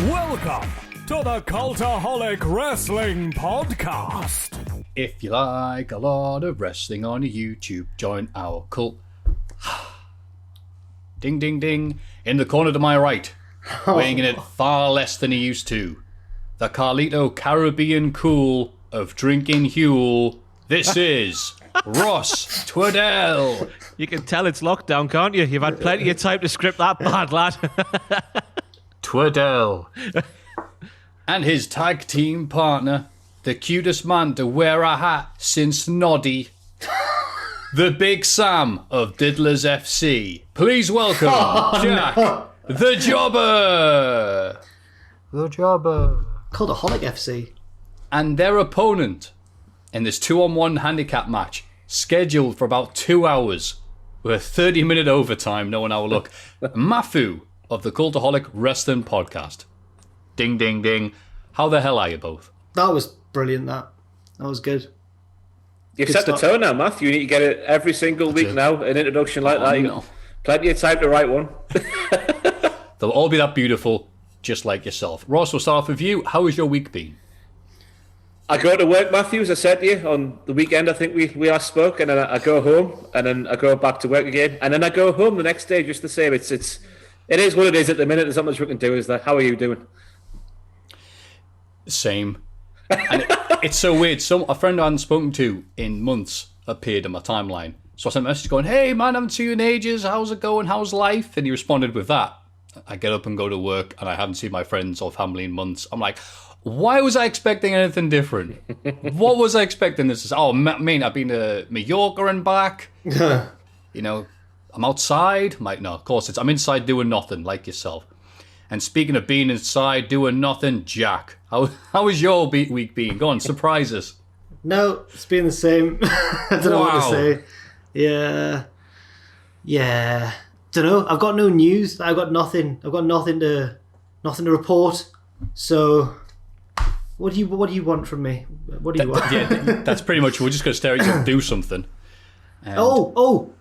Welcome to the Cultaholic Wrestling Podcast. If you like a lot of wrestling on YouTube, join our cult. Ding, ding, ding. In the corner to my right, weighing in at far less than he used to, the Carlito Caribbean Cool of Drinking Huel. This is Ross Tweddell. You can tell it's lockdown, can't you? You've had plenty of time to script that bad, lad. Tweddell. And his tag team partner, the cutest man to wear a hat since Noddy, the Big Sam of Diddlers FC. Please welcome Jack, the Jobber. The Jobber. Cultaholic FC. And their opponent in this 2-on-1 handicap match, scheduled for about 2 hours, with a 30-minute overtime, knowing our luck, Maffew of the Cultaholic Wrestling Podcast. Ding, ding, ding. How the hell are you both? That was brilliant, that was good. You've Good set the start. tone now, Maff. You need to get it every single week now, an introduction like that. You got plenty of time to write one. They'll all be that beautiful, just like yourself. Ross, we'll start off with you. How has your week been? I go to work, Maffew, as I said to you, on the weekend. I think we last spoke, and then I go home, and then I go back to work again, and then I go home the next day just the same. It is what it is at the minute. There's not much we can do. Is that? How are you doing? Same. And it's so weird. A friend I hadn't spoken to in months appeared on my timeline. So I sent a message going, "Hey man, I haven't seen you in ages. How's it going? How's life?" And he responded with that. I get up and go to work, and I haven't seen my friends or family in months. I'm like, why was I expecting anything different? What was I expecting? This is, I've been to Mallorca and back. You know, I'm outside. I'm like, no, of course I'm inside doing nothing, like yourself. And speaking of being inside doing nothing, Jack, how has your week been? Go on, surprise us. No, it's been the same. I don't know what to say. Yeah. Don't know. I've got no news. I've got nothing. I've got nothing to report. So, what do you want from me? What do you want? Yeah, that's pretty much. We're just going to stare at each other and do something. And Owen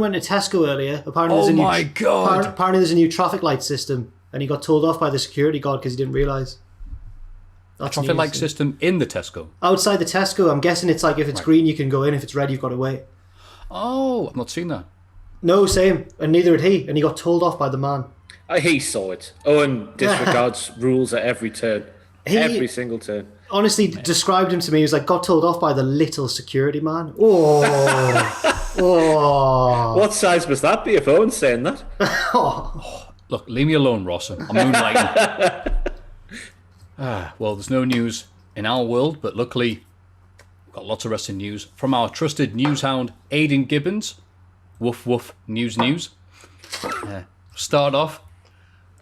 went to Tesco earlier. Apparently, God! Apparently, there's a new traffic light system, and he got told off by the security guard because he didn't realise. Traffic light system in the Tesco. Outside the Tesco, I'm guessing it's like if it's green, you can go in. If it's red, you've got to wait. Oh, I've not seen that. No, same, and neither had he, and he got told off by the man. He saw it. Owen disregards rules at every turn. Every single turn. Honestly, described him to me. He was like, got told off by the little security man. Oh. What size must that be if Owen's saying that? Look, leave me alone, Ross. I'm moonlighting. Well, there's no news in our world, but luckily we've got lots of wrestling news from our trusted news hound, Aidan Gibbons. Woof, woof, news. Start off.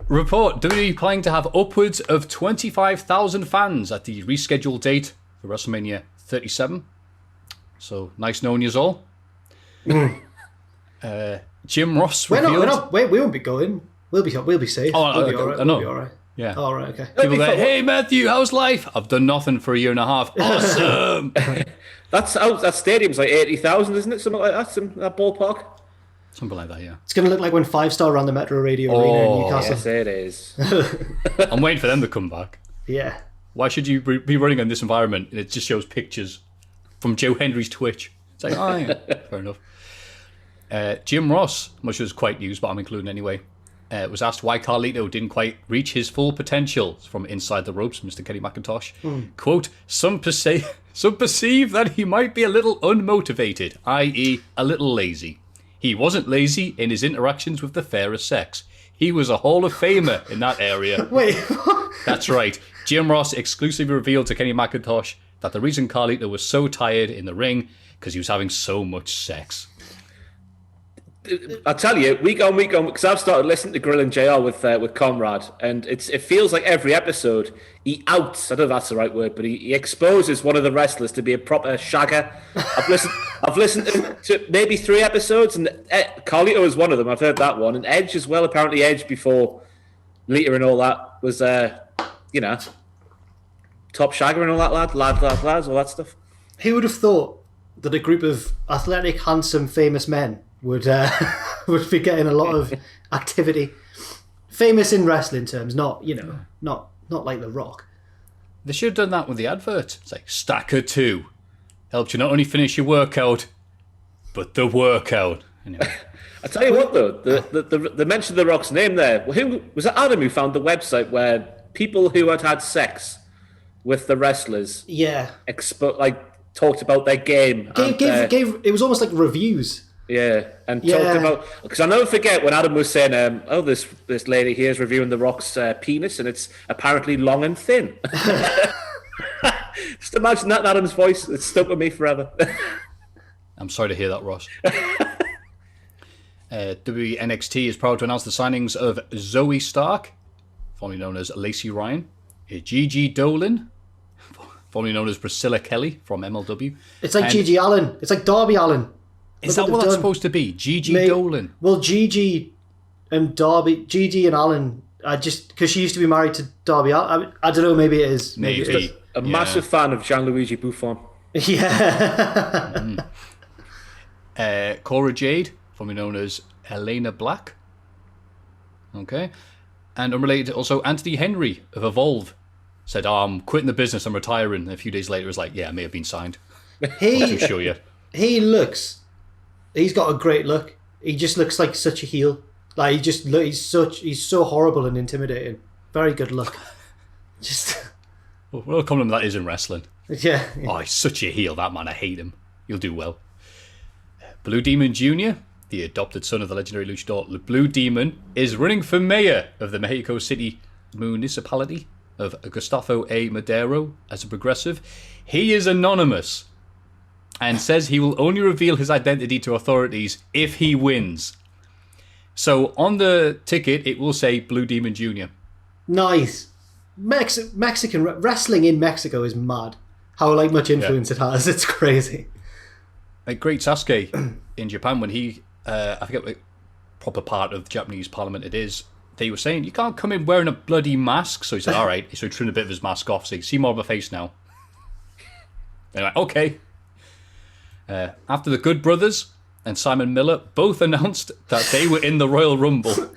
Report, WWE planning to have upwards of 25,000 fans at the rescheduled date for WrestleMania 37. So, nice knowing yous all. Jim Ross revealed... We won't be going. We'll be safe. We'll be all right. I know. We'll be all right. Yeah. All right, okay. People go, "Hey Matthew, how's life?" I've done nothing for a year and a half. Awesome. That stadium's like 80,000, isn't it? Something like that. That ballpark. Something like that, yeah. It's going to look like when 5 Star ran the Metro Radio Arena in Newcastle. Yes, it is. I'm waiting for them to come back. Yeah. Why should you be running in this environment and it just shows pictures from Joe Henry's Twitch? It's like, oh yeah, fair enough. Jim Ross, which was quite news, but I'm including anyway, was asked why Carlito didn't quite reach his full potential from inside the ropes, Mr. Kenny McIntosh. Quote, some perceive that he might be a little unmotivated, i.e. a little lazy. He wasn't lazy in his interactions with the fairer sex. He was a Hall of Famer in that area. Wait. That's right. Jim Ross exclusively revealed to Kenny McIntosh that the reason Carlito was so tired in the ring because he was having so much sex. I tell you, week on, because I've started listening to Grill and JR with Conrad, and it feels like every episode he outs, I don't know if that's the right word, but he exposes one of the wrestlers to be a proper shagger. I've listened to maybe 3 episodes, and Carlito is one of them. I've heard that one, and Edge as well. Apparently, Edge before Lita and all that was, top shagger and all that lads, all that stuff. Who would have thought that a group of athletic, handsome, famous men would be getting a lot of activity famous in wrestling terms, not not like The Rock. They should have done that with the advert. It's like, Stacker 2 helps you not only finish your workout, but the workout. Anyway. I tell you what, though, they mentioned The Rock's name there. Who was it? Adam who found the website where people who had sex with the wrestlers, talked about their game. Gave it was almost like reviews. Yeah, and talked about, because I never forget when Adam was saying, this lady here is reviewing The Rock's penis, and it's apparently long and thin. Just imagine that in Adam's voice. It's stuck with me forever. I'm sorry to hear that, Ross. WWE NXT is proud to announce the signings of Zoe Stark, formerly known as Lacey Ryan, Gigi Dolan, formerly known as Priscilla Kelly from MLW. It's like Gigi Allen. It's like Darby Allen. Is that what that's supposed to be? Gigi Dolan? Well, Gigi and Allen, just because she used to be married to Darby Allen. I don't know, maybe it is. Maybe. A massive fan of Gianluigi Buffon. Yeah. Cora Jade, formerly known as Elena Black. Okay. And unrelated, also Anthony Henry of Evolve said, I'm quitting the business, I'm retiring. And a few days later, it was like, I may have been signed. Not too sure yet. He's got a great look. He just looks like such a heel. Like he's so horrible and intimidating. Very good look. What a compliment that is in wrestling. Yeah. Oh, he's such a heel, that man. I hate him. You'll do well. Blue Demon Jr., the adopted son of the legendary luchador Blue Demon, is running for mayor of the Mexico City municipality of Gustavo A. Madero as a progressive. He is anonymous and says he will only reveal his identity to authorities if he wins. So on the ticket, it will say Blue Demon Jr. Nice. Mexican wrestling in Mexico is mad. How much influence it has. It's crazy. Like Great Sasuke in Japan, when he, I forget what proper part of the Japanese parliament it is, they were saying, you can't come in wearing a bloody mask. So he said, all right. So he trimmed a bit of his mask off, so you can see more of my face now. They're like, okay. After the Good Brothers and Simon Miller both announced that they were in the Royal Rumble,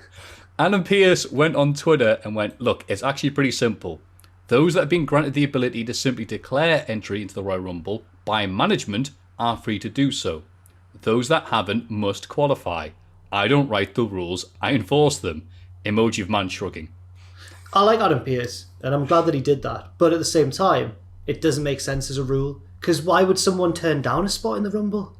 Adam Pearce went on Twitter and went, look, it's actually pretty simple. Those that have been granted the ability to simply declare entry into the Royal Rumble by management are free to do so. Those that haven't must qualify. I don't write the rules, I enforce them. Emoji of man shrugging. I like Adam Pearce, and I'm glad that he did that. But at the same time, it doesn't make sense as a rule. Because why would someone turn down a spot in the Rumble?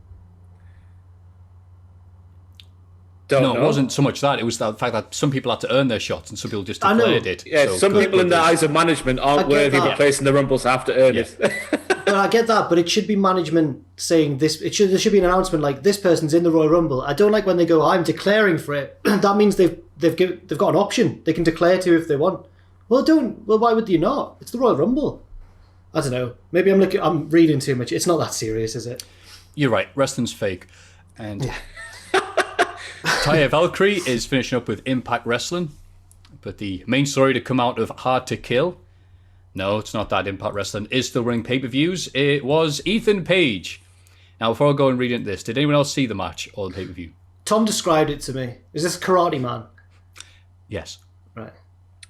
It wasn't so much that. It was the fact that some people had to earn their shots and some people just declared it. Yeah, so some people in the eyes of management aren't worthy of a place in the Rumble, so have to earn it. Well, I get that, but it should be management saying this. There should be an announcement like, this person's in the Royal Rumble. I don't like when they go, I'm declaring for it. That means they've got an option. They can declare to if they want. Well, why would you not? It's the Royal Rumble. I don't know. Maybe I'm reading too much. It's not that serious, is it? You're right. Wrestling's fake. And Taya Valkyrie is finishing up with Impact Wrestling. But the main story to come out of Hard to Kill, no, it's not that. Impact Wrestling is still running pay-per-views. It was Ethan Page. Now, before I go and read into this, did anyone else see the match or the pay-per-view? Tom described it to me. Is this Karate Man? Yes. Right.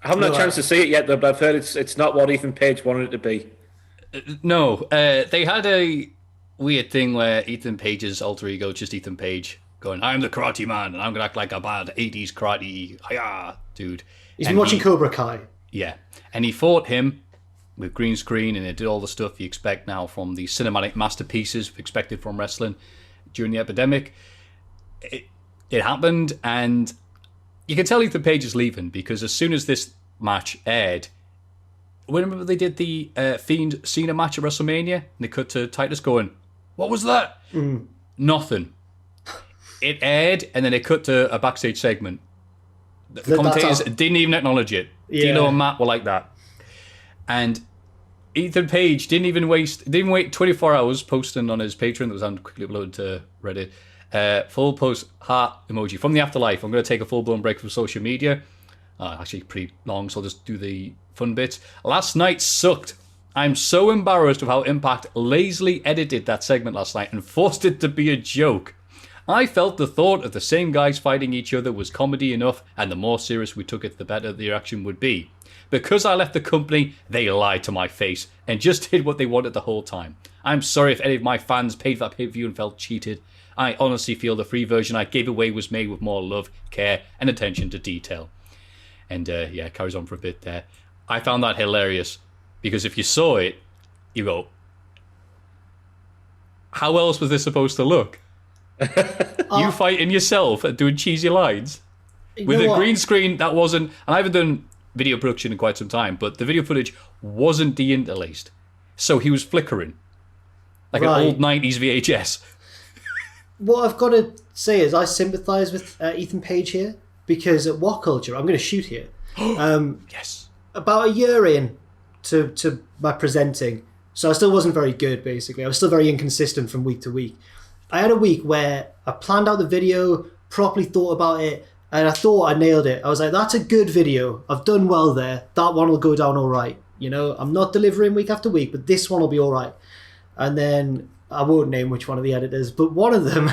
I haven't had a chance to see it yet, though, but I've heard it's not what Ethan Page wanted it to be. No. They had a weird thing where Ethan Page's alter ego, just Ethan Page, going, I'm the Karate Man, and I'm going to act like a bad 80s karate hi-ya dude. He's been watching Cobra Kai. Yeah. And he fought him with green screen, and it did all the stuff you expect now from the cinematic masterpieces expected from wrestling during the epidemic. It happened, and you can tell Ethan Page is leaving, because as soon as this match aired, remember they did the Fiend Cena match at WrestleMania, and they cut to Titus going, what was that? Nothing. It aired, and then they cut to a backstage segment. The commentators didn't even acknowledge it. Yeah. Dino and Matt were like that. And Ethan Page didn't wait 24 hours posting on his Patreon that was quickly uploaded to Reddit. Full post heart emoji from the afterlife. I'm going to take a full-blown break from social media. Actually pretty long, so I'll just do the fun bits. Last night sucked. I'm so embarrassed of how Impact lazily edited that segment last night and forced it to be a joke. I felt the thought of the same guys fighting each other was comedy enough, and the more serious we took it, the better the reaction would be. Because I left the company, they lied to my face and just did what they wanted the whole time. I'm sorry if any of my fans paid for that pay-per-view and felt cheated. I honestly feel the free version I gave away was made with more love, care, and attention to detail. And carries on for a bit there. I found that hilarious because if you saw it, you go, how else was this supposed to look? You fighting yourself and doing cheesy lines with a green screen that wasn't. And I haven't done video production in quite some time, but the video footage wasn't deinterlaced, so he was flickering like an old 90s VHS. What I've got to say is I sympathise with Ethan Page here, because at What Culture, I'm going to shoot here. Yes. About a year in to my presenting, so I still wasn't very good, basically. I was still very inconsistent from week to week. I had a week where I planned out the video, properly thought about it, and I thought I nailed it. I was like, that's a good video. I've done well there. That one will go down all right. You know, I'm not delivering week after week, but this one will be all right. And then I won't name which one of the editors, but one of them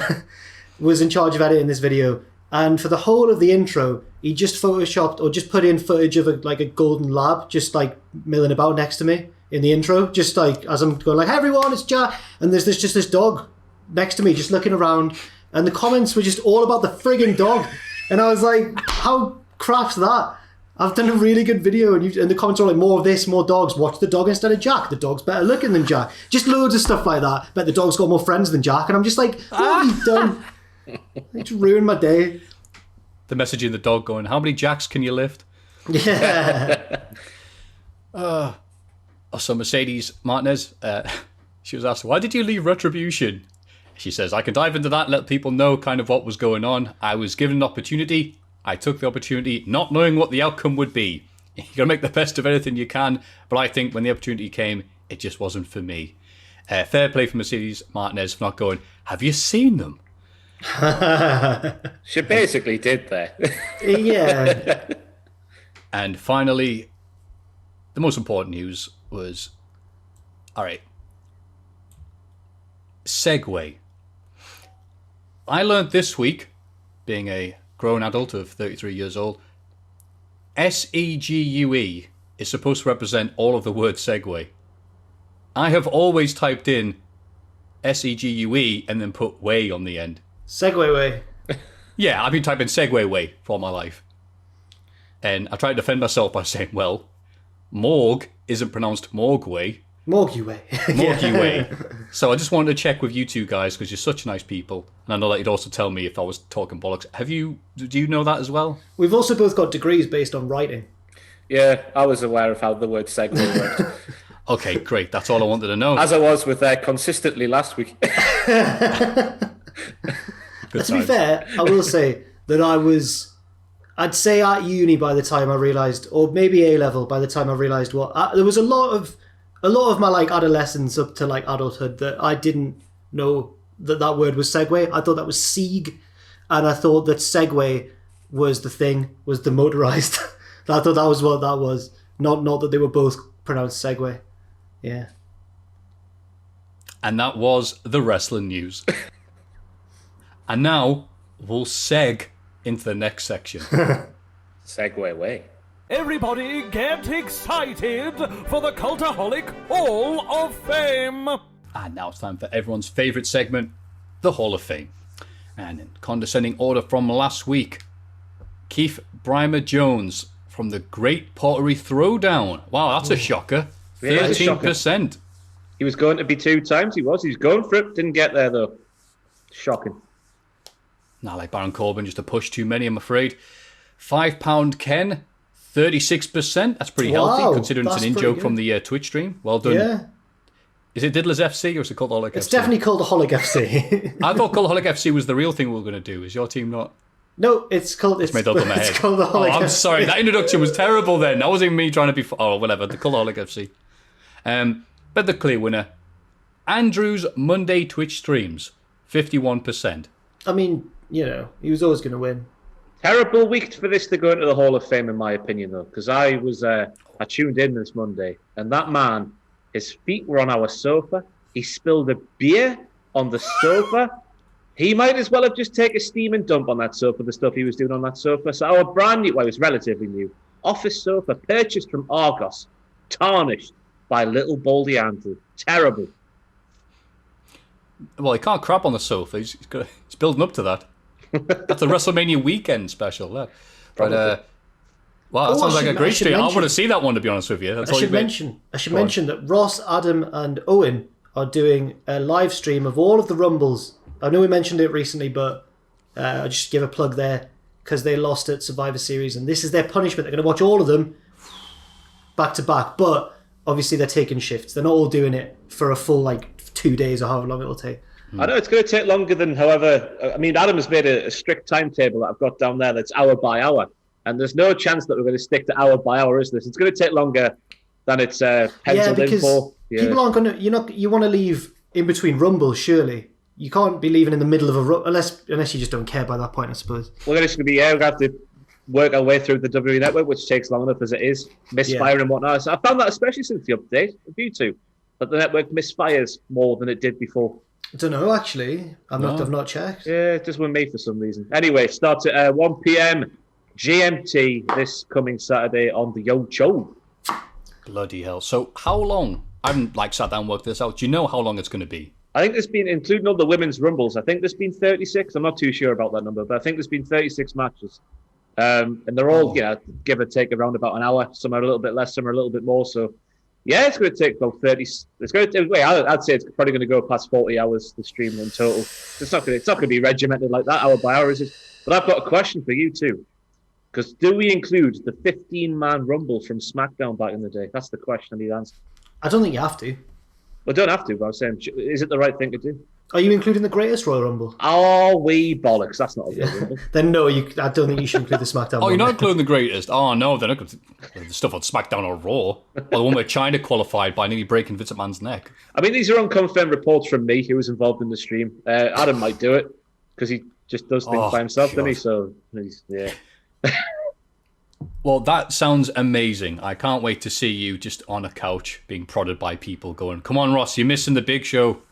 was in charge of editing this video. And for the whole of the intro, he just photoshopped or just put in footage of a golden lab just like milling about next to me in the intro. Just like as I'm going like, hey everyone, it's Jack. And there's just this dog next to me just looking around. And the comments were just all about the frigging dog. And I was like, how crap's that? I've done a really good video, and the comments are like, more of this, more dogs. Watch the dog instead of Jack. The dog's better looking than Jack. Just loads of stuff like that. Bet the dog's got more friends than Jack. And I'm just like, what have you done? It's ruined my day. The message in the dog going, how many Jacks can you lift? Yeah. So Mercedes Martinez, she was asked, why did you leave Retribution? She says, I can dive into that and let people know kind of what was going on. I was given an opportunity. I took the opportunity, not knowing what the outcome would be. You got to make the best of anything you can, but I think when the opportunity came, it just wasn't for me. Fair play for Mercedes Martinez for not going, have you seen them? She basically did there. Yeah. And finally, the most important news was, all right, segue. I learned this week, being a grown adult of 33 years old, SEGUE is supposed to represent all of the word segue. I have always typed in SEGUE and then put way on the end. Segway way. Yeah, I've been typing Segway way for all my life. And I tried to defend myself by saying, well, morgue isn't pronounced morgue way. Morgue way. Morgue way. So I just wanted to check with you two guys because you're such nice people. And I know that you'd also tell me if I was talking bollocks. Do you know that as well? We've also both got degrees based on writing. Yeah, I was aware of how the word segue worked. Okay, great. That's all I wanted to know. As I was with consistently last week. To be fair, I will say that I'd say at uni by the time I realised, or maybe A-level by the time I realised there was a lot of my like adolescence up to like adulthood that I didn't know that word was segue. I thought that was Sieg, and I thought that Segway was the thing, was the motorised. I thought that was what that was, not that they were both pronounced Segway. Yeah. And that was the wrestling news. And now we'll seg into the next section. Segway way. Everybody get excited for the Cultaholic Hall of Fame! And now it's time for everyone's favourite segment, the Hall of Fame. And in condescending order from last week, Keith Brymer Jones from the Great Pottery Throwdown. Wow, that's a shocker. 13%. He was going to be 2 times. He was going for it. Didn't get there though. Shocking. Not like Baron Corbin, just a push too many, I'm afraid. £5 Ken, 36%. That's pretty healthy, considering it's an in-joke from the Twitch stream. Well done. Yeah. Is it Diddler's FC or is it Cultaholic FC? It's definitely Cultaholic FC. I thought Cultaholic FC was the real thing we were going to do. Is your team not? No, it's made up in my head. Cultaholic I'm FC. sorry, that introduction was terrible then. That wasn't me trying to be... Oh, whatever, the Cultaholic FC. But the clear winner, Andrew's Monday Twitch streams, 51%. I mean, you know, he was always going to win. Terrible week for this to go into the Hall of Fame, in my opinion, though, because I tuned in this Monday, and that man, his feet were on our sofa. He spilled a beer on the sofa. He might as well have just taken a steaming dump on that sofa, the stuff he was doing on that sofa. So our brand new, well, it was relatively new, office sofa purchased from Argos, tarnished by little baldy Andrew. Terrible. Well, he can't crap on the sofa. He's building up to that. That's a WrestleMania weekend special. That. But wow, that sounds like a great stream. I want to see that one, to be honest with you. I should mention that Ross, Adam, and Owen are doing a live stream of all of the Rumbles. I know we mentioned it recently, but I'll just give a plug there because they lost at Survivor Series, and this is their punishment. They're going to watch all of them back to back, but obviously they're taking shifts. They're not all doing it for a full 2 days or however long it will take. I know it's going to take longer than, however, I mean, Adam has made a strict timetable that I've got down there that's hour by hour, and there's no chance that we're going to stick to hour by hour, is this? It's going to take longer than it's penciled in for. Yeah, people aren't going to, you want to leave in between Rumbles, surely. You can't be leaving in the middle of a unless you just don't care by that point, I suppose. We're just going to be we're going to have to work our way through the WWE Network, which takes long enough as it is, misfire and whatnot. So I found that, especially since the update of YouTube, that the network misfires more than it did before. I don't know, actually. I've not checked. Yeah, it just wasn't me for some reason. Anyway, starts at 1 p.m. GMT this coming Saturday on the Yo Show. Bloody hell. So how long? I haven't sat down and worked this out. Do you know how long it's going to be? I think there's been, including all the women's rumbles, I think there's been 36. I'm not too sure about that number, but I think there's been 36 matches. And they're all, give or take around about an hour. Some are a little bit less, some are a little bit more. So, yeah, it's going to take about 30. It's going to. I'd say it's probably going to go past 40 hours, the stream in total. It's not going to be regimented like that, hour by hour, is it? But I've got a question for you too. Because do we include the 15-man rumble from SmackDown back in the day? That's the question I need answered. I don't think you have to. Well, don't have to, but I'm saying, is it the right thing to do? Are you including the greatest Royal Rumble? Oh, we bollocks. That's not a Royal Rumble. Then no, I don't think you should include the SmackDown Oh, one. you're not including the greatest? Oh, no, they're not going to the stuff on SmackDown or Raw. Or the one where China qualified by nearly breaking Vince McMahon's neck. I mean, these are unconfirmed reports from me, who was involved in the stream. Adam might do it, because he just does things by himself, doesn't he? So, yeah. Well, that sounds amazing. I can't wait to see you just on a couch being prodded by people going, come on, Ross, you're missing the big show.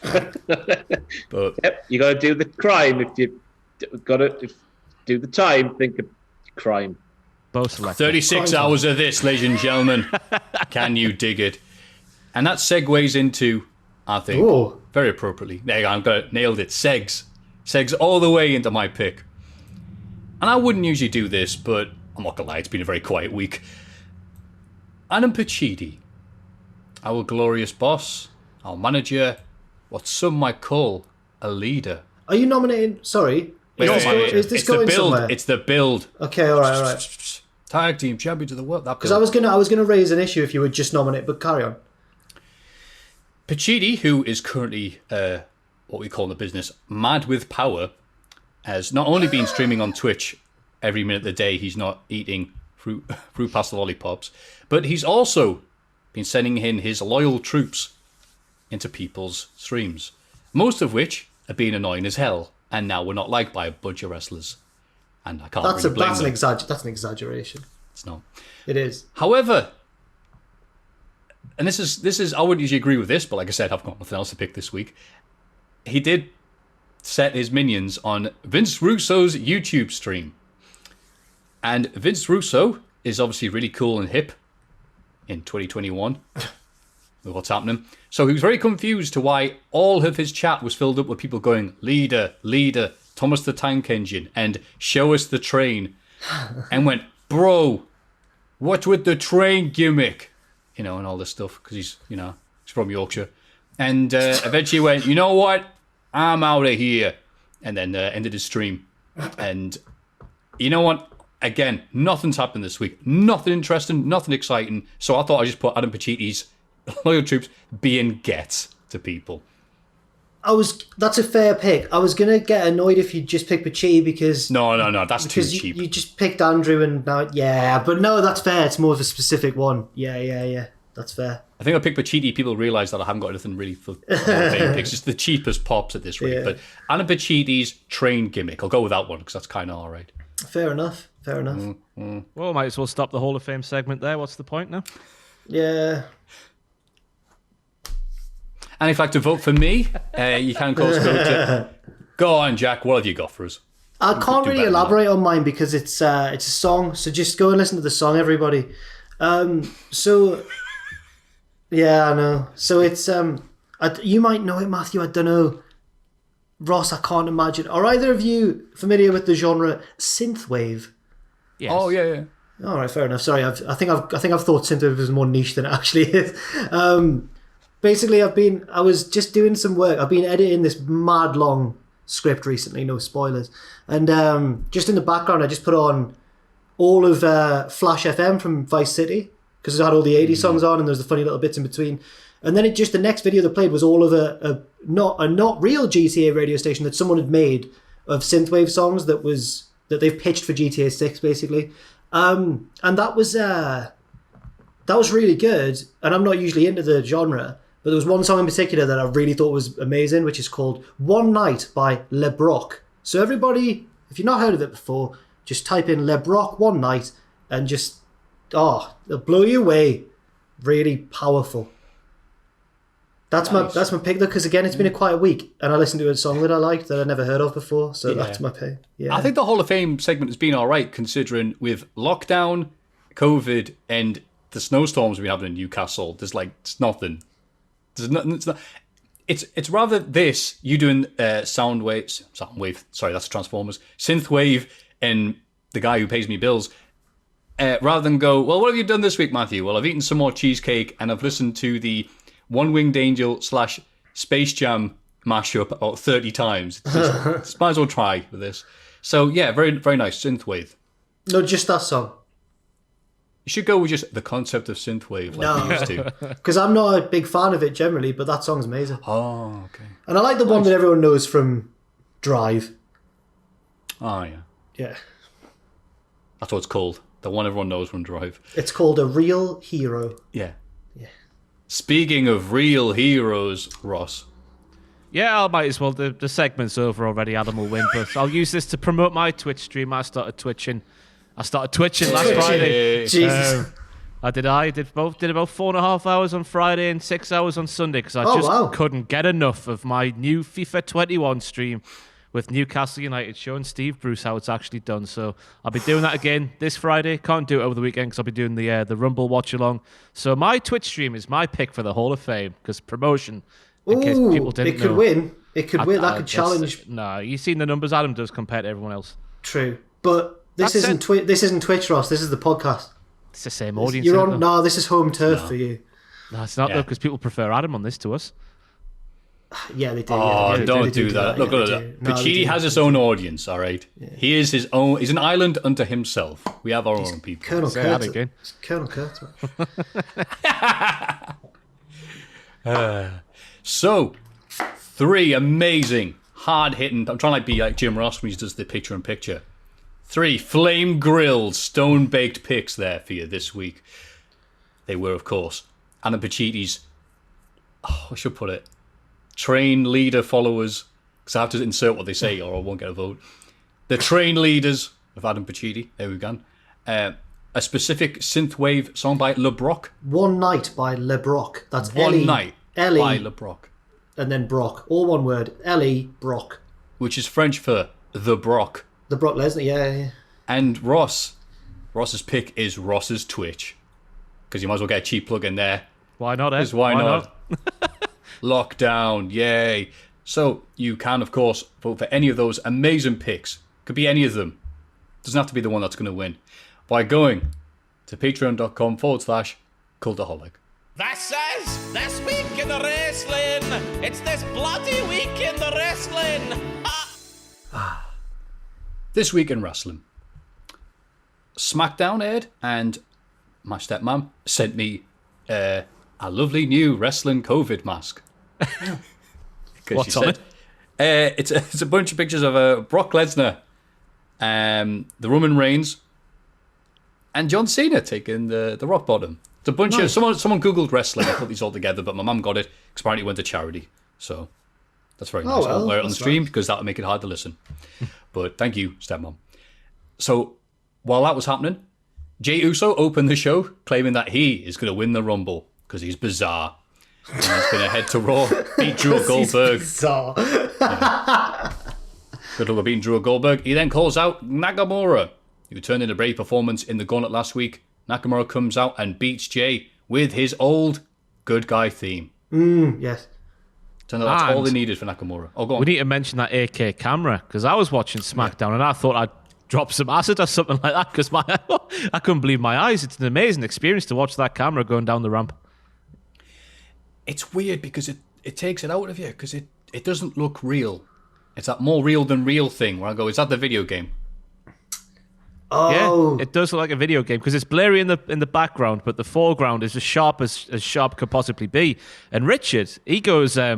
But yep, you got to do the crime. If you got to do the time, think of crime. Both selected. 36 hours of this, ladies and gentlemen. Can you dig it? And that segues into, I think, very appropriately. There you go, I've got it, nailed it. Segs all the way into my pick. And I wouldn't usually do this, but I'm not gonna lie, it's been a very quiet week. Adam Pacitti, our glorious boss, our manager, what some might call a leader. Are you nominating? Sorry, is this going somewhere? It's the build. Okay, all right. Tag team champions of the world. Because I was gonna raise an issue if you would just nominate, but carry on. Pacitti, who is currently what we call in the business mad with power, has not only been streaming on Twitch every minute of the day, he's not eating fruit pasta lollipops, but he's also been sending in his loyal troops into people's streams, most of which are being annoying as hell, and now we're not liked by a bunch of wrestlers. And I can't really blame them. That's an exaggeration. It's not. It is. However, and this is I wouldn't usually agree with this, but like I said, I've got nothing else to pick this week. He did set his minions on Vince Russo's YouTube stream. And Vince Russo is obviously really cool and hip in 2021 with what's happening. So he was very confused to why all of his chat was filled up with people going, leader, Thomas the Tank Engine, and show us the train. And went, bro, what's with the train gimmick? And all this stuff, because he's from Yorkshire. And eventually went, you know what? I'm out of here. And then ended his stream. And you know what? Again, nothing's happened this week. Nothing interesting, nothing exciting. So I thought I'd just put Adam Pacitti's loyal troops being gets to people. That's a fair pick. I was going to get annoyed if you just picked Pacitti because... No, that's too cheap. You just picked Andrew and now... Yeah, but no, that's fair. It's more of a specific one. Yeah. That's fair. I think I picked Pacitti. People realise that I haven't got anything really for picks. Just the cheapest pops at this rate. Yeah. But Adam Pacitti's train gimmick. I'll go with that one because that's kind of all right. Fair enough. Well, might as well stop the Hall of Fame segment there. What's the point now? Yeah. And if you'd like to vote for me, you can, of course, go on, Jack. What have you got for us? I can't really elaborate on mine because it's a song. So just go and listen to the song, everybody. So yeah, I know. So it's you might know it, Maffew. I don't know. Ross, I can't imagine. Are either of you familiar with the genre synthwave? Yes. Oh yeah. All right, fair enough. Sorry, I think I've thought synthwave was more niche than it actually is. Basically, I was just doing some work. I've been editing this mad long script recently, no spoilers. And just in the background, I just put on all of Flash FM from Vice City because it had all the 80s songs on, and there's the funny little bits in between. And then the next video that played was all of a not real GTA radio station that someone had made of synthwave songs that they've pitched for GTA 6 basically. And that was really good. And I'm not usually into the genre, but there was one song in particular that I really thought was amazing, which is called One Night by Le Brock. So everybody, if you've not heard of it before, just type in Le Brock One Night and just, it'll blow you away. Really powerful. That's my pick though, because again, it's been a quiet week, and I listened to a song that I liked that I'd never heard of before, so that's my pick. Yeah, I think the Hall of Fame segment has been all right, considering with lockdown, COVID, and the snowstorms we have in Newcastle. It's nothing. There's nothing. It's rather this you doing Soundwave. Sorry, that's Transformers. Synthwave and the guy who pays me bills. Rather than go, well, what have you done this week, Maffew? Well, I've eaten some more cheesecake and I've listened to the One Winged Angel / Space Jam mashup about 30 times. Just might as well try with this. So yeah, very very nice synthwave. No, just that song. You should go with just the concept of synthwave like we used to. Because I'm not a big fan of it generally, but that song's amazing. Oh, okay. And I like the one that everyone knows from Drive. Oh yeah. Yeah. That's what it's called. The one everyone knows from Drive. It's called A Real Hero. Yeah. Speaking of real heroes, Ross. Yeah, I might as well. The segment's over already. Adam will win, but I'll use this to promote my Twitch stream. I started twitching last Friday. Jesus. I did about 4.5 hours on Friday and 6 hours on Sunday because I couldn't get enough of my new FIFA 21 stream with Newcastle United, showing Steve Bruce how it's actually done. So I'll be doing that again this Friday. Can't do it over the weekend because I'll be doing the Rumble watch along. So my Twitch stream is my pick for the Hall of Fame because promotion. In case people didn't know. It could win. It could win. That could challenge. No, you've seen the numbers Adam does compared to everyone else. True, but this isn't Twitch, Ross. This is the podcast. It's the same audience. You're on. No, this is home turf for you. No, it's not though, because people prefer Adam on this to us. Yeah, they do. Oh, yeah, don't do that. Look, Pachidi has his own audience, all right? Yeah. He is his own. He's an island unto himself. We have our own people. Colonel Kurtz. It's Colonel Kurtz. So, 3 amazing, hard-hitting... I'm trying to be like Jim Ross when he does the picture-in-picture. 3 flame-grilled, stone-baked picks there for you this week. They were, of course, Adam Pachidi's... I should put it... train leader followers, because I have to insert what they say or I won't get a vote. The train leaders of Adam Pachidi. There we go. A specific synthwave song by Le Brock. One Night by Le Brock. That's One Night Ellie, by Le Brock. And then Brock. All one word. Ellie Brock. Which is French for the Brock. The Brock Lesnar, yeah. And Ross's pick is Ross's Twitch. Because you might as well get a cheap plug in there. Why not, eh? Why not? Lockdown, yay. So you can, of course, vote for any of those amazing picks. Could be any of them. Doesn't have to be the one that's going to win. By going to patreon.com/Cultaholic. This is This Week in the Wrestling. It's this bloody week in the wrestling. This week in wrestling. SmackDown aired and my stepmom sent me a lovely new wrestling COVID mask. What's on it? It's a bunch of pictures of Brock Lesnar, the Roman Reigns, and John Cena taking the rock bottom. It's a bunch of someone googled wrestling and put these all together, but my mum got it because apparently it went to charity. So that's very nice. I'll wear it on the stream because that'll make it hard to listen. But thank you, stepmom. So while that was happening, Jey Uso opened the show claiming that he is going to win the Rumble because he's bizarre. And he's going to head to Raw Beat Drew Goldberg. Bizarre. Good luck with beating Drew Goldberg. He then calls out Nakamura, who turned in a brave performance in the Gauntlet last week. Nakamura comes out and beats Jay with his old good guy theme. Yes. Turns out that's all they needed for Nakamura. Oh, go on. We need to mention that AK camera, because I was watching SmackDown and I thought I'd drop some acid or something like that, because I couldn't believe my eyes. It's an amazing experience to watch that camera going down the ramp. It's weird because it takes it out of you, because it doesn't look real. It's that more real than real thing where I go, is that the video game? Oh. Yeah, it does look like a video game because it's blurry in the background, but the foreground is as sharp could possibly be. And Richard, he goes, I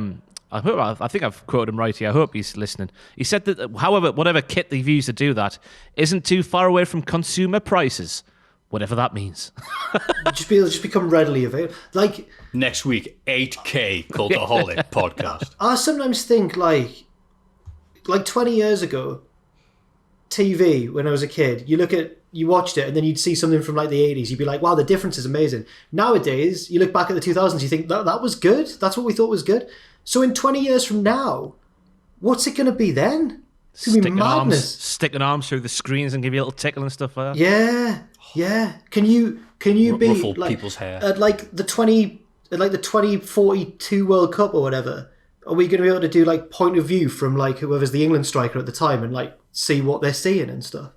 think I've quoted him right here. I hope he's listening. He said that, however, whatever kit they've used to do that isn't too far away from consumer prices, whatever that means. just become readily available. Like next week, 8K Cultaholic podcast. I sometimes think like 20 years ago, TV, when I was a kid, you watched it and then you'd see something from like the 80s, you'd be like, wow, the difference is amazing. Nowadays, you look back at the 2000s, you think that was good? That's what we thought was good? So in 20 years from now, what's it going to be then? It's going to be madness. Sticking arms through the screens and give you a little tickle and stuff like that. Yeah. Can you be ruffle like, people's hair at the 2042 World Cup or whatever? Are we going to be able to do like point of view from like whoever's the England striker at the time and like see what they're seeing and stuff?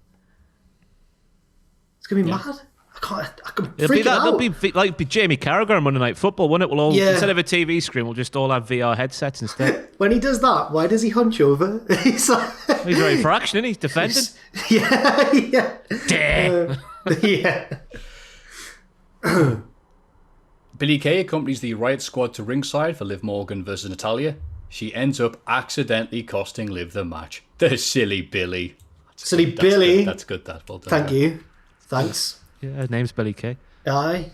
It's going to be mad. I can freak out. It'll be like Jamie Carragher on Monday Night Football, won't it? We'll all, instead of a TV screen, we'll just all have VR headsets instead. When he does that, why does he hunch over? He's ready for action, isn't he? Defending. Yeah. Damn. Yeah. Billie Kay accompanies the Riot Squad to ringside for Liv Morgan versus Natalya. She ends up accidentally costing Liv the match. The silly Billy. Billy. That's good. Well done. Thank you. Thanks. Yeah, her name's Billie Kay. Aye.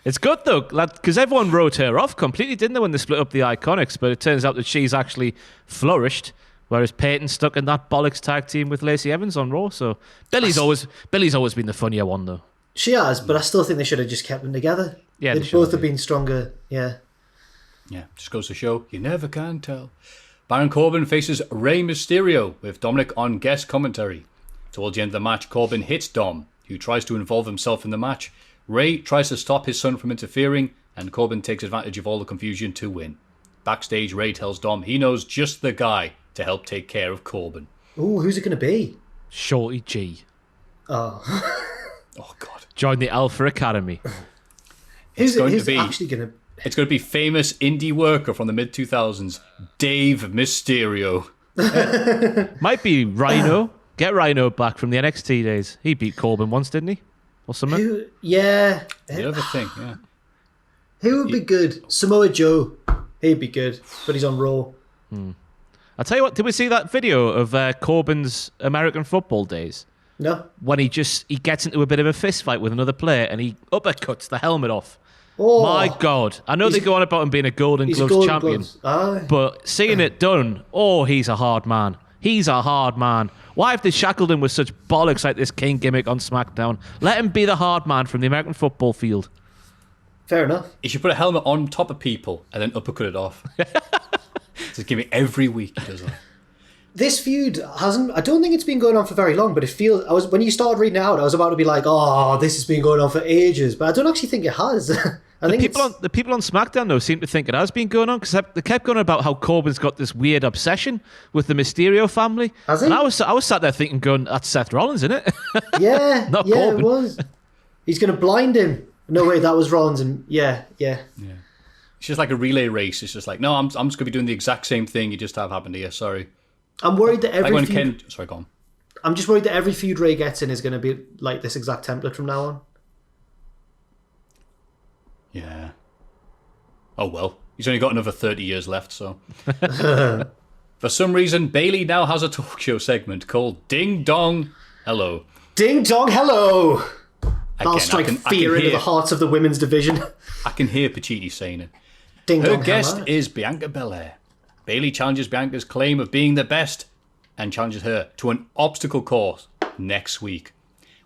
It's good though, because everyone wrote her off completely, didn't they, when they split up the Iconics? But it turns out that she's actually flourished, whereas Peyton stuck in that bollocks tag team with Lacey Evans on Raw. So Billy's always been the funnier one though. She has, but I still think they should have just kept them together. Yeah, they both have been stronger. Yeah. Yeah, just goes to show you never can tell. Baron Corbin faces Rey Mysterio with Dominic on guest commentary. Towards the end of the match, Corbin hits Dom, who tries to involve himself in the match. Rey tries to stop his son from interfering, and Corbin takes advantage of all the confusion to win. Backstage, Rey tells Dom he knows just the guy to help take care of Corbin. Ooh, who's it going to be? Shorty G. Oh. Oh, God. Join the Alpha Academy. Who's actually going to... It's going to be famous indie worker from the mid-2000s, Dave Mysterio. Might be Rhino. Get Rhino back from the NXT days. He beat Corbin once, didn't he? Or something? Yeah. The other thing, yeah. Who would be good? Samoa Joe. He'd be good, but he's on Raw. I'll tell you what, did we see that video of Corbin's American football days? No. When he gets into a bit of a fist fight with another player and he uppercuts the helmet off. Oh, my God. I know they go on about him being a Golden Gloves champion. But seeing it done, he's a hard man. He's a hard man. Why have they shackled him with such bollocks like this King gimmick on SmackDown? Let him be the hard man from the American football field. Fair enough. He should put a helmet on top of people and then uppercut it off. Just give me every week he does that. This feud I don't think it's been going on for very long, but it feels, when you started reading it out, I was about to be like, this has been going on for ages, but I don't actually think it has. The people on SmackDown, though, seem to think it has been going on, because they kept going on about how Corbin's got this weird obsession with the Mysterio family. Has he? And I was sat there thinking, that's Seth Rollins, isn't it? Yeah, Not yeah, Corbin. It was. He's going to blind him. No, wait, that was Rollins, and yeah. It's just like a relay race. It's just like, no, I'm just going to be doing the exact same thing you just have happened here. Sorry. I'm worried that every feud... Sorry, go on. I'm just worried that every feud Ray gets in is going to be like this exact template from now on. Yeah. Oh, well. He's only got another 30 years left, so... For some reason, Bayley now has a talk show segment called Ding Dong Hello. Ding Dong Hello! That'll Again, strike fear into the hearts of the women's division. I can hear Pacitti saying it. Ding Her Dong guest Hello. is Bianca Belair. Bayley challenges Bianca's claim of being the best and challenges her to an obstacle course next week,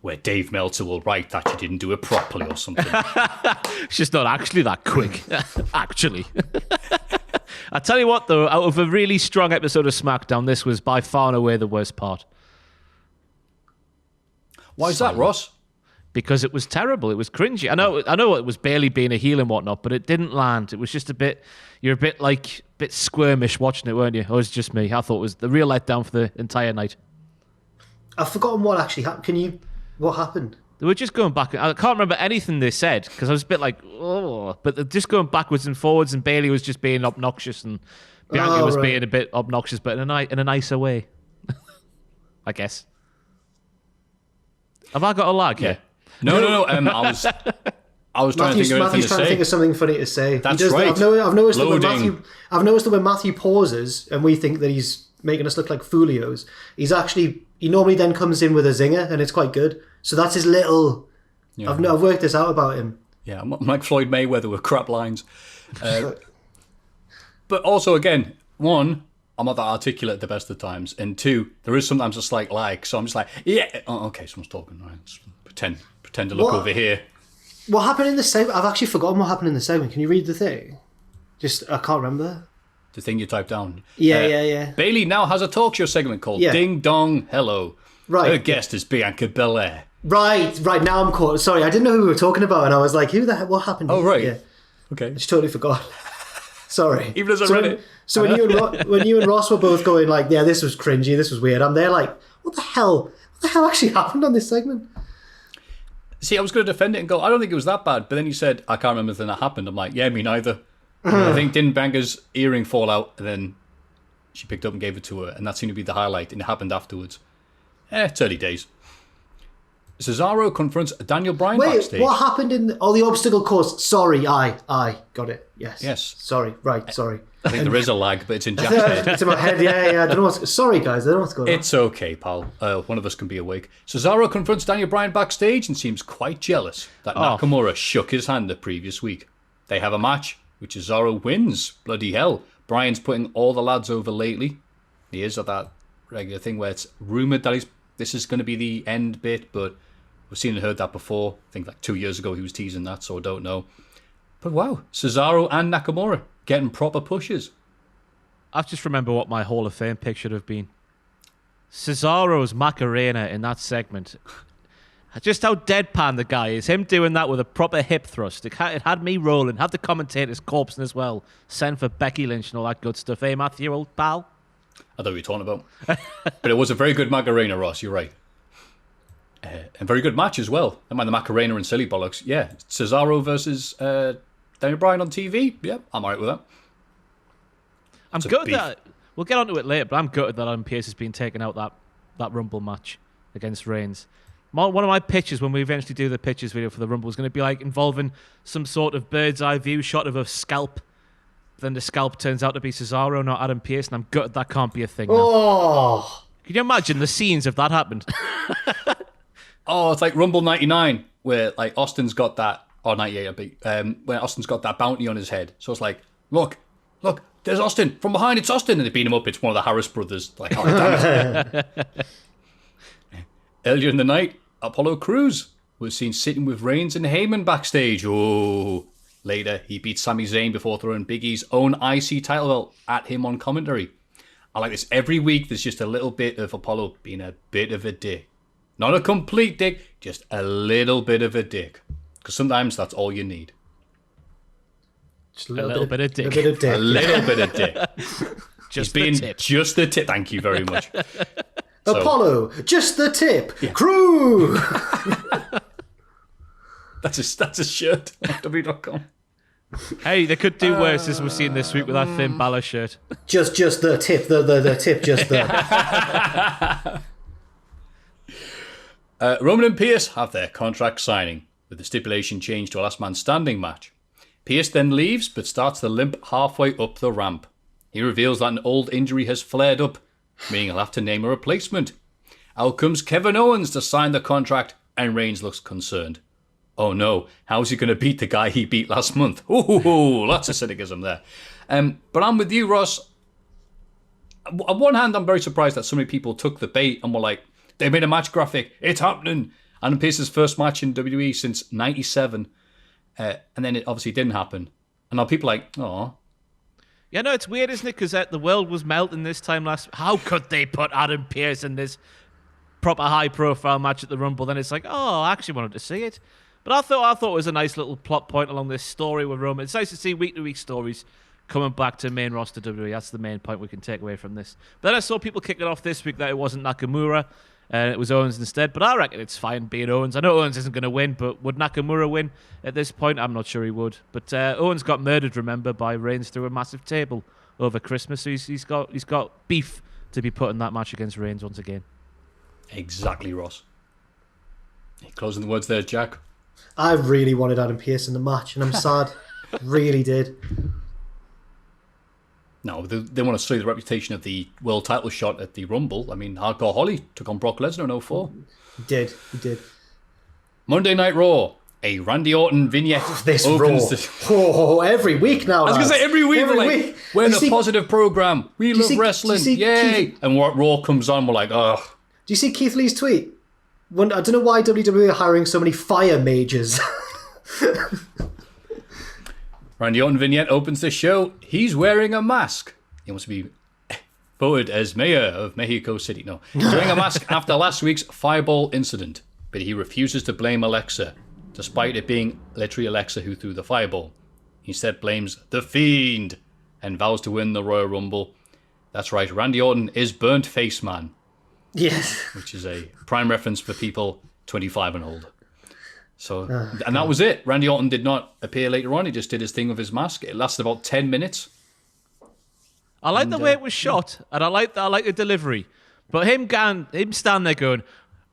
where Dave Meltzer will write that she didn't do it properly or something. She's not actually that quick, actually. I tell you what, though, out of a really strong episode of SmackDown, this was by far and away the worst part. Why is that, Ross? Because it was terrible. It was cringy. I know it was Bailey being a heel and whatnot, but it didn't land. It was just a bit squirmish watching it, weren't you? Or was it just me? I thought it was the real letdown for the entire night. I've forgotten what actually happened. What happened? They were just going back. I can't remember anything they said because I was a bit like, oh, but they're just going backwards and forwards, and Bailey was just being obnoxious, and Bianca was being a bit obnoxious, but in a nicer way, I guess. Have I got a lag here? No. I was trying to think of anything to say. Matthew's trying to think of something funny to say. That's right. I've noticed that when Maffew pauses and we think that he's making us look like folios, he normally then comes in with a zinger, and it's quite good. So that's his little... Yeah. I've worked this out about him. Yeah, I'm like Floyd Mayweather with crap lines. But also, again, one, I'm not that articulate at the best of times, and two, there is sometimes a slight lag, so I'm just like, yeah, oh, okay, someone's talking. Right, let's pretend to look over here. What happened in the segment? I've actually forgotten what happened in the segment. Can you read the thing? I can't remember. The thing you typed down. Yeah. Bailey now has a talk show segment called Ding Dong Hello. Right. Her guest is Bianca Belair. Right. Now I'm caught. Sorry, I didn't know who we were talking about, and I was like, who the heck? What happened? Oh, right. Yeah. Okay. I just totally forgot. Sorry. Even as I read it. So when you and Ross were both going like, yeah, this was cringy, this was weird, I'm there like, what the hell? What the hell actually happened on this segment? See, I was going to defend it and go, I don't think it was that bad. But then you said, I can't remember anything that happened. I'm like, yeah, me neither. I think didn't Bianca's earring fall out, and then she picked up and gave it to her, and that seemed to be the highlight, and it happened afterwards. It's early days. Cesaro confronts Daniel Bryan backstage. What happened in the obstacle course? Sorry, I got it. Yes. Sorry, right, sorry. I think there is a lag, but it's in Jack's head. It's in my head, yeah. I don't know sorry, guys, I don't know what's going on. It's okay, pal. One of us can be awake. Cesaro confronts Daniel Bryan backstage and seems quite jealous that Nakamura shook his hand the previous week. They have a match, which Cesaro wins. Bloody hell. Bryan's putting all the lads over lately. He is at that regular thing where it's rumoured that this is going to be the end bit, but we've seen and heard that before. I think like 2 years ago he was teasing that, so I don't know. But wow, Cesaro and Nakamura getting proper pushes. I just remember what my Hall of Fame pick should have been. Cesaro's Macarena in that segment. Just how deadpan the guy is. Him doing that with a proper hip thrust. It had me rolling. Had the commentators corpsing as well. Send for Becky Lynch and all that good stuff. Hey, Maffew, old pal? I thought we were talking about. But it was a very good Macarena, Ross. You're right. And very good match as well. I mind the Macarena and Silly Bollocks. Yeah, Cesaro versus Daniel Bryan on TV. Yeah, I'm alright with that. I'm gutted that. We'll get onto it later, but I'm gutted that Adam Pearce has been taken out that Rumble match against Reigns. One of my pitches when we eventually do the pitches video for the Rumble is going to be like involving some sort of bird's eye view shot of a scalp. Then the scalp turns out to be Cesaro, not Adam Pearce, and I'm gutted that can't be a thing now. Oh! Can you imagine the scenes if that happened? It's like Rumble 99, where like Austin's got that, or 98, I think, when Austin's got that bounty on his head. So it's like, look, there's Austin. From behind, it's Austin. And they beat him up. It's one of the Harris brothers. Like, oh, damn it. Earlier in the night, Apollo Crews was seen sitting with Reigns and Heyman backstage. Oh, later, he beat Sami Zayn before throwing Big E's own IC title belt at him on commentary. I like this. Every week, there's just a little bit of Apollo being a bit of a dick. Not a complete dick, just a little bit of a dick. Because sometimes that's all you need. Just a little bit of dick. A little bit of dick. Just being the tip. Just the tip. Thank you very much. Apollo, just the tip. Yeah. Crew. That's a shirt on WWE.com. Hey, they could do worse as we're seeing this week with that Finn Balor shirt. Just the tip. The tip. Just the. Roman and Pearce have their contract signing, with the stipulation changed to a last man standing match. Pearce then leaves, but starts to limp halfway up the ramp. He reveals that an old injury has flared up, meaning he'll have to name a replacement. Out comes Kevin Owens to sign the contract, and Reigns looks concerned. Oh no, how's he going to beat the guy he beat last month? Ooh, lots of cynicism there. But I'm with you, Ross. On one hand, I'm very surprised that so many people took the bait and were like, they made a match graphic, it's happening. Adam Pearce's first match in WWE since 97. And then it obviously didn't happen. And now people are like, oh. Yeah, no, it's weird, isn't it? Because the world was melting this time last. How could they put Adam Pearce in this proper high-profile match at the Rumble? Then it's like, oh, I actually wanted to see it. But I thought it was a nice little plot point along this story with Roman. It's nice to see week-to-week stories coming back to main roster WWE. That's the main point we can take away from this. But then I saw people kicking off this week that it wasn't Nakamura, and it was Owens instead. But I reckon it's fine being Owens. I know Owens isn't going to win, but would Nakamura win at this point? I'm not sure he would. But Owens got murdered, remember, by Reigns through a massive table over Christmas. So he's got beef to be put in that match against Reigns once again. Exactly, Ross. Closing the words there, Jack. I really wanted Adam Pearce in the match, and I'm sad. Really did. No, they want to sully the reputation of the world title shot at the Rumble. I mean, Hardcore Holly took on Brock Lesnar in 2004. He did. Monday Night Raw. A Randy Orton vignette This opens Raw. Every week now. I was going to say every week. We're in a positive program. We love wrestling. Yay! And what Raw comes on, we're like, oh. Do you see Keith Lee's tweet? I don't know why WWE are hiring so many fire mages. Randy Orton vignette opens the show. He's wearing a mask. He wants to be voted as mayor of Mexico City. No. He's wearing a mask after last week's fireball incident, but he refuses to blame Alexa, despite it being literally Alexa who threw the fireball. He instead blames The Fiend and vows to win the Royal Rumble. That's right, Randy Orton is Burnt Face Man. Yes. Which is a prime reference for people 25 and old. So, and that was it. Randy Orton did not appear later on. He just did his thing with his mask. It lasted about 10 minutes. I like the way it was shot, and I like the delivery. But him standing there going,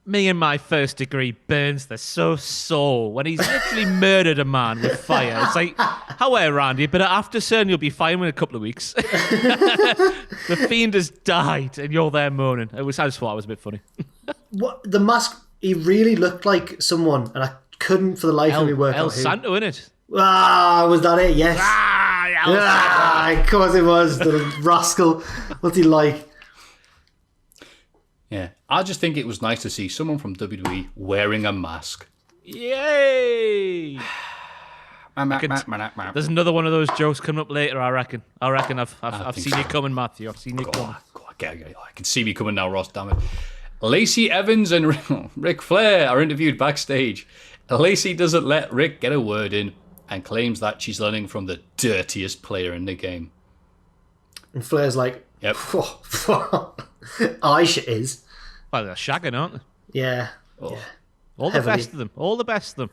me and my first degree burns, they're so sore. When he's literally murdered a man with fire. It's like, how are you, Randy? But after CERN, you'll be fine in a couple of weeks. The Fiend has died, and you're there moaning. I just thought it was a bit funny. What the mask? He really looked like someone, and I couldn't for the life of me work out who. El Santo, innit? Ah, was that it? Yes. Of course it was. The rascal. What's he like? Yeah, I just think it was nice to see someone from WWE wearing a mask. Yay! There's another one of those jokes coming up later, I reckon. I've seen you coming, Maffew. I've seen you coming. I can see me coming now, Ross, damn it. Lacey Evans and Ric Flair are interviewed backstage. Lacey doesn't let Rick get a word in and claims that she's learning from the dirtiest player in the game. And Flair's like, yep. Aisha is. Well, they're shagging, aren't they? Yeah. Oh. Yeah. All the best of them. All the best of them.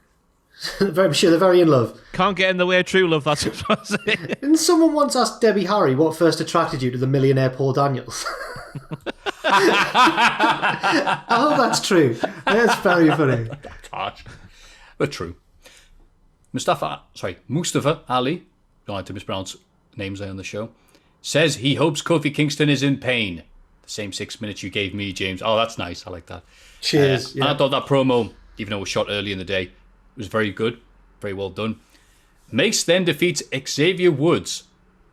I'm sure they're very in love. Can't get in the way of true love, that's what I'm saying. And someone once asked Debbie Harry what first attracted you to the millionaire Paul Daniels. I hope that's true. That's very funny. Harsh, but true. Mustafa Ali, don't like to mispronounce names there on the show, says he hopes Kofi Kingston is in pain. The same 6 minutes you gave me, James. Oh, that's nice. I like that. Cheers. And I thought that promo, even though it was shot early in the day, was very good. Very well done. Mace then defeats Xavier Woods,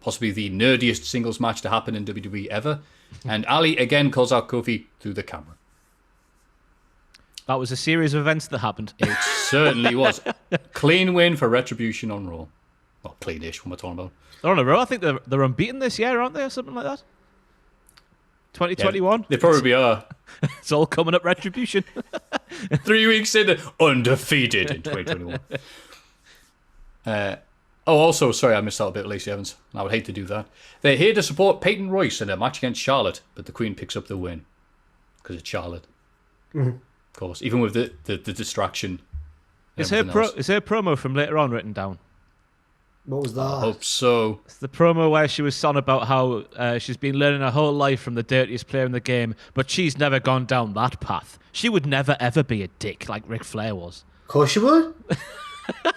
possibly the nerdiest singles match to happen in WWE ever. And Ali again calls out Kofi through the camera. That was a series of events that happened. It certainly was. Clean win for Retribution on Raw. Well, clean-ish, what am I talking about? They're on a row. I think they're unbeaten this year, aren't they, or something like that? 2021? Yeah, they probably are. It's all coming up Retribution. 3 weeks in, undefeated in 2021. Also, sorry, I missed out a bit of Lacey Evans. I would hate to do that. They're here to support Peyton Royce in a match against Charlotte, but the Queen picks up the win. Because it's Charlotte. Mm-hmm. Of course, even with the distraction. Is her promo from later on written down? What was that? I hope so. It's the promo where she was on about how she's been learning her whole life from the dirtiest player in the game, but she's never gone down that path. She would never, ever be a dick like Ric Flair was. Of course she would.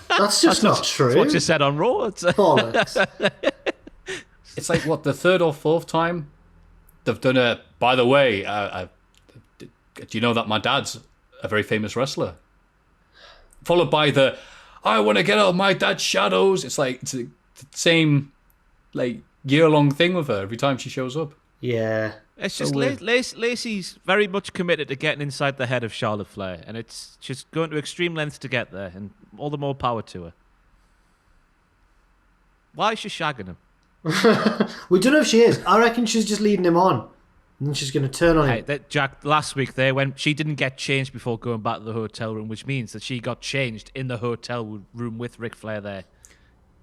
That's just not true. That's what you said on Raw. Bollocks. It's like, what, the third or fourth time they've done a... By the way, do you know that my dad's a very famous wrestler? Followed by the... I want to get out of my dad's shadows. It's like it's the same like year-long thing with her every time she shows up. Yeah. It's just Lacey's very much committed to getting inside the head of Charlotte Flair, and she's going to extreme lengths to get there, and all the more power to her. Why is she shagging him? We don't know if she is. I reckon she's just leading him on. And then she's going to turn on him. Jack, last week there, when she didn't get changed before going back to the hotel room, which means that she got changed in the hotel room with Ric Flair there.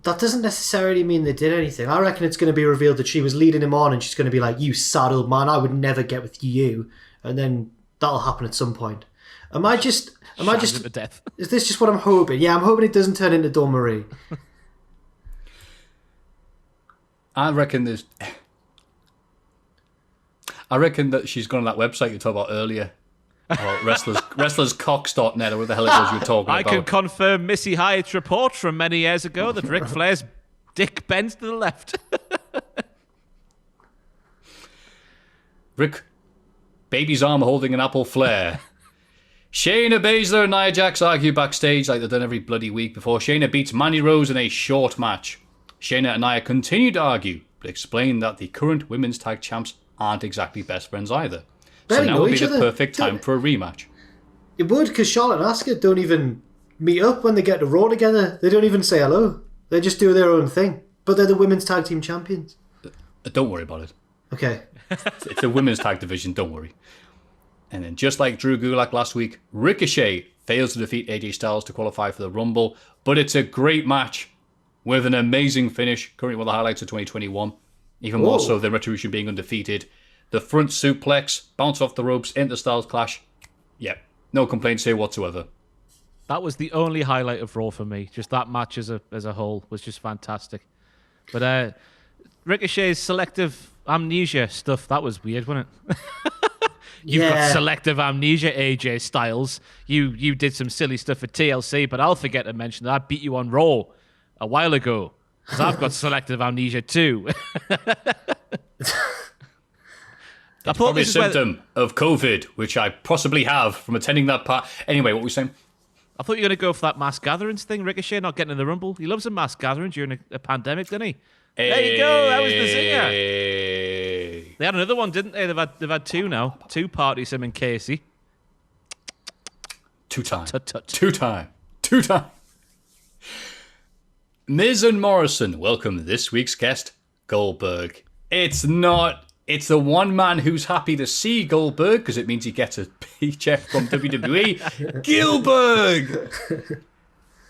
That doesn't necessarily mean they did anything. I reckon it's going to be revealed that she was leading him on and she's going to be like, you sad old man, I would never get with you. And then that'll happen at some point. Am I just to death. Is this just what I'm hoping? Yeah, I'm hoping it doesn't turn into Dawn Marie. I reckon that she's gone on that website you talked about earlier. Or wrestlerscocks.net or what the hell it was you were talking about. I can confirm Missy Hyatt's report from many years ago that Ric Flair's dick bends to the left. Rick, baby's arm holding an apple flare. Shayna Baszler and Nia Jax argue backstage like they've done every bloody week before Shayna beats Mandy Rose in a short match. Shayna and Nia continue to argue, but explain that the current women's tag champs aren't exactly best friends either. So now would be the perfect time for a rematch. It would, because Charlotte and Asuka don't even meet up when they get to Raw together. They don't even say hello. They just do their own thing. But they're the women's tag team champions. Don't worry about it. Okay. It's the women's tag division, don't worry. And then just like Drew Gulak last week, Ricochet fails to defeat AJ Styles to qualify for the Rumble. But it's a great match with an amazing finish. Currently one of the highlights of 2021. Even more so than Retribution being undefeated. The front suplex, bounce off the ropes, into Styles Clash. Yeah, no complaints here whatsoever. That was the only highlight of Raw for me. Just that match as a whole was just fantastic. But Ricochet's selective amnesia stuff, that was weird, wasn't it? You've got selective amnesia, AJ Styles. You did some silly stuff at TLC, but I'll forget to mention that I beat you on Raw a while ago. Because I've got selective amnesia too. It's probably a symptom of COVID, which I possibly have from attending that part. Anyway, what were we saying? I thought you were going to go for that mass gatherings thing, Ricochet not getting in the Rumble. He loves a mass gathering during a pandemic, doesn't he? There you go, that was the zinger. They had another one, didn't they? They've had two now. Two parties, him and Casey. Two time. Miz and Morrison welcome this week's guest, Goldberg. It's the one man who's happy to see Goldberg because it means he gets a paycheck from WWE, Gilberg.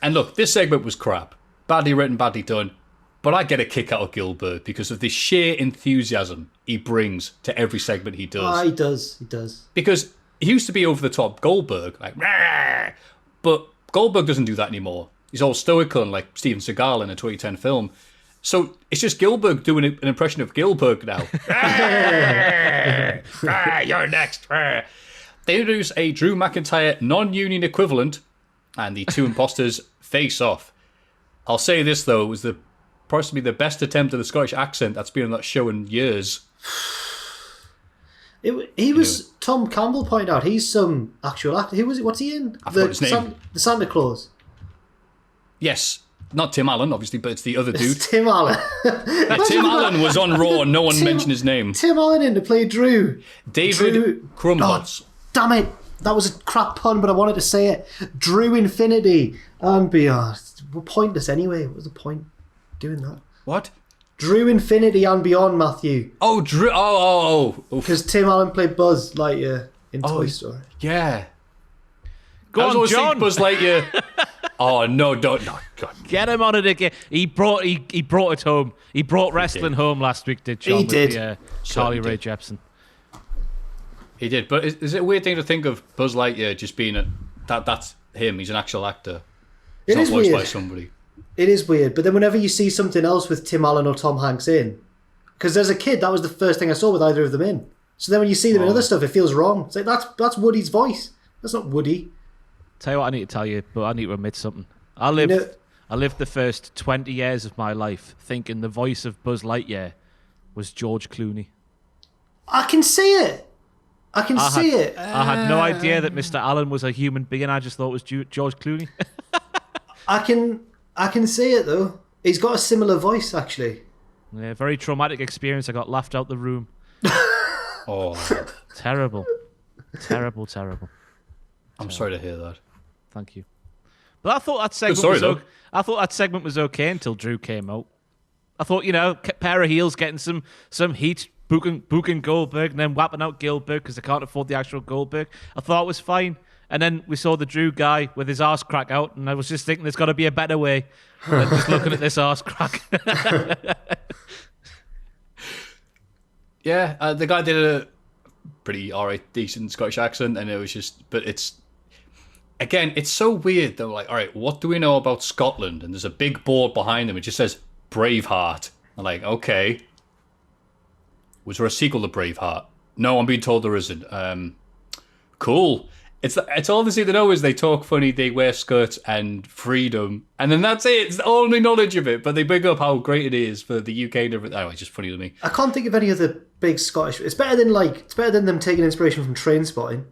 And look, this segment was crap. Badly written, badly done. But I get a kick out of Gilberg because of the sheer enthusiasm he brings to every segment he does. He does. Because he used to be over-the-top Goldberg, like, rah! But Goldberg doesn't do that anymore. He's all stoical and like Steven Seagal in a 2010 film. So it's just Gilberg doing an impression of Gilberg now. You're next. They introduce a Drew McIntyre non-union equivalent, and the two imposters face off. I'll say this, though, it was possibly the best attempt at the Scottish accent that's been on that show in years. Tom Campbell pointed out, he's some actual actor. Who was it? What's he in? I forgot his name. The Santa Claus. Yes. Not Tim Allen, obviously, but it's the other dude. It's Tim Allen. Tim Allen was on Raw and no one mentioned his name. Tim Allen in to play Drew. David Krumholtz. Oh, damn it. That was a crap pun, but I wanted to say it. Drew Infinity and Beyond. We're pointless anyway. What was the point doing that? What? Drew Infinity and Beyond, Maffew. Oh, Drew. Oh. Because Tim Allen played Buzz Lightyear in Toy Story. Yeah. Go on, John. Buzz Lightyear. Oh no! Don't no! God. Get him on it again. He brought it home. He brought wrestling home last week. Did John? He did. With Charlie Ray Jepsen. He did. But is it a weird thing to think of Buzz Lightyear just being that's him? He's an actual actor. He's not voiced by somebody. It is weird. But then whenever you see something else with Tim Allen or Tom Hanks in, because as a kid that was the first thing I saw with either of them in. So then when you see them in other stuff, it feels wrong. It's like that's Woody's voice. That's not Woody. Tell you what I need to tell you, but I need to admit something. I lived the first 20 years of my life thinking the voice of Buzz Lightyear was George Clooney. I can see it. I had no idea that Mr. Allen was a human being. I just thought it was George Clooney. I can see it though. He's got a similar voice actually. Yeah, very traumatic experience. I got laughed out the room. Oh, terrible. I'm sorry to hear that. Thank you. But I thought that segment was okay until Drew came out. I thought, pair of heels getting some heat, booking Goldberg and then whapping out Gilbert because they can't afford the actual Goldberg. I thought it was fine. And then we saw the Drew guy with his arse crack out, and I was just thinking there's got to be a better way than just looking at this arse crack. Yeah, the guy did a pretty alright, decent Scottish accent, and it was just, but it's so weird though. Like, all right, what do we know about Scotland? And there's a big board behind them. It just says Braveheart. I'm like, okay, was there a sequel to Braveheart? No, I'm being told there isn't. Cool. It's all they seem to know is they talk funny, they wear skirts and freedom, and then that's it. It's the only knowledge of it. But they bring up how great it is for the UK and everything. Anyway, it's just funny to me. I can't think of any other big Scottish. It's better than them taking inspiration from Trainspotting.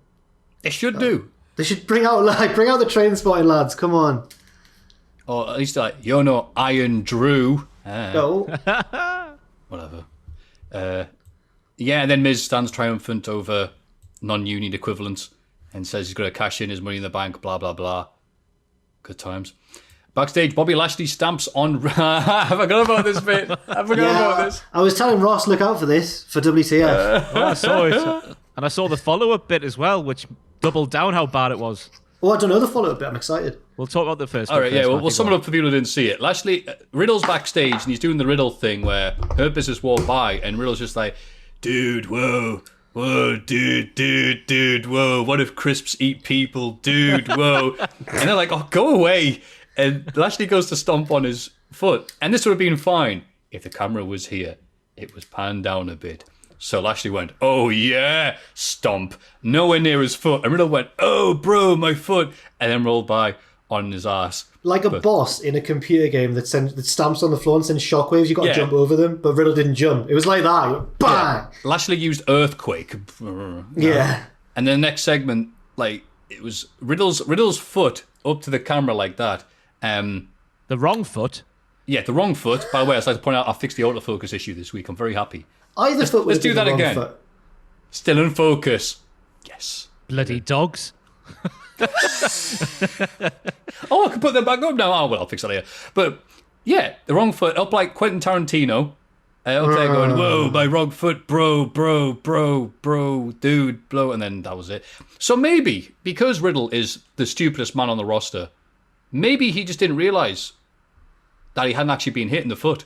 They should do. They should bring out the Trainspotting lads. Come on. Or at least like, you're no Iron Drew. No. Whatever. Yeah, and then Miz stands triumphant over non-union equivalents and says he's going to cash in his money in the bank, blah, blah, blah. Good times. Backstage, Bobby Lashley stamps on... I forgot about this bit. About this. I was telling Ross, look out for this, for WTF. I saw it. And I saw the follow-up bit as well, which doubled down how bad it was. Oh, I don't know the follow-up bit. I'm excited. We'll talk about the first All bit. Right, yeah, we'll sum it up for people who didn't see it. Lashley, Riddle's backstage, and he's doing the Riddle thing where her business walked by, and Riddle's just like, dude, whoa, dude, whoa, what if crisps eat people, dude, whoa. And they're like, oh, go away. And Lashley goes to stomp on his foot. And this would have been fine if the camera was here. It was panned down a bit. So Lashley went, oh yeah, stomp. Nowhere near his foot. And Riddle went, oh bro, my foot. And then rolled by on his ass. Like a boss in a computer game that stamps on the floor and sends shockwaves. You got to jump over them, but Riddle didn't jump. It was like that. He went, bang! Yeah. Lashley used Earthquake. Yeah. And then the next segment, like, it was Riddle's foot up to the camera like that. The wrong foot? Yeah, the wrong foot. By the way, I'd like to point out I fixed the autofocus issue this week. I'm very happy. Either foot was Let's do that again. Foot. Still in focus. Yes. Bloody dogs. Oh, I can put them back up now. Oh, well, I'll fix that later. But, yeah, the wrong foot, up like Quentin Tarantino. Up there going, whoa, my wrong foot, bro, dude, blow. And then that was it. So maybe, because Riddle is the stupidest man on the roster, maybe he just didn't realise that he hadn't actually been hit in the foot.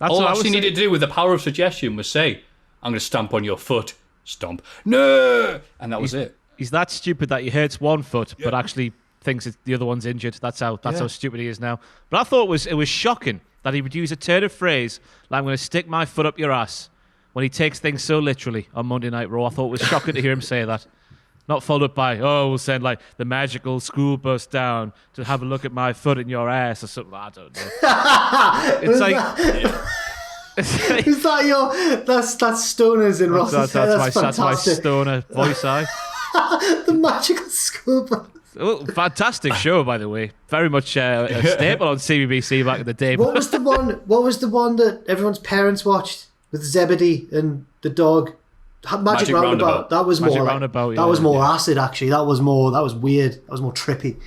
All Lashley needed to do with the power of suggestion was say, I'm going to stamp on your foot. Stomp. No! And that was it. He's that stupid that he hurts one foot, but actually thinks the other one's injured. That's how stupid he is now. But I thought it was shocking that he would use a turn of phrase like, I'm going to stick my foot up your ass, when he takes things so literally on Monday Night Raw. I thought it was shocking to hear him say that. Not followed up by, we'll send like the magical school bus down to have a look at my foot in your ass or something. I don't know. It's like... Is that your... That's Stoner's in Ross's head. That's my Stoner voice eye. The magical school bus. Oh, fantastic show, by the way. Very much a staple on CBBC back in the day. What was the one that everyone's parents watched with Zebedee and the dog? Magic Roundabout. That was more that was more acid, actually. That was weird. That was more trippy.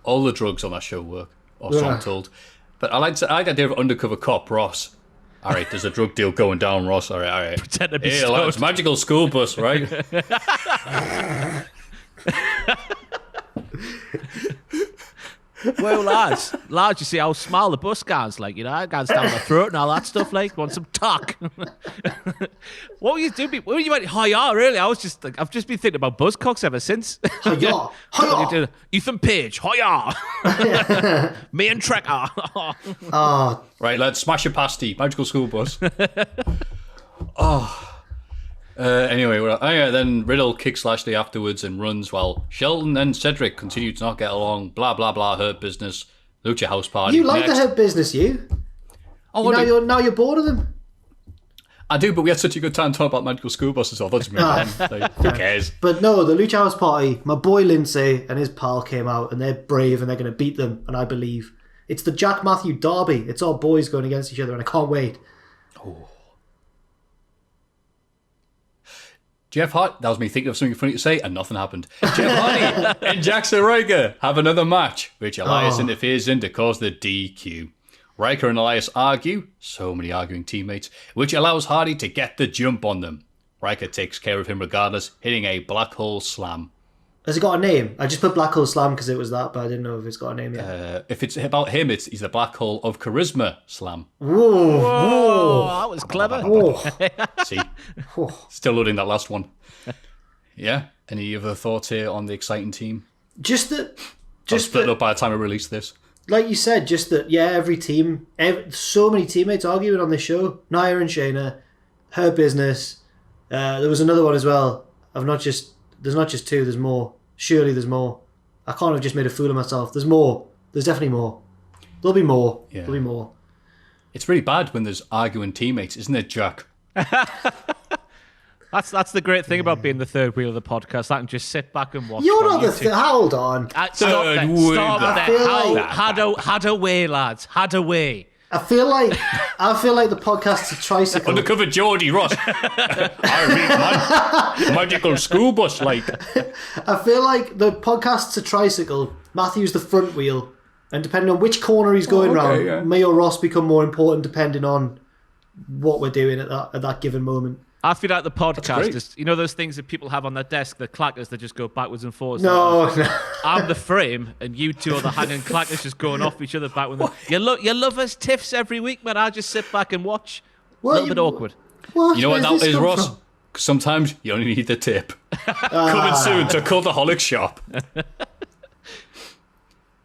All the drugs on that show work, or so I'm told. But I like the idea of undercover cop Ross. All right, there's a drug deal going down, Ross. All right. Pretend to be it's magical school bus, right? Well, lads, you see how small the bus goes, like, it goes down the throat and all that stuff, like, want some talk. What were you doing? What were you went, hi-ya, really? I've just been thinking about Buzzcocks ever since. Hi-ya, hi-ya. Ethan Page, hi-ya. Me and Trekker. Right, let's smash a pasty. Magical school bus. Anyway, then Riddle kicks Lashley afterwards and runs while Shelton and Cedric continue to not get along. Blah, blah, blah, hurt business. Lucha House Party. You like the hurt business, you? Oh, now you're bored of them? I do, but we had such a good time talking about magical school buses, so I thought just move on. Like, who cares? But no, the Lucha House Party, my boy Lindsay and his pal came out, and they're brave and they're going to beat them, and I believe. It's the Jack Maffew Derby. It's all boys going against each other, and I can't wait. Oh. Jeff Hardy, that was me thinking of something funny to say, and nothing happened. Jeff Hardy and Jackson Ryker have another match, which Elias interferes in to cause the DQ. Riker and Elias argue, so many arguing teammates, which allows Hardy to get the jump on them. Riker takes care of him regardless, hitting a black hole slam. Has it got a name? I just put black hole slam because it was that, but I didn't know if it's got a name yet. If it's about him, he's the black hole of charisma slam. Whoa, that was clever. See, still loading that last one. Yeah. Any other thoughts here on the exciting team? Just split up by the time I release this. Like you said, just that, every team, so many teammates arguing on this show. Nia and Shayna, Her Business. There was another one as well. There's not just two, there's more. Surely there's more. I can't have just made a fool of myself. There's more. There's definitely more. There'll be more. Yeah. There'll be more. It's really bad when there's arguing teammates, isn't it, Jack? That's the great thing about being the third wheel of the podcast. I can just sit back and watch. You're not the hold on. Stop there. Had away, lads. Had away. I feel like the podcast's a tricycle. Undercover Geordie Ross. I read magical school bus like. I feel like the podcast's a tricycle. Maffew's the front wheel, and depending on which corner he's going round, me or Ross become more important depending on what we're doing at that given moment. I feel like the podcast is, those things that people have on their desk, the clackers that just go backwards and forwards. No. I'm the frame, and you two are the hanging clackers just going off each other back. You love us tiffs every week, man. I just sit back and watch. A little bit awkward. You know what that is, Ross? Sometimes you only need the tip. Coming soon to Cultaholic Shop.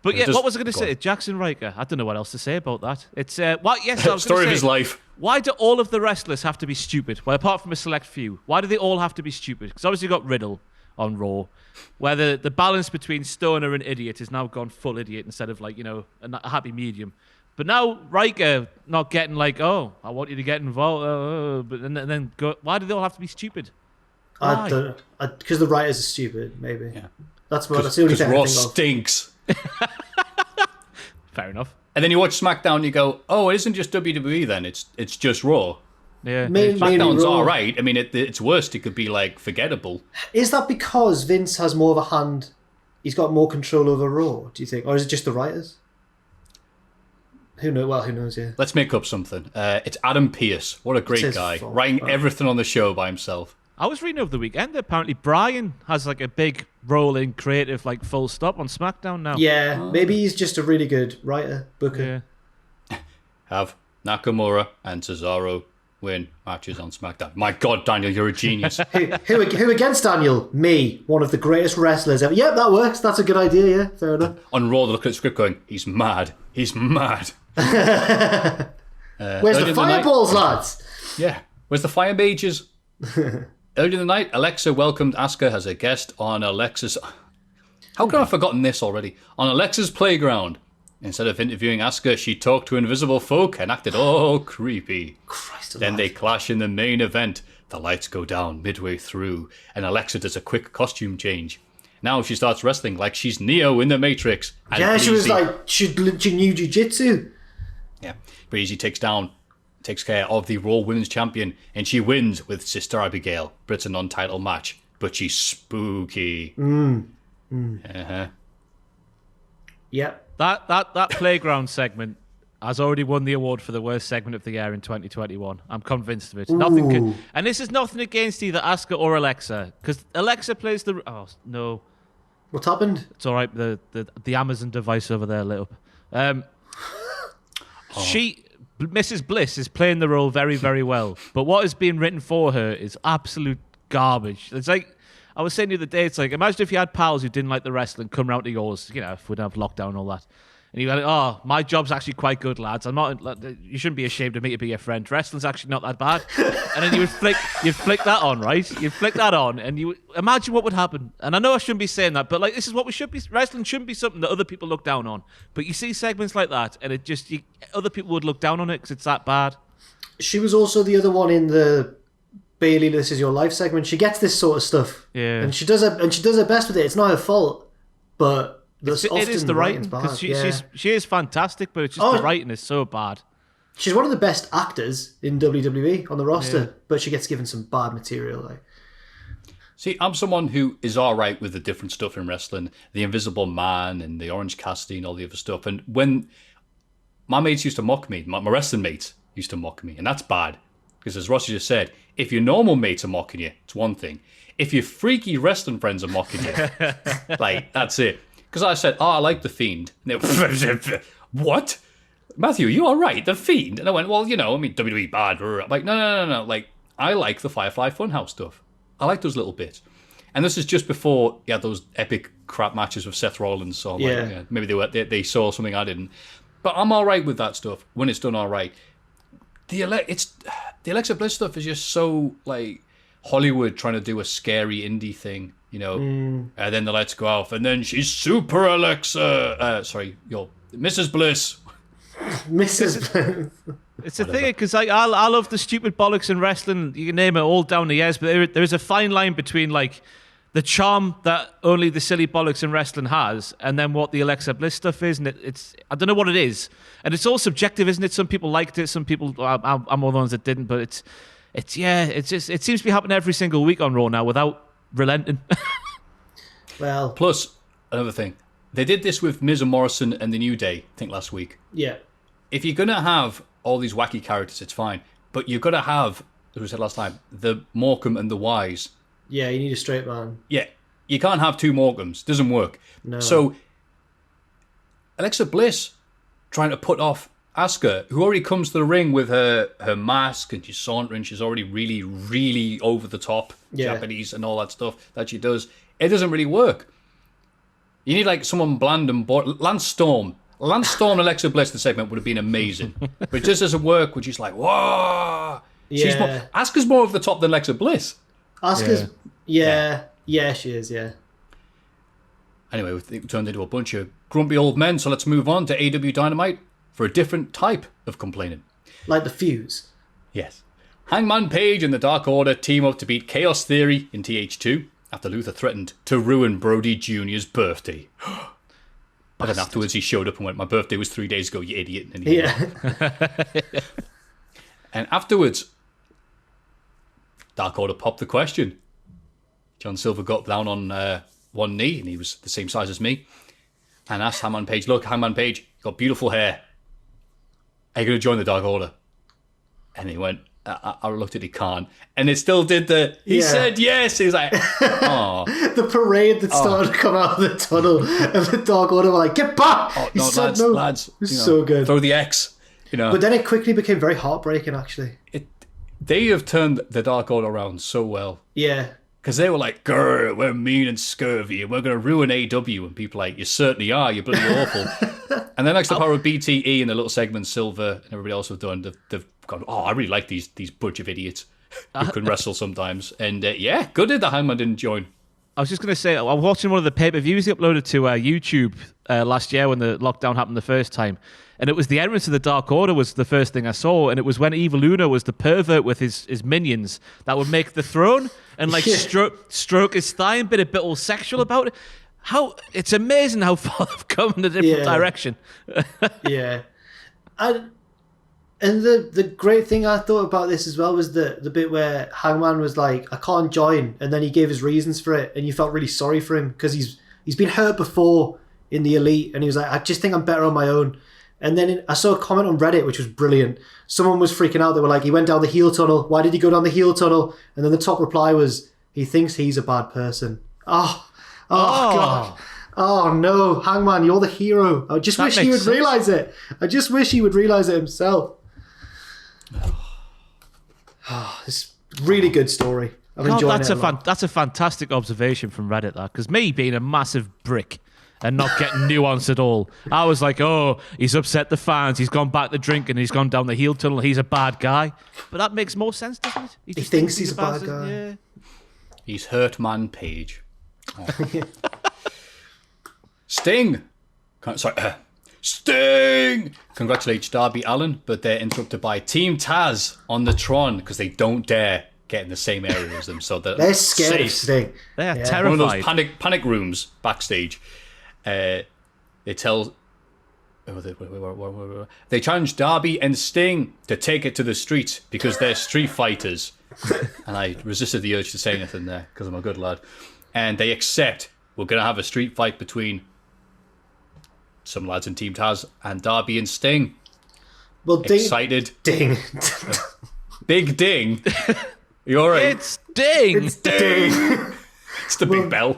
But yeah, what was I going to say? Jackson Riker. I don't know what else to say about that. It's story of his life. Why do all of the wrestlers have to be stupid? Well, apart from a select few, why do they all have to be stupid? Because obviously you got Riddle on Raw, where the balance between stoner and idiot has now gone full idiot instead of a happy medium. But now Riker not getting I want you to get involved, but and then go. Why do they all have to be stupid? Why? I don't know. Because the writers are stupid. Maybe. Yeah. That's the only thing. Because Raw stinks. Fair enough. And then you watch SmackDown and you go, oh, it isn't just WWE then, it's just Raw. Yeah. SmackDown's alright. I mean, it's worst, it could be forgettable. Is that because Vince has more of a hand, he's got more control over Raw, do you think? Or is it just the writers? Who knows? Well, who knows, yeah. Let's make up something. It's Adam Pearce. What a great guy. Writing everything on the show by himself. I was reading over the weekend that apparently Brian has a big role in creative full stop on SmackDown now. Yeah, maybe he's just a really good writer, booker. Yeah. Have Nakamura and Cesaro win matches on SmackDown. My God, Daniel, you're a genius. who against Daniel? Me, one of the greatest wrestlers ever. Yep, that works. That's a good idea, yeah, fair enough. On Raw, they look at the script going, he's mad. He's mad. Where's the fireballs, lads? Yeah, where's the fire mages? Earlier in the night, Alexa welcomed Asuka as a guest on Alexa's... How come I've forgotten this already? On Alexa's playground. Instead of interviewing Asuka, she talked to invisible folk and acted all creepy. Then they clash in the main event. The lights go down midway through, and Alexa does a quick costume change. Now she starts wrestling like she's Neo in the Matrix. And yeah, she was she knew jiu-jitsu. Yeah, Breezy takes care of the Raw Women's Champion, and she wins with Sister Abigail. But it's a non-title match, but she's spooky. Uh-huh. Yep. That playground segment has already won the award for the worst segment of the year in 2021. I'm convinced of it. And this is nothing against either Asuka or Alexa, because Alexa plays the... Oh, no. What's happened? It's all right. The Amazon device over there lit up. Mrs. Bliss is playing the role very, very well. But what is being written for her is absolute garbage. It's I was saying the other day, it's imagine if you had pals who didn't like the wrestling come round to yours, if we didn't have lockdown and all that. And you go, my job's actually quite good, lads. You shouldn't be ashamed of me to be your friend. Wrestling's actually not that bad. And then you'd flick that on, right? You'd flick that on, and you imagine what would happen. And I know I shouldn't be saying that, but this is what we should be. Wrestling shouldn't be something that other people look down on. But you see segments like that, and other people would look down on it because it's that bad. She was also the other one in the Bailey "This Is Your Life" segment. She gets this sort of stuff, yeah, and she does her best with it. It's not her fault, but. It is the writing, because she is fantastic, but it's just the writing is so bad. She's one of the best actors in WWE on the roster, but she gets given some bad material. See, I'm someone who is all right with the different stuff in wrestling, the Invisible Man and the Orange Cassidy and all the other stuff. And when my mates used to mock me. My wrestling mates used to mock me, and that's bad. Because as Rossi just said, if your normal mates are mocking you, it's one thing. If your freaky wrestling friends are mocking you, like, that's it. Because I said, I like The Fiend. And they went, what? Maffew, you all right? The Fiend? And I went, well, WWE bad. I'm like, no. Like, I like the Firefly Funhouse stuff. I like those little bits. And this is just before you had those epic crap matches with Seth Rollins. So I'm like, maybe they saw something I didn't. But I'm all right with that stuff when it's done all right. The Alexa Bliss stuff is just so, like, Hollywood trying to do a scary indie thing, and then the lights go off, and then she's Super Alexa. Mrs. Bliss. Mrs. Bliss. It's a thing, because I love the stupid bollocks in wrestling. You can name it all down the years, but there's a fine line between, like, the charm that only the silly bollocks in wrestling has, and then what the Alexa Bliss stuff is, and it's I don't know what it is, and it's all subjective, isn't it? Some people liked it, some people I'm one of the ones that didn't, but it seems to be happening every single week on Raw now without relenting. Well, plus another thing, they did this with Miz and Morrison and the New Day, I think last week. Yeah. If you're gonna have all these wacky characters, it's fine, but you've got to have, as we said last time, the Morecambe and the Wise. Yeah, you need a straight man. Yeah, you can't have two Morecambes. Doesn't work. No. So Alexa Bliss trying to put off Asuka, who already comes to the ring with her mask and she's sauntering, she's already really, really over the top Japanese and all that stuff that she does. It doesn't really work. You need like someone bland and boring. Lance Storm, Alexa Bliss, the segment would have been amazing. But it just doesn't work, which is like, whoa. Yeah. Asuka's more over the top than Alexa Bliss. Asuka's, yeah, she is, yeah. Anyway, we turned into a bunch of grumpy old men, so let's move on to AEW Dynamite for a different type of complaining. Like the Fuse. Yes. Hangman Page and the Dark Order team up to beat Chaos Theory in TH2 after Luther threatened to ruin Brody Jr.'s birthday. But then afterwards he showed up and went, my birthday was 3 days ago, you idiot. And and afterwards, Dark Order popped the question. John Silver got down on one knee, and he was the same size as me, and asked Hangman Page, look, Hangman Page, you've got beautiful hair. Are you going to join the Dark Order? And he went, I looked at, he can't. And it still did he said yes. He was like, oh. The parade that started to come out of the tunnel, and the Dark Order were like, get back! Oh, he no, said lads, no. Lads, it was so good. Throw the X. But then it quickly became very heartbreaking, actually. They have turned the Dark Order around so well. Yeah. Because they were like, grr, we're mean and scurvy, and we're going to ruin AEW. And people are like, you certainly are, you're bloody awful. And then, next to the power of BTE and the little segments Silver and everybody else have done, they've gone, oh, I really like these bunch of idiots who can wrestle sometimes. And good that Hangman didn't join. I was just going to say, I was watching one of the pay-per-views he uploaded to YouTube last year when the lockdown happened the first time. And it was the entrance of the Dark Order was the first thing I saw. And it was when Evil Luna was the pervert with his minions that would make the throne and like stroke his thigh and be a bit all sexual about it. It's amazing how far they've come in a different direction. Yeah. And the great thing I thought about this as well was the bit where Hangman was like, I can't join. And then he gave his reasons for it. And you felt really sorry for him because he's been hurt before in the Elite. And he was like, I just think I'm better on my own. And then I saw a comment on Reddit, which was brilliant. Someone was freaking out. They were like, he went down the heel tunnel. Why did he go down the heel tunnel? And then the top reply was, he thinks he's a bad person. Oh God. Oh, no. Hangman, you're the hero. I just wish he would realise it. I just wish he would realise it himself. It's a really good story. I'm enjoying it. That's a fantastic observation from Reddit, that. Because me being a massive brick and not getting nuance at all, I was like, oh, he's upset the fans, he's gone back to drinking, he's gone down the heel tunnel, he's a bad guy. But that makes more sense, doesn't it? He thinks he's a bad guy. Yeah. He's hurt man Page. Oh. Sting congratulates Darby Allin, but they're interrupted by Team Taz on the Tron because they don't dare get in the same area as them. So they're scared of Sting. They're terrified. One of those panic rooms backstage. They challenge Darby and Sting to take it to the streets because they're street fighters. And I resisted the urge to say anything there because I'm a good lad. And they accept we're going to have a street fight between some lads in Team Taz and Darby and Sting. Well, excited. Ding. Big ding. You all right? It's ding. It's ding. It's the big bell.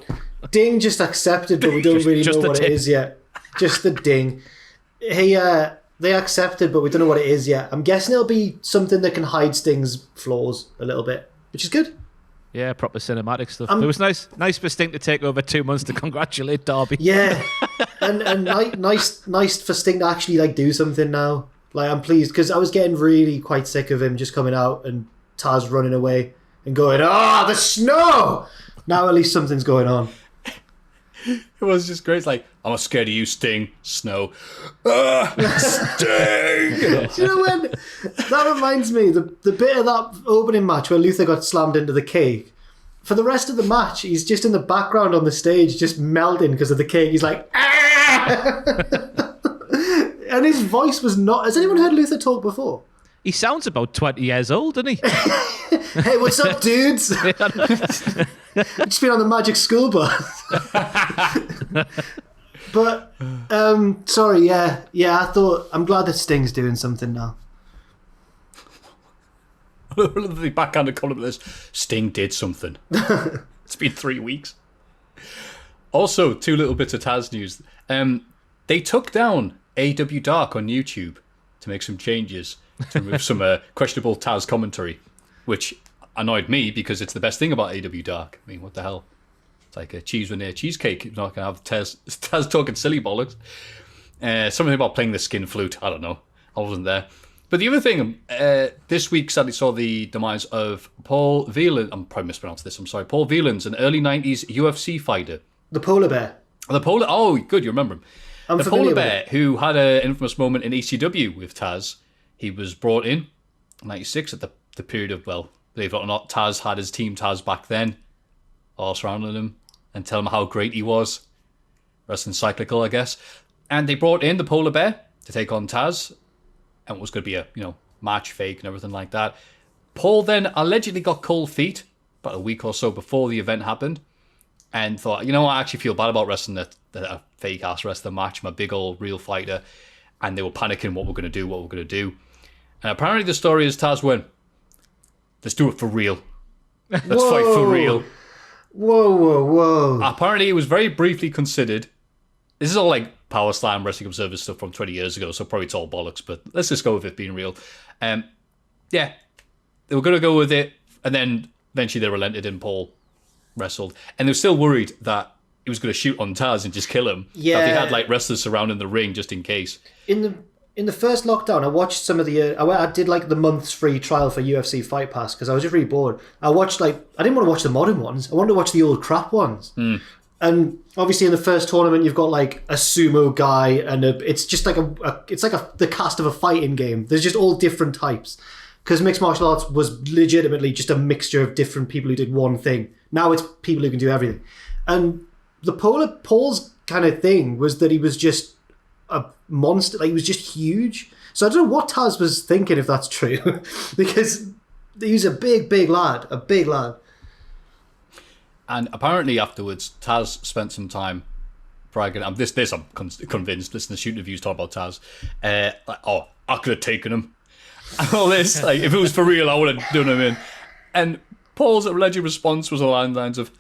Ding just accepted, but we don't really know what it is yet. Just the ding. Hey, they accepted, but we don't know what it is yet. I'm guessing it'll be something that can hide Sting's flaws a little bit, which is good. Yeah, proper cinematic stuff. It was nice for Sting to take over 2 months to congratulate Darby. Yeah, and nice for Sting to actually like do something now. Like, I'm pleased because I was getting really quite sick of him just coming out and Taz running away and going, the snow! Now at least something's going on. It was just great. It's like, I'm not scared of you, Sting. Snow. Sting! You know when? That reminds me, the bit of that opening match where Luther got slammed into the cake. For the rest of the match, he's just in the background on the stage, just melting because of the cake. He's like, and his voice was not... Has anyone heard Luther talk before? He sounds about 20 years old, doesn't he? Hey, what's up, dudes? Just been on the Magic School Bus. But, sorry, yeah, I'm glad that Sting's doing something now. The backhanded comment of this, Sting did something. It's been 3 weeks. Also, 2 little bits of Taz news. They took down AEW Dark on YouTube to make some changes to remove some questionable Taz commentary, which annoyed me because it's the best thing about AEW Dark. I mean, what the hell? It's like a cheese veneer cheesecake. You're not going to have Taz talking silly bollocks. Something about playing the skin flute. I don't know. I wasn't there. But the other thing, this week sadly saw the demise of Paul Wieland. I'm probably mispronouncing this. I'm sorry. Paul Wieland's an early 90s UFC fighter. The polar bear. Oh, good. You remember him. The polar bear who had an infamous moment in ECW with Taz. He was brought in 96 at the period of, well, believe it or not, Taz had his team Taz back then, all surrounding him and tell him how great he was. Wrestling cyclical, I guess. And they brought in the polar bear to take on Taz, and it was going to be a match fake and everything like that. Paul then allegedly got cold feet about a week or so before the event happened, and thought, I actually feel bad about wrestling a fake ass wrestling match. I'm a big old real fighter, and they were panicking what we're going to do. And apparently the story is Taz went, let's do it for real. Let's fight for real. Whoa. Apparently it was very briefly considered. This is all like Power Slam Wrestling Observer stuff from 20 years ago, so probably it's all bollocks, but let's just go with it being real. Yeah, they were going to go with it, and then eventually they relented and Paul wrestled. And they were still worried that he was going to shoot on Taz and just kill him. Yeah. That they had like wrestlers surrounding the ring just in case. In the first lockdown, I watched some of the... I did like the month's free trial for UFC Fight Pass because I was just really bored. I watched I didn't want to watch the modern ones. I wanted to watch the old crap ones. And obviously in the first tournament, you've got like a sumo guy and it's just like the cast of a fighting game. There's just all different types. Because mixed martial arts was legitimately just a mixture of different people who did one thing. Now it's people who can do everything. And Paul's kind of thing was that he was just a monster. Like, he was just huge. So I don't know what Taz was thinking, if that's true, because he's a big lad. And apparently afterwards, Taz spent some time bragging. I'm convinced. Listen to shoot reviews talk about Taz. I could have taken him. And all this, like, if it was for real, I would have done him in. And Paul's alleged response was along the lines of,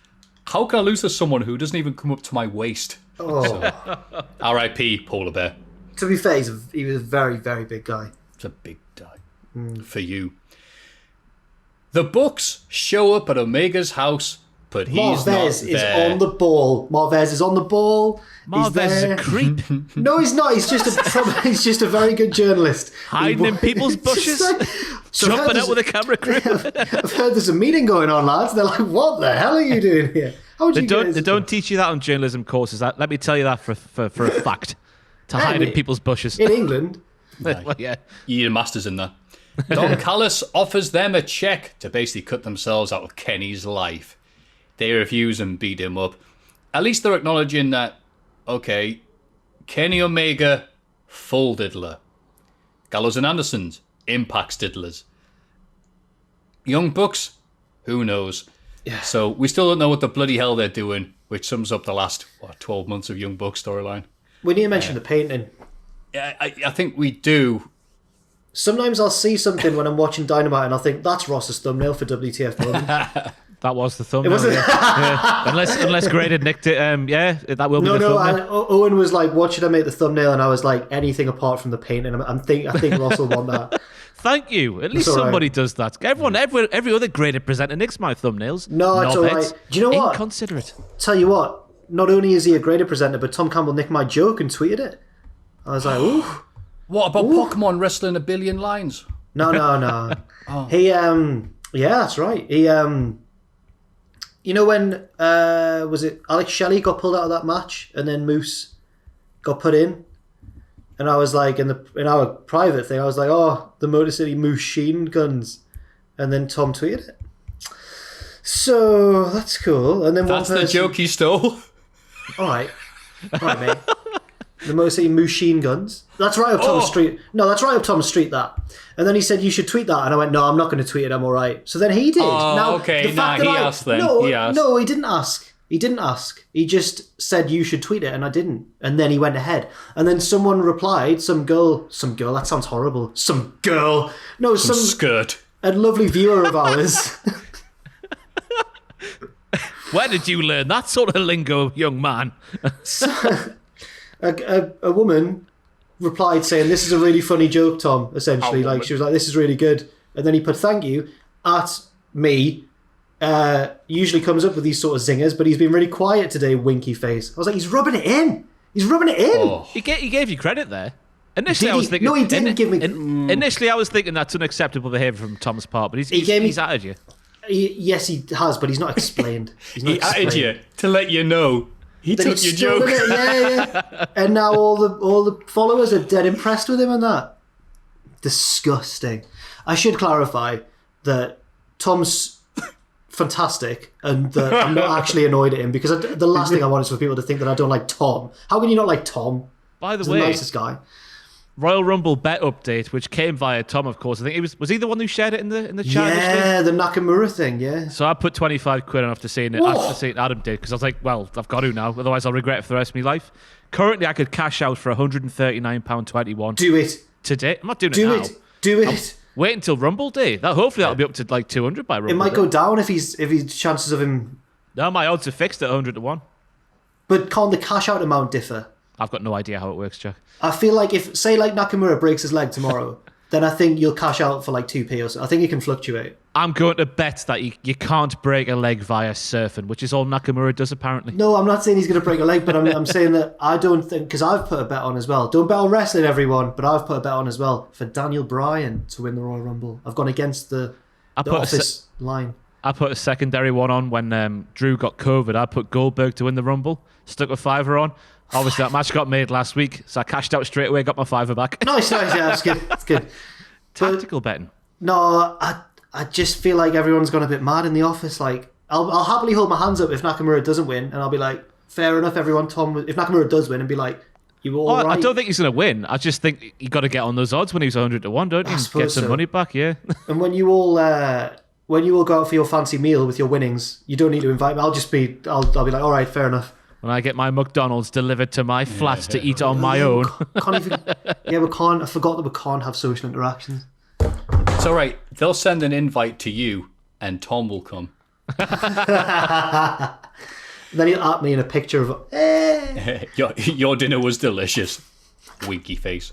"How can I lose to someone who doesn't even come up to my waist?" So, R.I.P. Polar Bear. To be fair, he was a very, very big guy. It's a big guy for you. The Bucks show up at Omega's house, but he's Marvez not is there. on the ball. Marvez is on the ball. Marvez is a creep. No, he's not. He's just a very good journalist. Hiding in people's bushes. Jumping out with a camera crew. I've heard there's a meeting going on, lads. They're like, what the hell are you doing here? They don't teach you that on journalism courses. Let me tell you that for a fact. To hide in people's bushes. In England. Well, yeah. You need a master's in that. Don Callis offers them a check to basically cut themselves out of Kenny's life. They refuse and beat him up. At least they're acknowledging that, okay, Kenny Omega, full diddler. Gallows and Anderson's Impact's diddlers. Young Bucks, who knows? Yeah. So we still don't know what the bloody hell they're doing, which sums up the last 12 months of Young Bucks storyline. We need to mention the painting. I think we do. Sometimes I'll see something when I'm watching Dynamite and I'll think, that's Ross's thumbnail for WTF Moment. That was the thumbnail. Yeah. Unless Graded nicked it, that will be the thumbnail. Owen was like, what should I make the thumbnail? And I was like, anything apart from the paint. And I think Ross will want that. Thank you. At least somebody does that. Every other graded presenter nicks my thumbnails. No, it's all right. Do you know what? Inconsiderate. Tell you what, not only is he a graded presenter, but Tom Campbell nicked my joke and tweeted it. I was like, ooh. What about Pokemon wrestling a billion lines? No. Oh. He, yeah, that's right. He, you know when, was it Alex Shelley got pulled out of that match and then Moose got put in? And I was like, in our private thing, I was like, oh, the Motor City Machine Guns. And then Tom tweeted it. So, that's cool. And then that's the joke he stole? All right, mate. The Motor City Machine Guns. That's right up Thomas Street. No, that's right up Thomas Street, that. And then he said, you should tweet that. And I went, no, I'm not going to tweet it. I'm all right. So then he did. Oh, okay. He asked then. No, he didn't ask. He didn't ask. He just said you should tweet it, and I didn't. And then he went ahead. And then someone replied, some girl, that sounds horrible. Some girl. No, some skirt. A lovely viewer of ours. Where did you learn that sort of lingo, young man? A woman replied saying, this is a really funny joke, Tom, essentially. She was like, this is really good. And then he put thank you at me. Usually comes up with these sort of zingers, but he's been really quiet today, winky face. I was like, he's rubbing it in. Oh. He gave you credit there. Initially, I was thinking... No, he didn't give me... Initially, I was thinking that's unacceptable behavior from Tom's part, but he's added you. Yes, he has, but he's not explained. He added you to let you know. He took your joke. Yeah. And now all the followers are dead impressed with him and that. Disgusting. I should clarify that Tom's fantastic and that I'm not actually annoyed at him, because the last thing I want is for people to think that I don't like Tom. How can you not like Tom? By the He's way, the nicest guy. Royal Rumble bet update, which came via Tom, of course. I think was he the one who shared it in the chat? Yeah, the Nakamura thing. Yeah. So I put 25 quid on after seeing it. After seeing Adam did, because I was like, well, I've got to now, otherwise I'll regret it for the rest of my life. Currently, I could cash out for £139.21. Do it today. I'm not doing it now. Do it. Wait until Rumble Day. Hopefully that'll be up to like 200 by Rumble. It might Day. go down if he's chances of him. No, my odds are fixed at 100 to 1. But can't the cash out amount differ? I've got no idea how it works, Jack. I feel like if, say, like Nakamura breaks his leg tomorrow, then I think you'll cash out for like 2p or so. I think it can fluctuate. I'm going to bet that you can't break a leg via surfing, which is all Nakamura does apparently. No, I'm not saying he's going to break a leg, but I'm saying that I don't think, because I've put a bet on as well. Don't bet on wrestling, everyone, but I've put a bet on as well for Daniel Bryan to win the Royal Rumble. I've gone against the office line. I put a secondary one on when Drew got COVID. I put Goldberg to win the Rumble, stuck a $5 on. Obviously, that match got made last week, so I cashed out straight away, got my $5 back. Nice, yeah, that's good. That's good. Tactical betting. No, I just feel like everyone's gone a bit mad in the office. Like, I'll happily hold my hands up if Nakamura doesn't win, and I'll be like, fair enough, everyone. Tom, if Nakamura does win, and be like, you all right? I don't think he's going to win. I just think you got to get on those odds when he was 100 to 1, don't you? Get some money back, yeah. And when you all go out for your fancy meal with your winnings, you don't need to invite me. I'll be like, all right, fair enough. When I get my McDonald's delivered to my flat to eat on my own. We can't. I forgot that we can't have social interactions. It's all right. They'll send an invite to you, and Tom will come. Then he'll at me in a picture of your dinner was delicious, winky face.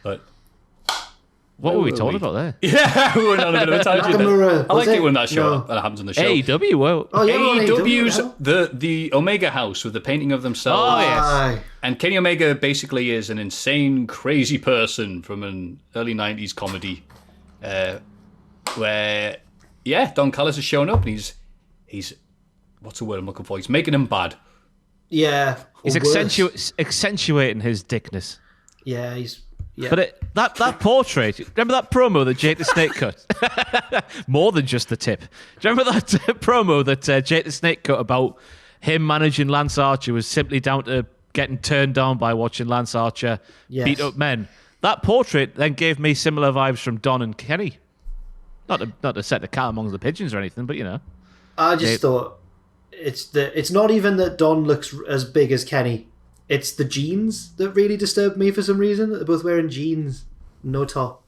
But what were we talking about there? Yeah, we went on a bit of a tangent. I like it when that happens on the show. AEW, well, AEW's the Omega House with the painting of themselves. Oh yes. And Kenny Omega basically is an insane, crazy person from an early '90s comedy, where Don Callis has shown up and he's what's the word I'm looking for? He's making him bad. Yeah, he's accentuating his dickness. Yeah, he's. Yeah. But that portrait, remember that promo that Jake the Snake cut? More than just the tip. Do you remember that promo that Jake the Snake cut about him managing Lance Archer was simply down to getting turned down by watching Lance Archer beat up men? That portrait then gave me similar vibes from Don and Kenny. Not to set the cat amongst the pigeons or anything, but you know. I just thought it's not even that Don looks as big as Kenny. It's the jeans that really disturbed me for some reason. They're both wearing jeans, no top.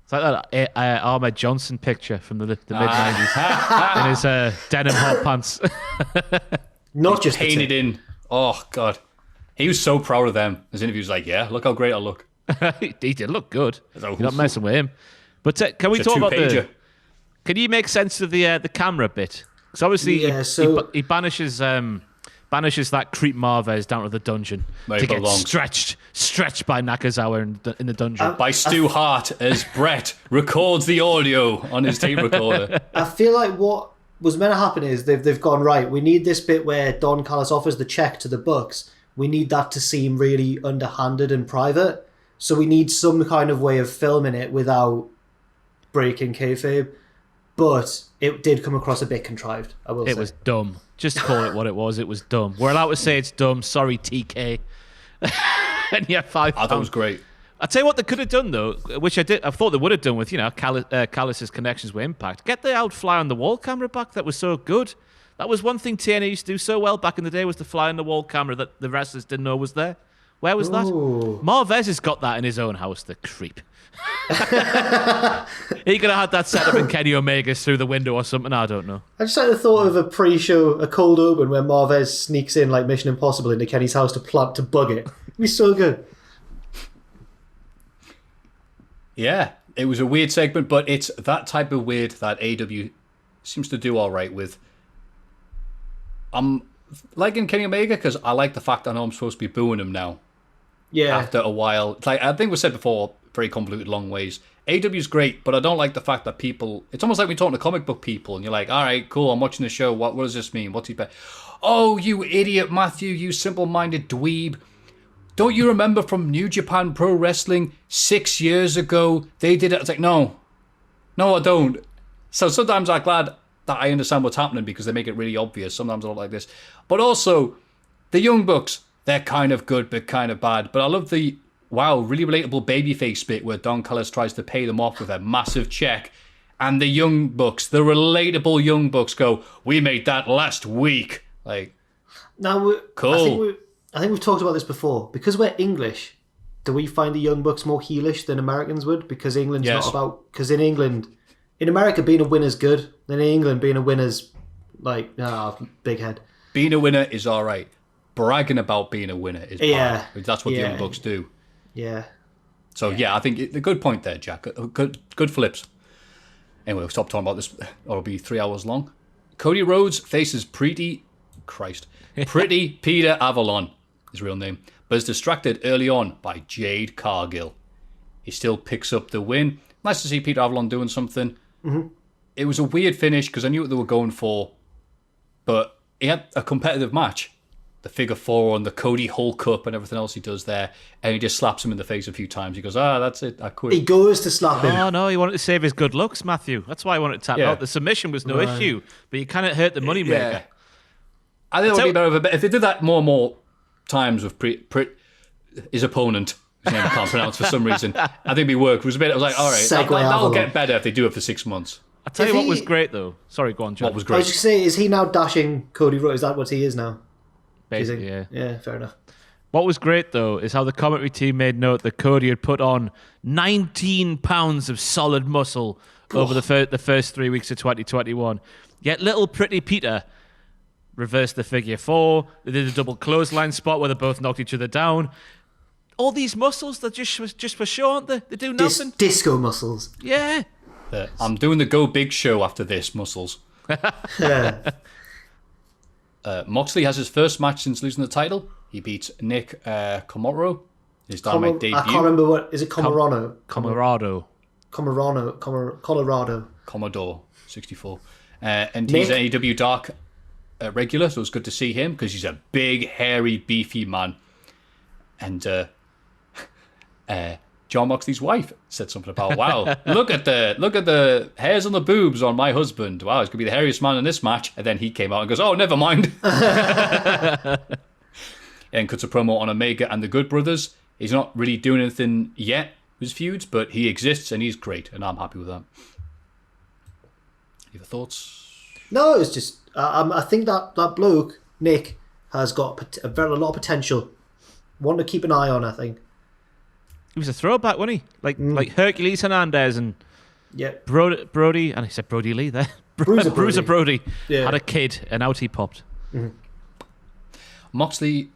It's like that Ahmed Johnson picture from the mid-90s in his denim hot pants. Not just painted in. Oh, God. He was so proud of them. His interview was like, yeah, look how great I look. He did look good. You're not messing with him. But can we talk about Can you make sense of the camera bit? Because obviously he banishes that creep Marvez down to the dungeon to get stretched by Nakazawa in the dungeon. By Stu Hart as Brett records the audio on his tape recorder. I feel like what was meant to happen is they've gone, right, we need this bit where Don Callis offers the check to the Bucks. We need that to seem really underhanded and private. So we need some kind of way of filming it without breaking kayfabe. But it did come across a bit contrived, I will say. It was dumb. Just call it what it was. It was dumb. We're allowed to say it's dumb. Sorry, TK. And yeah, £5. I thought it was great. I'll tell you what they could have done, though, which I thought they would have done with, Callis' connections with Impact. Get the old fly on the wall camera back. That was so good. That was one thing TNA used to do so well back in the day, was the fly on the wall camera that the wrestlers didn't know was there. Where was that? Marvez has got that in his own house, the creep. He could have had that set up in Kenny Omega's through the window or something, I don't know. I just had the thought of a pre-show, a cold open where Marvez sneaks in like Mission Impossible into Kenny's house to bug it. It'd be so good. Yeah, it was a weird segment, but it's that type of weird that AEW seems to do all right with. I'm liking Kenny Omega because I like the fact I know I'm supposed to be booing him now. Yeah. After a while. It's like, I think we said before, very convoluted, long ways. AEW's great, but I don't like the fact that people... It's almost like we're talking to comic book people, and you're like, all right, cool, I'm watching the show. What does this mean? What's he... Oh, you idiot, Maffew, you simple-minded dweeb. Don't you remember from New Japan Pro Wrestling 6 years ago? They did it. It's like, no, I don't. So sometimes I'm glad that I understand what's happening because they make it really obvious. Sometimes I don't like this. But also, the Young Bucks, they're kind of good but kind of bad. But I love the, really relatable babyface bit where Don Callis tries to pay them off with a massive check. And the Young Bucks, the relatable Young Bucks go, we made that last week. Like, now, cool. I think we've talked about this before. Because we're English, do we find the Young Bucks more heelish than Americans would? Because England's not about... Because in England... In America, being a winner's good. Then in England, being a winner's like, big head. Being a winner is all right. Bragging about being a winner is bad. That's what the Young Bucks do. Yeah. So, I think the good point there, Jack. Good flips. Anyway, we'll stop talking about this. It'll be 3 hours long. Cody Rhodes faces Pretty Peter Avalon, his real name, but is distracted early on by Jade Cargill. He still picks up the win. Nice to see Peter Avalon doing something. Mm-hmm. It was a weird finish because I knew what they were going for, but he had a competitive match. The figure four and the Cody Hulk up and everything else he does there, and he just slaps him in the face a few times. He goes, that's it, I quit. He goes to slap him. Oh, no, he wanted to save his good looks, Maffew. That's why he wanted to tap out. The submission was no issue, but you kind of hurt the moneymaker. Yeah. I think it would be better if they did that more and more times with his opponent, whose name I can't pronounce for some reason. I think it'd be work. It was like, all right, that'll get better if they do it for 6 months. I'll tell you what was great, though. Sorry, go on, John. What was great? I was just saying, is he now dashing Cody Rhodes? Is that what he is now? Basically, yeah. Yeah, fair enough. What was great, though, is how the commentary team made note that Cody had put on 19 pounds of solid muscle over the first 3 weeks of 2021. Yet little Pretty Peter reversed the figure four. They did a double clothesline spot where they both knocked each other down. All these muscles, they're just for show, aren't they? They do nothing. Disco muscles. Yeah. I'm doing the Go Big show after this, muscles. Moxley has his first match since losing the title. He beats Nick Comoro, his Dynamite debut. I can't remember what... Is it Comorano? Comorado. Colorado. Commodore 64. And he's an AEW Dark regular, so it's good to see him because he's a big, hairy, beefy man. And John Moxley's wife said something about, wow, look at the hairs on the boobs on my husband. Wow, he's going to be the hairiest man in this match. And then he came out and goes, oh, never mind. And cuts a promo on Omega and the Good Brothers. He's not really doing anything yet with his feuds, but he exists and he's great. And I'm happy with that. Any other thoughts? No, it's just, I think that bloke, Nick, has got a lot of potential. One to keep an eye on, I think. He was a throwback, wasn't he? Like Hercules Hernandez and Brody, and I said Brody Lee there. Bruiser Brody had a kid, and out he popped. Mm-hmm. Moxley,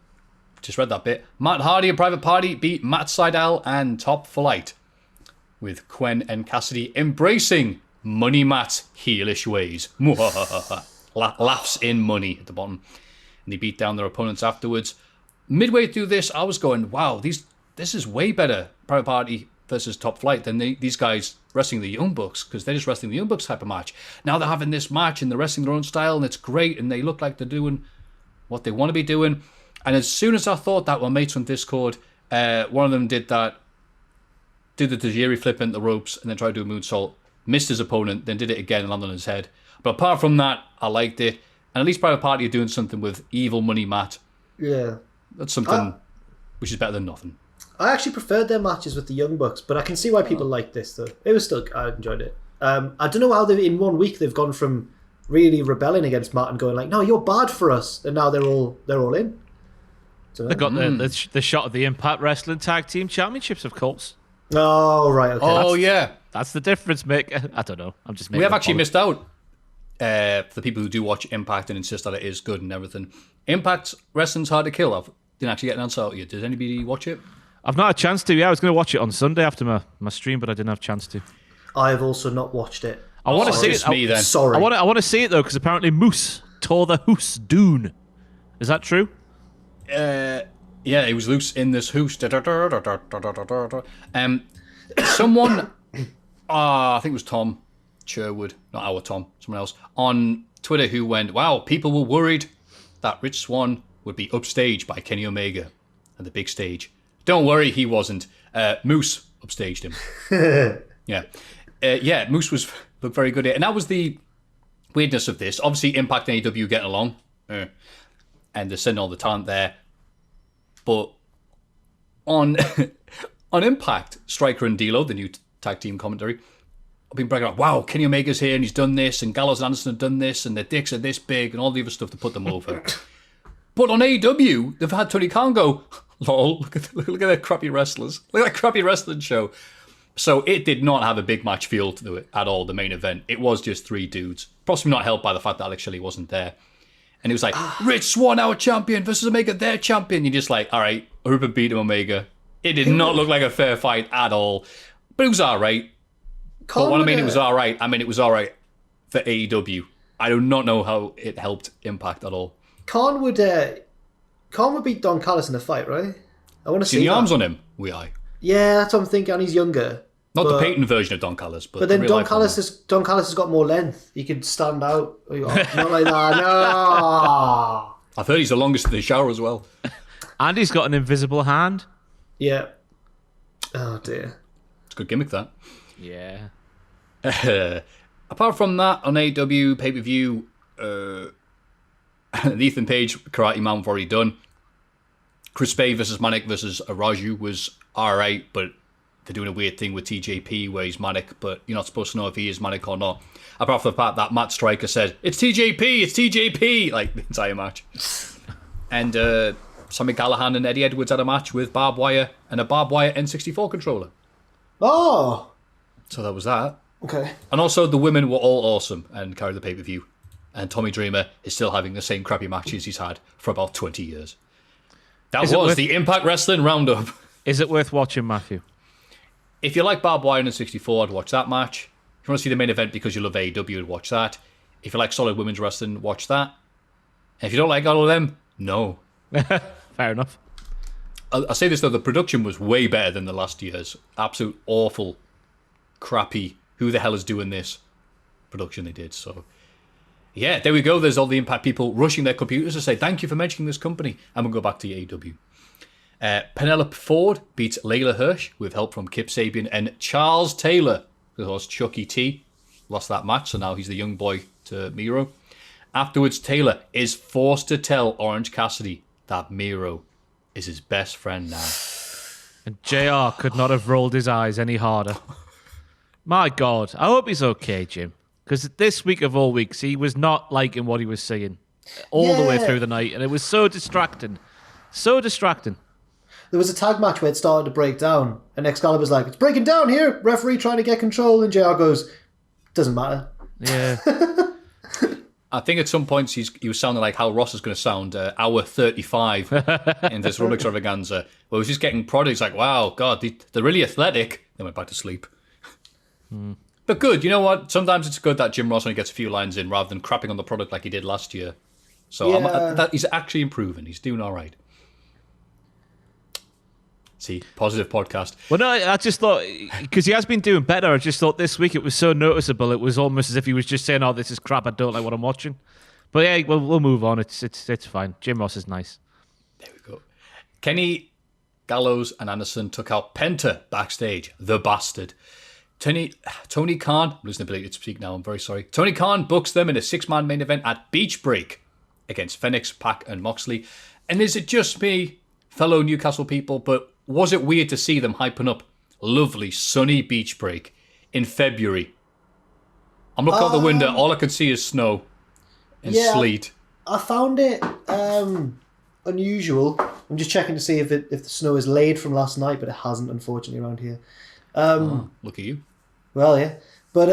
just read that bit. Matt Hardy and Private Party beat Matt Sydal and Top Flight, with Quen and Cassidy embracing Money Matt's heelish ways. Laughs in money at the bottom. And they beat down their opponents afterwards. Midway through this, I was going, wow, this is way better, Private Party versus Top Flight, than these guys wrestling the Young Bucks, because they're just wrestling the Young Bucks type of match. Now they're having this match and they're wrestling their own style, and it's great, and they look like they're doing what they want to be doing. And as soon as I thought that, well, mates on Discord, one of them did the Tajiri flip into the ropes and then tried to do a moonsault, missed his opponent, then did it again and landed on his head. But apart from that, I liked it. And at least Private Party are doing something with Evil Money Matt. Yeah. That's something which is better than nothing. I actually preferred their matches with the Young Bucks, but I can see why people like this, though. It was still... I enjoyed it. I don't know how in 1 week they've gone from really rebelling against Matt and going like, no, you're bad for us, and now they're all in. They got the shot of the Impact Wrestling Tag Team Championships, of course. Oh, right, okay. Oh, yeah. That's the difference, Mick. I don't know. I'm just making We have actually missed out, for the people who do watch Impact and insist that it is good and everything. Impact Wrestling's hard to kill. I didn't actually get an answer out yet. Did anybody watch it? I've not had a chance to. Yeah, I was going to watch it on Sunday after my stream, but I didn't have a chance to. I have also not watched it. I want to see it. Me, then. Sorry. I want to see it, though, because apparently Moose tore the hoose doon. Is that true? Yeah, he was loose in this hoose. Someone, I think it was Tom Sherwood, not our Tom, someone else, on Twitter who went, wow, people were worried that Rich Swann would be upstaged by Kenny Omega at the big stage. Don't worry, he wasn't. Moose upstaged him. Yeah, Moose looked very good here. And that was the weirdness of this. Obviously, Impact and AEW getting along, and they're sending all the talent there. But on Impact, Striker and D'Lo, the new tag team commentary, I've been bragging about, wow, Kenny Omega's here and he's done this, and Gallows and Anderson have done this, and their dicks are this big, and all the other stuff to put them over. But on AEW, they've had Tony Khan go, lol, look at their crappy wrestlers. Look at that crappy wrestling show. So it did not have a big match feel to it at all, the main event. It was just 3 dudes. Possibly not helped by the fact that Alex Shelley wasn't there. And it was like, Rich Swann, our champion, versus Omega, their champion. You're just like, all right, Ruben beat Omega. It did not look like a fair fight at all. But it was all right. But when I mean it was all right, I mean it was all right for AEW. I do not know how it helped Impact at all. Khan would beat Don Callis in a fight, right? I want to see the that. arms on him, Yeah, that's what I'm thinking. And he's younger. Not the Peyton version of Don Callis, but then Don Callis has got more length. He could stand out. Not like that. No. I've heard he's the longest in the shower as well. And he's got an invisible hand. Yeah. Oh dear. It's a good gimmick, that. Yeah. Apart from that, on AEW pay-per-view, the Ethan Page Karate Man we've already done. Chris Bay versus Manic versus Araju was alright, but they're doing a weird thing with TJP where he's Manic, but you're not supposed to know if he is Manic or not. Apart from the fact that Matt Striker said, it's TJP, like the entire match. And Sammy Callahan and Eddie Edwards had a match with barbed wire and a barbed wire N64 controller. Oh! So that was that. Okay. And also the women were all awesome and carried the pay-per-view. And Tommy Dreamer is still having the same crappy matches he's had for about 20 years. That was the Impact Wrestling Roundup. Is it worth watching, Maffew? If you like barbed wire and 64, I'd watch that match. If you want to see the main event because you love AEW, I'd watch that. If you like solid women's wrestling, watch that. And if you don't like all of them, no. Fair enough. I'll say this though, the production was way better than the last year's. Absolute awful, crappy, who the hell is doing this production they did. So yeah, there we go. There's all the Impact people rushing their computers to say thank you for mentioning this company, and we'll go back to AEW. Penelope Ford beats Layla Hirsch with help from Kip Sabian and Charles Taylor, who was Chucky T. Lost that match, so now he's the young boy to Miro. Afterwards, Taylor is forced to tell Orange Cassidy that Miro is his best friend now. And JR could not have rolled his eyes any harder. My God, I hope he's okay, Jim. Because this week of all weeks, he was not liking what he was saying all the way through the night, and it was so distracting. So distracting. there was a tag match where it started to break down, and Excalibur's like, "It's breaking down here." Referee trying to get control, and JR goes, "Doesn't matter." Yeah. I think at some points he was sounding like how Ross is going to sound hour 35 in this Rumble extravaganza, where he was just getting prodded. He's like, wow, God, they're really athletic. They went back to sleep. But good, you know what? Sometimes it's good that Jim Ross only gets a few lines in rather than crapping on the product like he did last year. So he's actually improving. He's doing all right. See, positive podcast. Well, no, I just thought, because he has been doing better, I just thought this week it was so noticeable. It was almost as if he was just saying, "Oh, this is crap. I don't like what I'm watching." But yeah, we'll move on. It's fine. Jim Ross is nice. There we go. Kenny, Gallows, and Anderson took out Penta backstage. The bastard. Tony Khan, I'm losing the ability to speak now. I'm very sorry. Tony Khan books them in a 6-man main event at Beach Break against Phoenix, Pac, and Moxley. And is it just me, fellow Newcastle people, but was it weird to see them hyping up lovely, sunny Beach Break in February? I'm looking out the window. All I could see is snow and sleet. I found it unusual. I'm just checking to see if the snow is laid from last night, but it hasn't, unfortunately, around here. Look at you. Well, yeah. But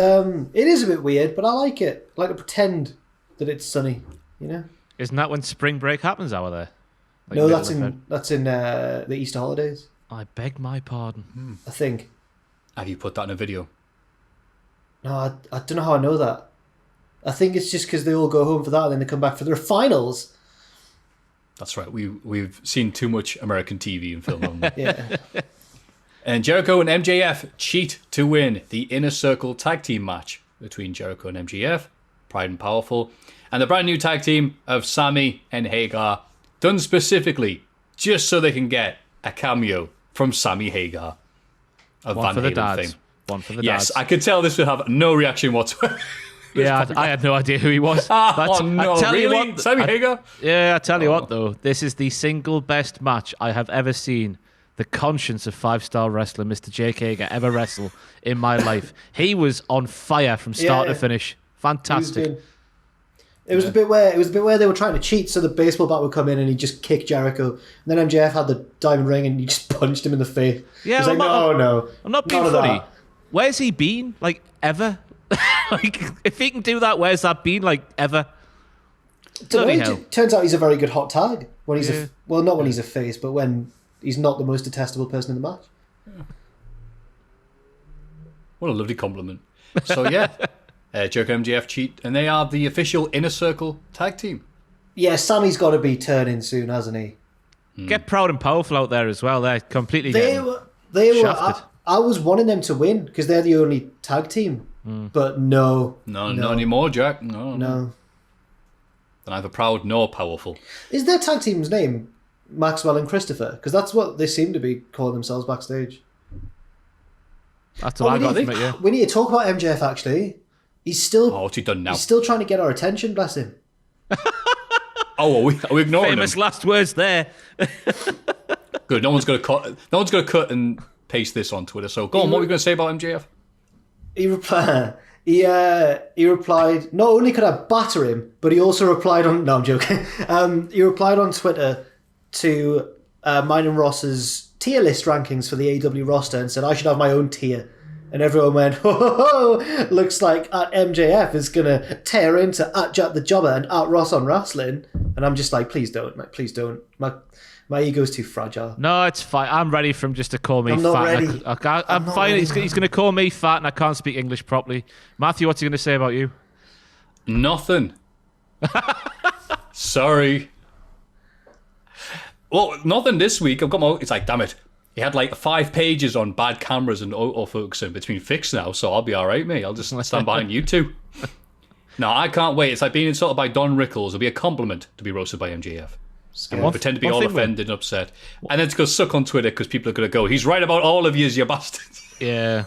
it is a bit weird, but I like it. I like to pretend that it's sunny, you know? Isn't that when spring break happens over there? Like no, that's in the Easter holidays. I beg my pardon. I think. Have you put that in a video? No, I don't know how I know that. I think it's just because they all go home for that and then they come back for their finals. That's right. We've seen too much American TV and film on that. Yeah. And Jericho and MJF cheat to win the Inner Circle tag team match between Jericho and MJF, Pride and Powerful, and the brand new tag team of Sammy and Hagar, done specifically just so they can get a cameo from Sammy Hagar. One for the dads. One for the dads. Yes, I could tell this would have no reaction whatsoever. Yeah, I had no idea who he was. Oh no, really? Sammy Hagar? Yeah, I tell you what though, this is the single best match I have ever seen the conscience of 5-star wrestler Mr. Jake Hager ever wrestle in my life. He was on fire from start to finish. Fantastic. It was the bit where they were trying to cheat, so the baseball bat would come in and he'd just kick Jericho. And then MJF had the diamond ring and he just punched him in the face. Yeah, He's like, no. I'm not being funny. Where's he been? Like, ever? Like, if he can do that, where's that been? Like, ever? Turns out he's a very good hot tag. When he's not when he's a face, but when he's not the most detestable person in the match. Yeah. What a lovely compliment. So yeah, Jericho and MJF cheat, and they are the official Inner Circle tag team. Yeah, Sammy's got to be turning soon, hasn't he? Get Proud and Powerful out there as well. They're completely They were. I was wanting them to win because they're the only tag team. But no. No, not anymore, Jack. No. They're neither proud nor powerful. Is their tag team's name Maxwell and Christopher? Because that's what they seem to be calling themselves backstage. That's what I got from it, yeah. We need to talk about MJF, actually. He's still... Oh, what's he done now? He's still trying to get our attention, bless him. Are we ignoring him? Famous last words there. Good, no one's going to cut and paste this on Twitter. So go on, what were you going to say about MJF? He replied, not only could I batter him, but he also replied on... No, I'm joking. He replied on Twitter to mine and Ross's tier list rankings for the AEW roster and said, I should have my own tier. And everyone went, ho, looks like at MJF is going to tear into at Jack the Jobber and at Ross on Wrestling. And I'm just like, please don't, mate, please don't. My ego's too fragile. No, it's fine. I'm ready for him just to call me I'm fat. not ready. I'm fine. Ready, he's going to call me fat and I can't speak English properly. Maffew, what's he going to say about you? Nothing. Sorry. Well, nothing this week. It's like, damn it. He had like 5 pages on bad cameras and autofocusing between fixed now, so I'll be all right, mate. I'll just stand behind you two. No, I can't wait. It's like being insulted by Don Rickles. It'll be a compliment to be roasted by MJF. And we'll pretend to be all offended and upset. And then to go suck on Twitter because people are going to go, he's right about all of you, you bastards. Yeah.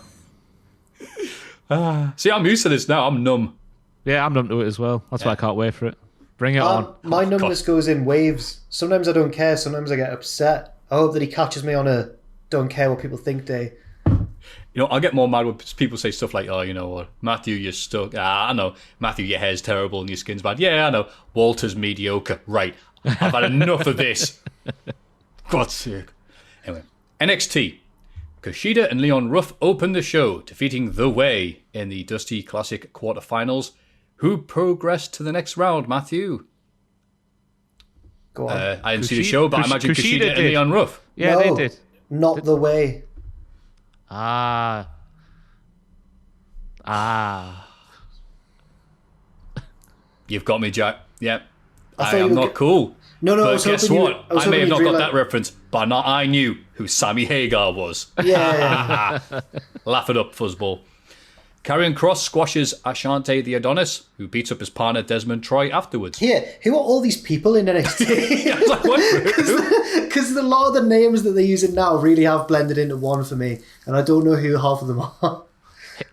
See, I'm used to this now. I'm numb. Yeah, I'm numb to it as well. That's why I can't wait for it. Bring it on. My numbness goes in waves. Sometimes I don't care. Sometimes I get upset. I hope that he catches me on a don't care what people think day. You know, I'll get more mad when people say stuff like, oh, you know what, Maffew, you're stuck. I know. Maffew, your hair's terrible and your skin's bad. Yeah, I know. Walter's mediocre. Right. I've had enough of this. God's sake. Anyway, NXT. Kushida and Leon Ruff opened the show, defeating The Way in the Dusty Classic quarterfinals. Who progressed to the next round, Maffew? Go on. I didn't see the show, but I imagine Kushida and Leon Ruff. Yeah, No, they did. Not The Way. You've got me, Jack. Yep. I I am not cool. No, But guess what? I may have not got that reference. reference, but I knew who Sammy Hagar was. Yeah. Laugh it up, fuzzball. Karrion Kross squashes Ashante the Adonis, who beats up his partner Desmond Troy afterwards. Here, who are all these people in NXT? I was like, what? Because a lot of the names that they're using now really have blended into one for me, and I don't know who half of them are.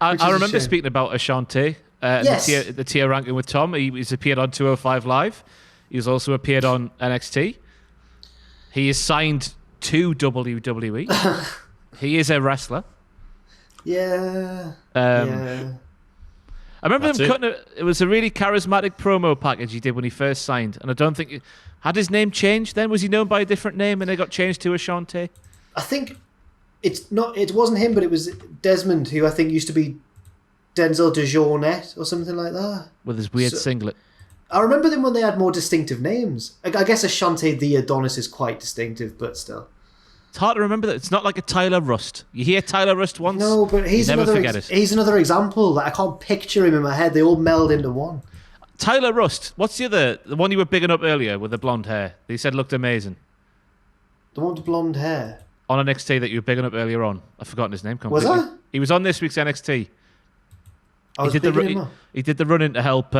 I remember speaking about Ashante, Yes. the tier ranking with Tom. He's appeared on 205 Live. He's also appeared on NXT. He is signed to WWE. He is a wrestler. Yeah. I remember him cutting it was a really charismatic promo package he did when he first signed, and I don't think had his name changed then. Was he known by a different name and it got changed to Ashante? I think it wasn't him, but it was Desmond, who I think used to be Denzel DeJournette or something like that. With his weird singlet. I remember them when they had more distinctive names. I guess Ashante the Adonis is quite distinctive, but still. It's hard to remember that. It's not like a Tyler Rust. You hear Tyler Rust once, No, but he's you never another forget it. he's another example. Like, I can't picture him in my head. They all meld into one. Tyler Rust. What's the one you were bigging up earlier with the blonde hair? That you said looked amazing. The one with the blonde hair. On NXT that you were bigging up earlier on. I've forgotten his name Was completely. I? He was on this week's NXT. I was bigging him up. He did the run-in to help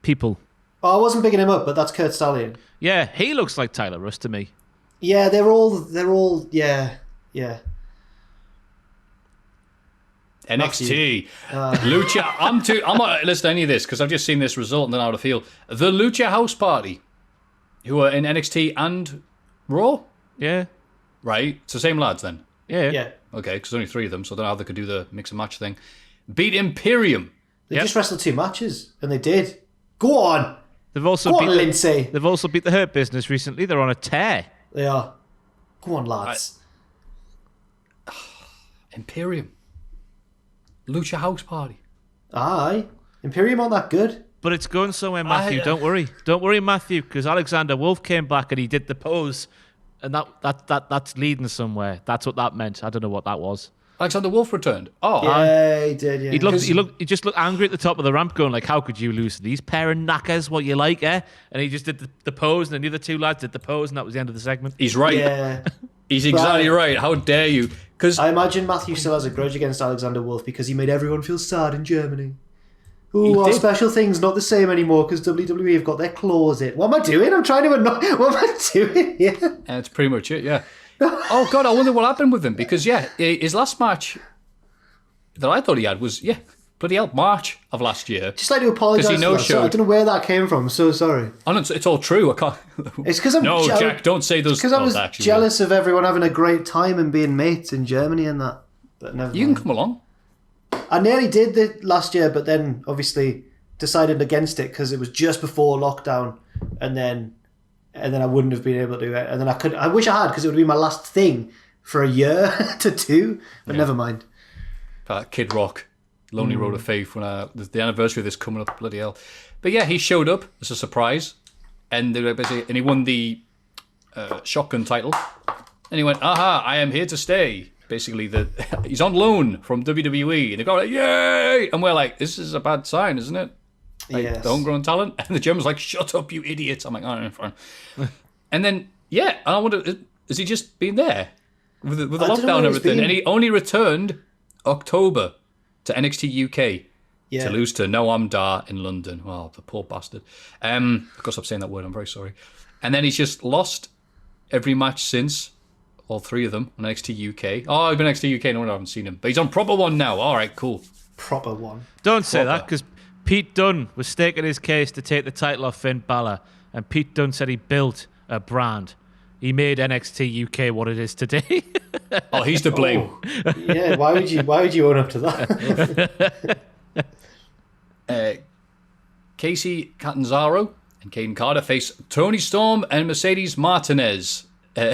people. Oh, I wasn't bigging him up, but that's Kurt Stallion. Yeah, he looks like Tyler Rust to me. Yeah, they're all yeah. NXT. Lucha. I'm not listening to any of this because I've just seen this result and then how to feel. The Lucha House Party, who are in NXT and Raw, Yeah. right? It's the same lads then. Yeah. Yeah. Okay, because there's only 3 of them, so I don't know how they could do the mix and match thing. Beat Imperium. They just wrestled 2 matches, and they did. Go on. They've also Go on, beat Lindsay. They've also beat the Hurt Business recently. They're on a tear. They are. Go on, lads. Imperium. Lucha House Party. Aye. Imperium aren't that good. But it's going somewhere, Maffew. Don't worry. Don't worry, Maffew, because Alexander Wolf came back and he did the pose. And that's leading somewhere. That's what that meant. I don't know what that was. Alexander Wolf returned. Oh, Yeah, he did, yeah. He just looked angry at the top of the ramp going like, how could you lose to these pair of knackers? What you like, eh? And he just did the pose and then the other 2 lads did the pose and that was the end of the segment. he's right. Yeah. He's exactly right. How dare you? Because I imagine Maffew still has a grudge against Alexander Wolf because he made everyone feel sad in Germany. Ooh, our did. special thing's not the same anymore because WWE have got their claws in. What am I doing? I'm trying to annoy... What am I doing here? that's pretty much it, yeah. Oh, God, I wonder what happened with him. Because, yeah, his last match that I thought he had was, bloody hell, March of last year. Just like to apologise for that. So I don't know where that came from. I'm so sorry. Oh, no, it's all true. I can't... It's because I'm... No, Jack, don't say those... Because I was actually, jealous of everyone having a great time and being mates in Germany and that. But never You mind. can come along. I nearly did it last year, but then obviously decided against it because it was just before lockdown, and then I wouldn't have been able to do it. And then I wish I had because it would be my last thing for a year to do. But never mind. Kid Rock, Lonely Road of Faith, when the anniversary of this coming up, bloody hell. But yeah, he showed up as a surprise, and they were basically, and he won the shotgun title, and he went, "Aha, I am here to stay." Basically, he's on loan from WWE, and they go like, "Yay!" And we're like, "This is a bad sign, isn't it?" Like, Yes. the homegrown talent, and the German's like, "Shut up, you idiots!" I'm like, "Oh, fine." And then and I wonder, has he just been there with the I don't know lockdown and where he's everything? been. And he only returned October to NXT UK Yeah. to lose to Noam Dar in London. Oh, the poor bastard. I've got to stop saying that word. I'm very sorry. And then he's just lost every match since. All 3 of them on NXT UK. Oh, I've been NXT UK. No, I haven't seen him. But he's on Proper One now. All right, cool. Proper one. Don't say Proper. that because Pete Dunne was staking his case to take the title off Finn Balor, and Pete Dunne said he built a brand. He made NXT UK what it is today. Oh, he's to blame. Yeah, why would you own up to that? Casey Catanzaro and Caden Carter face Tony Storm and Mercedes Martinez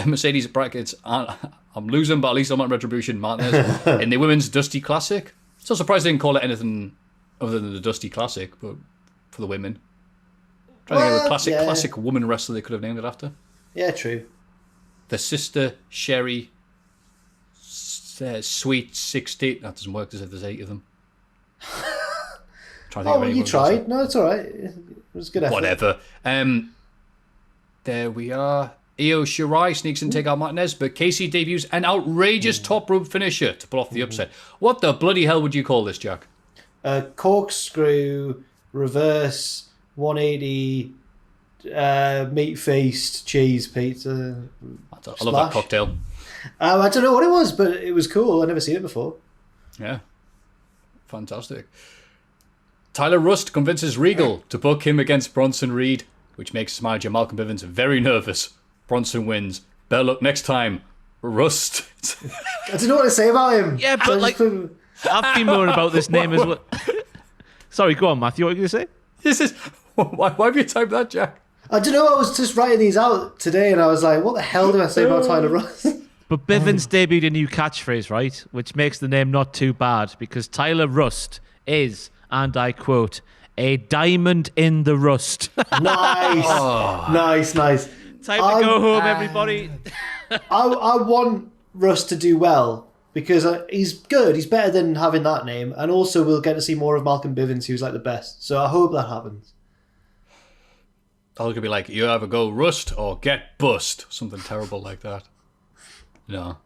Mercedes brackets. I'm losing, but at least I'm on Retribution Martinez in the Women's Dusty Classic. So surprised they didn't call it anything other than the Dusty Classic, but for the women. Trying to think of a classic woman wrestler they could have named it after. Yeah, true. The sister Sherry Sweet 16. That doesn't work as if there's 8 of them. You tried. No, it's all right. It was a good effort. Whatever. There we are. Io Shirai sneaks in to take out Martinez, but Casey debuts an outrageous top rope finisher to pull off the upset. What the bloody hell would you call this, Jack? Corkscrew, reverse, 180, meat-faced cheese pizza. I love that cocktail. I don't know what it was, but it was cool. I've never seen it before. Yeah. Fantastic. Tyler Rust convinces Regal to book him against Bronson Reed, which makes his manager Malcolm Bivens very nervous. Bronson wins. Better luck next time. Rust. I don't know what to say about him. Yeah, but I've been moaning about this name as well. Sorry, go on, Matthew. What were you going to say? This is... Why have you typed that, Jack? I don't know. I was just writing these out today, and I was like, what the hell do I say about Tyler Rust? But Bivens debuted a new catchphrase, right? Which makes the name not too bad, because Tyler Rust is, and I quote, a diamond in the rust. Nice. Nice. Time to go home, everybody. I want Rust to do well, because he's good. He's better than having that name. And also we'll get to see more of Malcolm Bivens, who's like the best. So I hope that happens. I'll could be like, you either go Rust or get bust. Something terrible like that. No.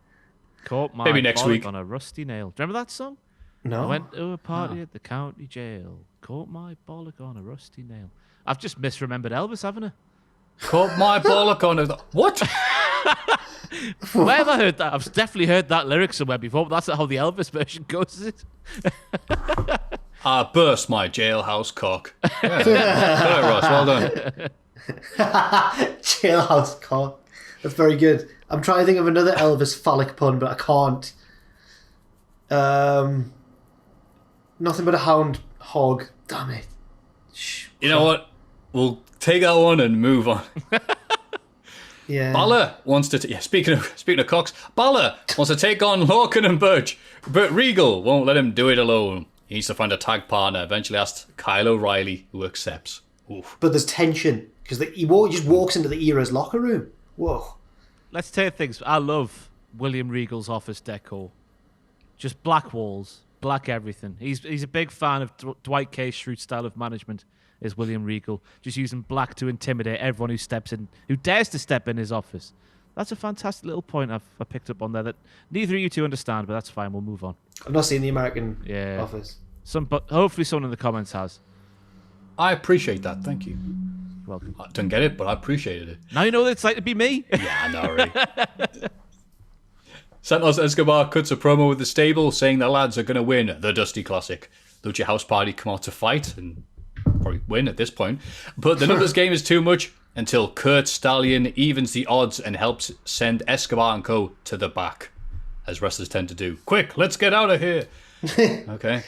Caught my maybe next week on a rusty nail. Do you remember that song? No. I went to a party at the county jail. Caught my bollock on a rusty nail. I've just misremembered Elvis, haven't I? Caught my bollock on a... What? Where have I heard that? I've definitely heard that lyric somewhere before, but that's not how the Elvis version goes, is it? I burst my jailhouse cock. Yeah. Ross, well done. Jailhouse cock. That's very good. I'm trying to think of another Elvis phallic pun, but I can't. Nothing but a hound hog. Damn it. You know what? We'll take that one and move on. Yeah. Balor wants to... speaking of cocks, Balor wants to take on Lorcan and Birch, but Regal won't let him do it alone. He needs to find a tag partner. Eventually asks Kyle O'Reilly, who accepts. Oof. But there's tension, because he just walks into the Era's locker room. Whoa. Let's take things. I love William Regal's office decor. Just black walls, black everything. He's a big fan of Dwight K. Schrute's style of management, is William Regal. Just using black to intimidate everyone who steps in, who dares to step in his office. That's a fantastic little point I picked up on there that neither of you two understand, but that's fine. We'll move on. I've not seen the American office. But hopefully someone in the comments has. I appreciate that. Thank you. You're welcome. I didn't get it, but I appreciated it. Now you know what it's like to be me. Yeah, I know, right? Santos Escobar cuts a promo with the stable saying the lads are going to win the Dusty Classic. Lucha House Party come out to fight and probably win at this point. But the numbers game is too much until Kurt Stallion evens the odds and helps send Escobar and co. to the back, as wrestlers tend to do. Quick, let's get out of here. Okay.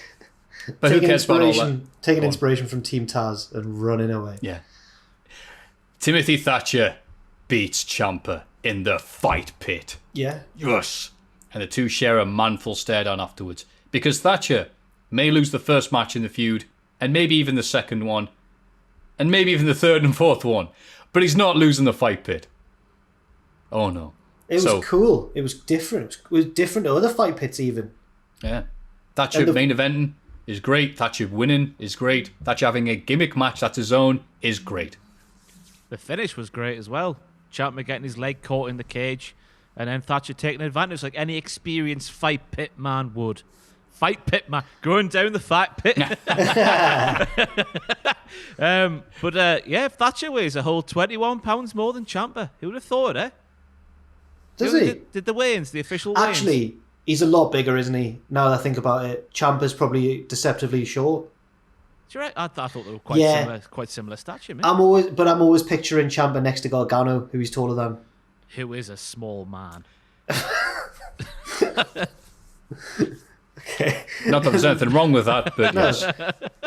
But who cares about all that? Taking inspiration from Team Taz and running away. Yeah. Timothy Thatcher beats Ciampa in the fight pit. Yeah. Yes. And the two share a manful stare down afterwards. Because Thatcher may lose the first match in the feud, and maybe even the second one, and maybe even the third and fourth one. But he's not losing the fight pit. Oh no. It was cool. It was different. It was different to other fight pits even. Yeah. Thatcher main eventing is great. Thatcher winning is great. Thatcher having a gimmick match that's his own is great. The finish was great as well. Ciampa getting his leg caught in the cage, and then Thatcher taking advantage like any experienced fight pit man would. Fight pit man, going down the fight pit. But Thatcher weighs a whole 21 pounds more than Ciampa. Who would have thought, eh? Does he? Did the weigh-ins, the official weigh-ins? Actually, he's a lot bigger, isn't he? Now that I think about it, Ciampa's probably deceptively short. You're right. I thought they were quite similar stature. Mate. I'm always picturing Ciampa next to Gargano, who he's taller than. Who is a small man. Okay. Not that there's anything wrong with that, but yes.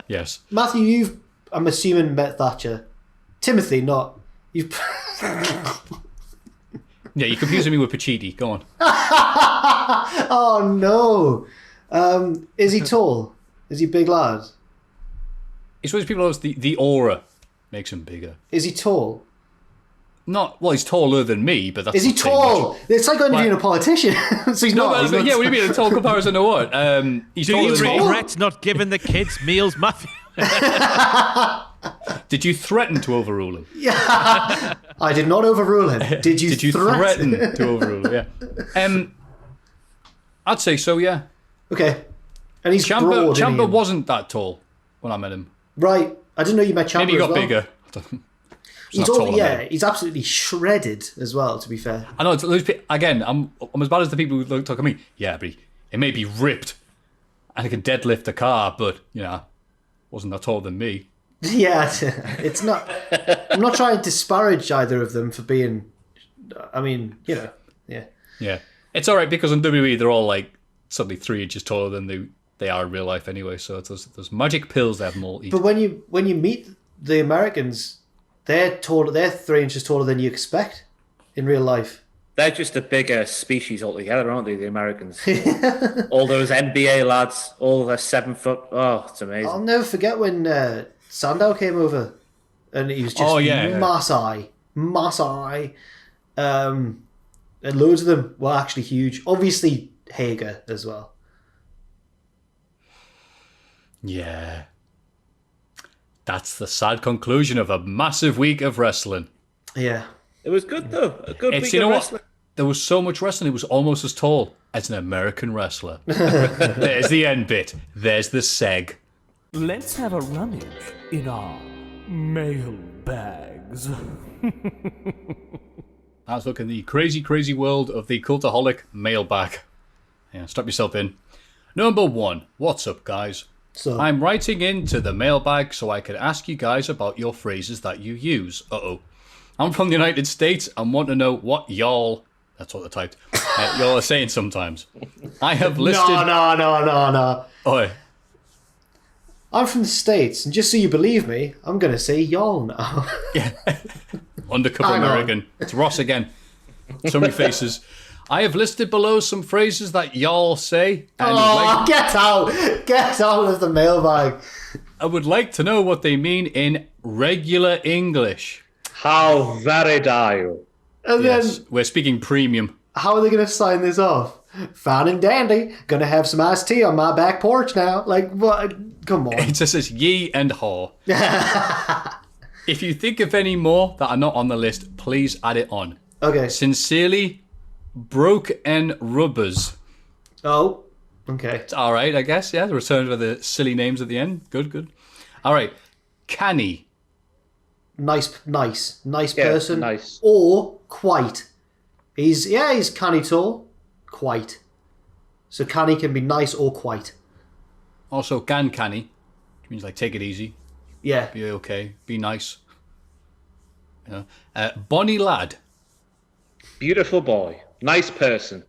Yes. Matthew, you've, I'm assuming, met Thatcher. Timothy, not. You've... Yeah, you're confusing me with Pacitti. Go on. Oh no. Is he tall? Is he big lad? It's what people notice the aura makes him bigger. Is he tall? Not well. He's taller than me, but that's is he not saying tall? much. It's like interviewing a politician. So he's not. Yeah, what do you mean a tall comparison to what? He's taller than me. Regret not giving the kids meals, Maffew. Did you threaten to overrule him? Yeah, I did not overrule him. Did you threaten to overrule him? Yeah. I'd say so. Yeah. Okay. And he's broad. Ciampa wasn't that tall when I met him. Right. I didn't know you met Ciampa. Maybe he got as well. bigger. He's absolutely shredded as well, to be fair. I know, again, I'm as bad as the people who talk to me. Yeah, but it may be ripped and it can deadlift a car, but, wasn't that taller than me. Yeah, it's not... I'm not trying to disparage either of them for being... yeah. Yeah. It's all right, because on WWE, they're all, suddenly 3 inches taller than they are in real life anyway, so it's those magic pills they have them all eat. But when you meet the Americans... They're 3 inches taller than you expect in real life. They're just a bigger species altogether, aren't they, the Americans? All those NBA lads, all their 7 foot. Oh, it's amazing. I'll never forget when Sandow came over and he was just Maasai. And loads of them were actually huge. Obviously, Hager as well. Yeah. That's the sad conclusion of a massive week of wrestling. Yeah. It was good, though. A good week of wrestling. There was so much wrestling, it was almost as tall as an American wrestler. There's the end bit. There's the seg. Let's have a rummage in our mailbags. Let's look in the crazy, crazy world of the Cultaholic Mailbag. Yeah, strap yourself in. Number 1. What's up, guys? So, I'm writing into the mailbag so I can ask you guys about your phrases that you use. I'm from the United States and want to know what y'all, that's what I typed, y'all are saying sometimes. I have listed... No. Oi. I'm from the States, and just so you believe me, I'm going to say y'all now. Yeah. Undercover American. It's Ross again. So many faces. I have listed below some phrases that y'all say. And get out! Get out of the mailbag. I would like to know what they mean in regular English. How very dare you? And Yes, then, we're speaking premium. how are they going to sign this off? Fine and dandy. Gonna have some iced tea on my back porch now. Like, what? Come on. It just says ye and haw. If you think of any more that are not on the list, please add it on. Okay. Sincerely, Broke and Rubbers. Oh, okay. It's all right, I guess. Yeah, the return of the silly names at the end. Good. All right. Canny. Nice Yeah, person. nice. Or quite. He's canny tall. Quite. So canny can be nice or quite. Also, canny. Which means take it easy. Yeah. Be okay. Be nice. Bonny lad. Beautiful boy. Nice person.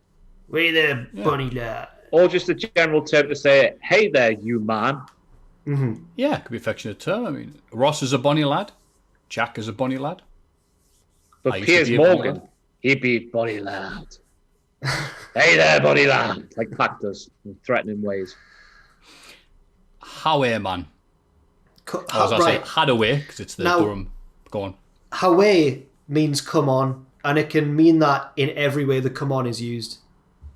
Way there, bunny lad. Or just a general term to say, hey there, you man. Mm-hmm. Yeah, could be affectionate term. I mean, Ross is a bonny lad. Jack is a bonny lad. But Piers Morgan, he'd be bonny lad. Hey there, bonny lad. Like Pac does in threatening ways. Howe man. I was going to say Hadaway, because it's the Durham. Go on. Howe means come on, and it can mean that in every way the come on is used.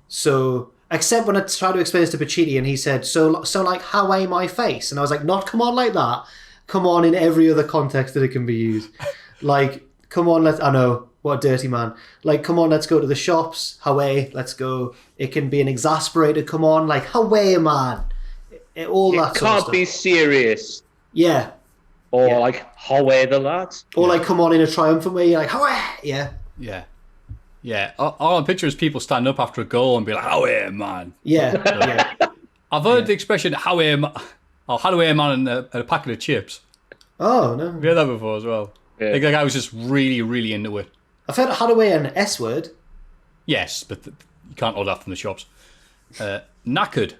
So, except when I tried to explain this to Pacitti, and he said, so like, Howe my face. And I was like, not come on like that. Come on in every other context that it can be used. Like, come on, I know, what a dirty man. Like, come on, let's go to the shops. Howe, let's go. It can be an exasperated come on, like, Howe, man. All that sort of stuff. Can't be serious. Yeah. Or like, how are the lads? Or like, come on in a triumphant way. You're like, how yeah. Yeah. All I'm picturing is people stand up after a goal and be like, how man. Yeah. I've heard the expression, how man, and a packet of chips. Oh, no. I've heard that before as well. Yeah. I think the guy was just really, really into it. I've heard Hadaway an S word. Yes, but you can't order that from the shops. Knackered.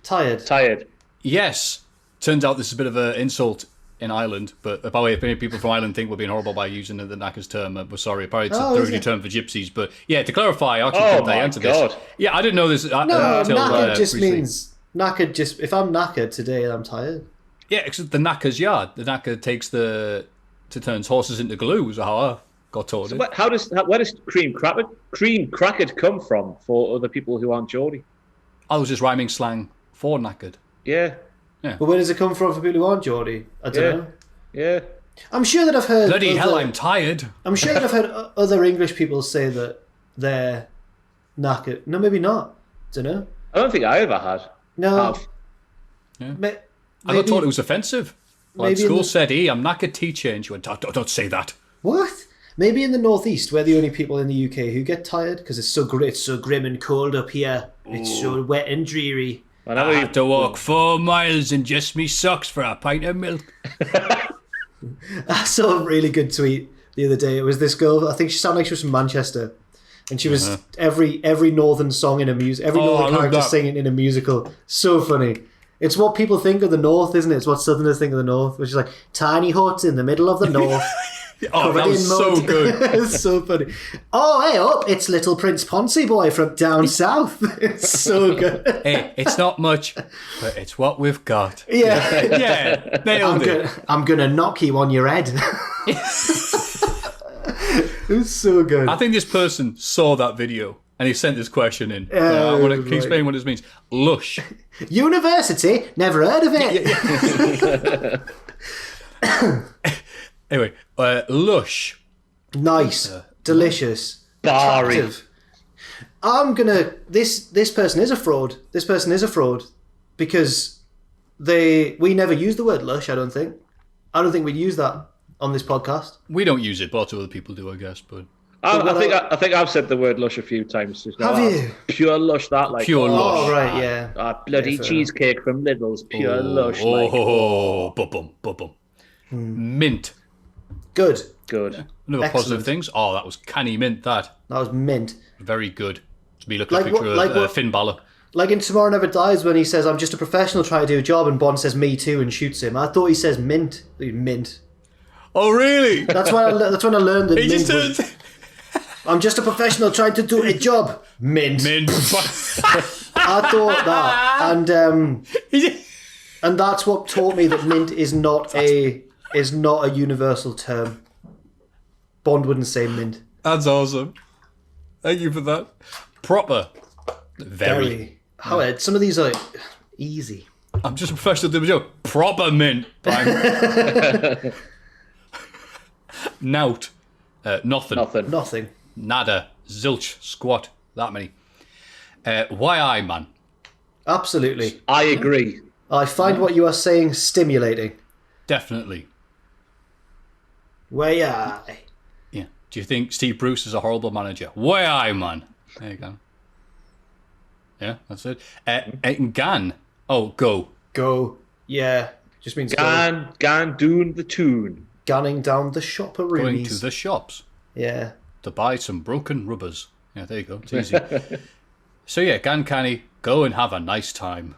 Tired. Tired. Yes. Turns out this is a bit of an insult in Ireland, but by the way, if any people from Ireland think we're being horrible by using the knackers term, we're sorry. Apparently it's a derogatory term for gypsies, but yeah, to clarify, I actually think they answered this. Yeah, I didn't know this until knackered just recently. means knackered. Just if I'm knackered today, I'm tired. Yeah, except the knacker's yard. The knacker turns horses into glue, is how I got told. So where does cream crackered come from for other people who aren't Geordie? I was just rhyming slang for knackered. Yeah. But where does it come from for people who aren't Geordie? I don't know. Yeah. I'm sure that I've heard. Bloody hell, I'm tired. I'm sure that I've heard other English people say that they're knackered. No, maybe not. Don't know. I don't think I ever had. No. Yeah. I got told it was offensive. Like school said, "Hey, I'm knackered, teacher," and she went, "Don't say that." What? Maybe in the northeast, we're the only people in the UK who get tired because it's so grim and cold up here. It's so wet and dreary. I had to walk 4 miles in just me socks for a pint of milk. I saw a really good tweet the other day. It was this girl. I think she sounded like she was from Manchester, and she was every northern song in a northern character singing in a musical. So funny. It's what people think of the North, isn't it? It's what Southerners think of the North, which is like tiny huts in the middle of the North. Oh, that was so good. It's so funny. Oh, hey, up! It's Little Prince Poncy Boy from down south. It's so good. Hey, it's not much, but it's what we've got. Yeah, yeah, nailed it. I'm gonna knock you on your head. It's so good. I think this person saw that video and he sent this question in. Can you explain what this means? Lush. University? Never heard of it. Anyway, lush. Nice. Delicious. Barry. This person is a fraud. This person is a fraud because we never use the word lush, I don't think. I don't think we'd use that on this podcast. We don't use it, but lots of other people do, I guess. But I think I've said the word lush a few times. Have you? Pure lush, that like pure lush. Oh right, yeah. Bloody cheesecake from Lidl's, pure lush. Bum. Mint. Good. Another positive things. Oh, that was canny mint. That was mint. Very good. To be looking at a picture of Finn Balor. Like in Tomorrow Never Dies when he says, "I'm just a professional trying to do a job," and Bond says, "Me too," and shoots him. I thought he says mint. Mint. Oh really? That's when I learned that mint was, I'm just a professional trying to do a job. Mint. I thought that, and that's what taught me that mint is not a universal term. Bond wouldn't say mint. That's awesome. Thank you for that. Proper. Very. Howard, some of these are easy. I'm just a professional doing a job. Proper mint. Nout. Nothing. Nada. Zilch. Squat. That many. Why, man? Absolutely. I agree. I find what you are saying stimulating. Definitely. Why? Yeah. Do you think Steve Bruce is a horrible manager? Why, man? There you go. Yeah, that's it. And Gan. Oh, go. Go. Yeah. Just means Gan doon the tune. Ganning down the shopper roomies. Going to the shops. Yeah. To buy some broken rubbers. Yeah, there you go. It's easy. So yeah, Gan Canny, go and have a nice time.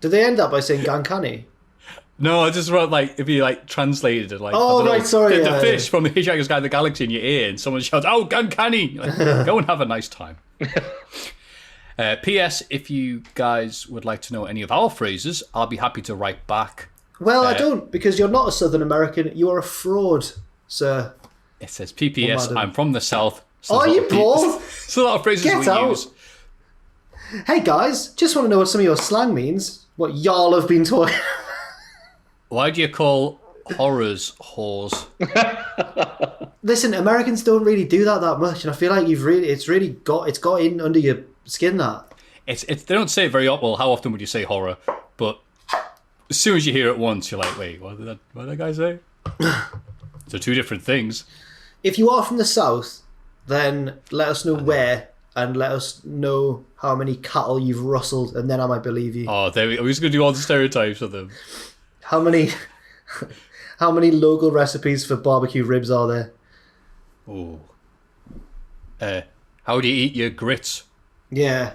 Did they end up by saying Gan Canny? No, I just wrote if you translated it sorry. The fish from the Hitchhiker's Guide to the Galaxy in your ear, and someone shouts, "Oh, Gan Canny!" Go and have a nice time. P.S. If you guys would like to know any of our phrases, I'll be happy to write back. Well, I don't, because you're not a Southern American. You are a fraud, sir. It says PPS. I'm from the South. So are you both? So a lot of phrases use. Hey guys, just want to know what some of your slang means. What y'all have been talking. Why do you call horrors whores? Listen, Americans don't really do that much, and I feel like it's got in under your skin. That they don't say it very often. Well, how often would you say horror? But as soon as you hear it once, you're like, wait, what did that guy say? So two different things. If you are from the South, then let us know where, and let us know how many cattle you've rustled, and then I might believe you. Oh, there we go. We're just going to do all the stereotypes of them. How many local recipes for barbecue ribs are there? Oh. How do you eat your grits? Yeah.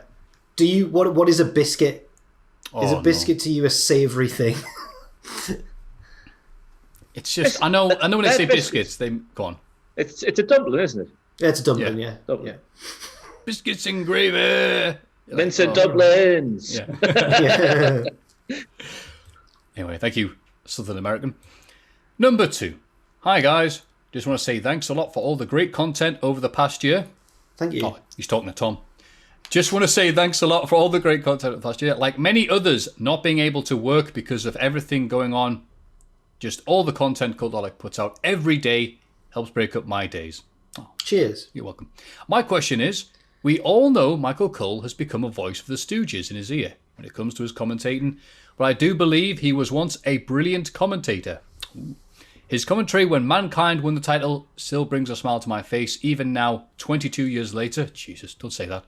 What is a biscuit? Is a biscuit to you a savoury thing? It's just I know when they say biscuits, they go on. It's a dumpling, isn't it? Yeah, it's a dumpling. Yeah. Dumpling. Biscuits and gravy. Vincent Dumplings. Yeah. Anyway, thank you, Southern American. Number 2. Hi guys, just want to say thanks a lot for all the great content over the past year. Thank you. Oh, he's talking to Tom. Just want to say thanks a lot for all the great content of the past year. Like many others, not being able to work because of everything going on, just all the content Cultaholic puts out every day helps break up my days. Oh, cheers. You're welcome. My question is, we all know Michael Cole has become a voice for the Stooges in his ear when it comes to his commentating, but I do believe he was once a brilliant commentator. His commentary when Mankind won the title still brings a smile to my face, even now, 22 years later. Jesus, don't say that.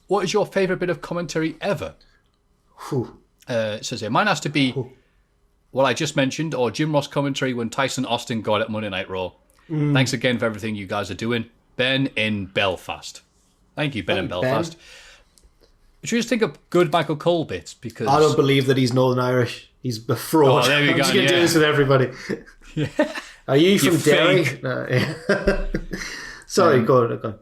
What is your favourite bit of commentary ever? It says here, mine has to be what I just mentioned, or Jim Ross commentary when Tyson Austin got at Monday Night Raw. Thanks again for everything you guys are doing. Ben in Belfast. Thank you, Ben in Belfast. Should we just think of good Michael Cole bits? Because I don't believe that he's Northern Irish. He's a fraud. Oh, there we I'm go. just going to do this with everybody. Are you from Derry? No, sorry, go on.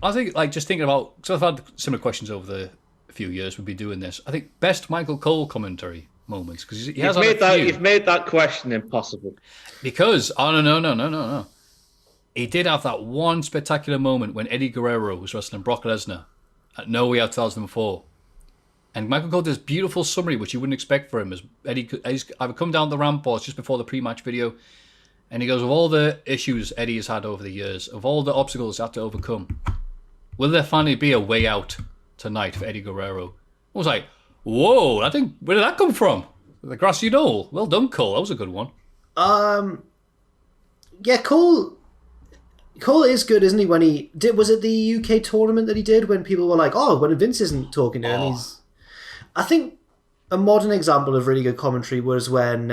I think, just thinking about, because I've had similar questions over the few years we've been doing this. I think best Michael Cole commentary moments, because he has You've made that question impossible. Because, no. He did have that one spectacular moment when Eddie Guerrero was wrestling Brock Lesnar at No Way Out 2004. And Michael Cole did this beautiful summary, which you wouldn't expect for him. As Eddie's either come down the ramp or it's just before the pre-match video. And he goes, of all the issues Eddie has had over the years, of all the obstacles he had to overcome, will there finally be a way out tonight for Eddie Guerrero? I was like, whoa, where did that come from? The grassy knoll. Well done, Cole. That was a good one. Yeah, Cole is good, isn't he? When he did, was it the UK tournament that he did when people were like, oh, when Vince isn't talking to him, I think a modern example of really good commentary was when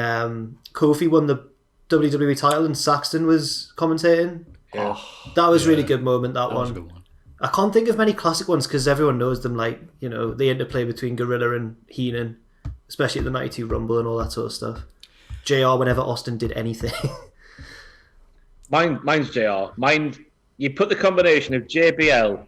Kofi won the WWE title and Saxton was commentating. Yeah. That was a really good moment, that one. Was a good one. I can't think of many classic ones because everyone knows them, the interplay between Gorilla and Heenan, especially at the 92 Rumble and all that sort of stuff. JR whenever Austin did anything. Mine's JR. You put the combination of JBL,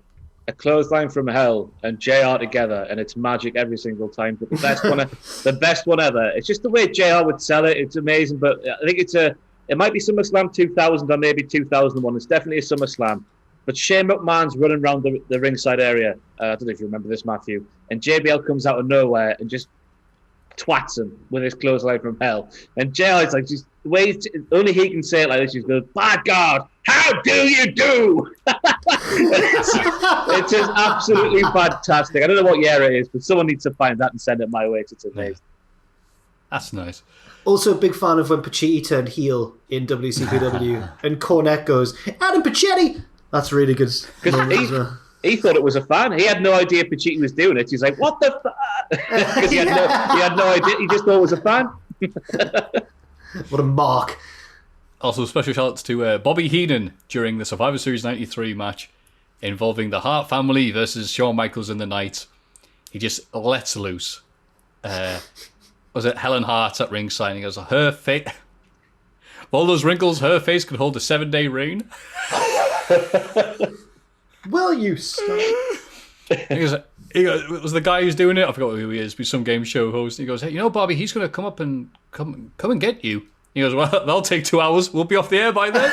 a clothesline from hell, and JR together, and it's magic every single time. But the best one ever. It's just the way JR would sell it. It's amazing. But I think it might be SummerSlam 2000 or maybe 2001. It's definitely a SummerSlam. But Shane McMahon's running around the ringside area. I don't know if you remember this, Maffew. And JBL comes out of nowhere and just twats him with his clothesline from hell. And JR is like, just the way only he can say it like this. He's going, "By God, how do you do?" it's just absolutely fantastic. I don't know what year it is, but someone needs to find that and send it my way. It's amazing. That's nice. Also a big fan of when Pacitti turned heel in WCPW and Cornette goes, "Adam Pacitti!" That's really good. He thought it was a fan. He had no idea Pacitti was doing it. He's like, "What the fuck?" Because he had no idea. He just thought it was a fan. What a mark. Also, special shout-outs to Bobby Heenan during the Survivor Series 93 match involving the Hart family versus Shawn Michaels in the night. He just lets loose. Was it Helen Hart at ringside? He goes, her face... all those wrinkles, her face could hold a 7-day reign. Will you stop? He goes, it was the guy who's doing it. I forgot who he is, but some game show host. He goes, "Hey, Bobby, he's going to come up and come and get you." He goes, "Well, that'll take 2 hours. We'll be off the air by then."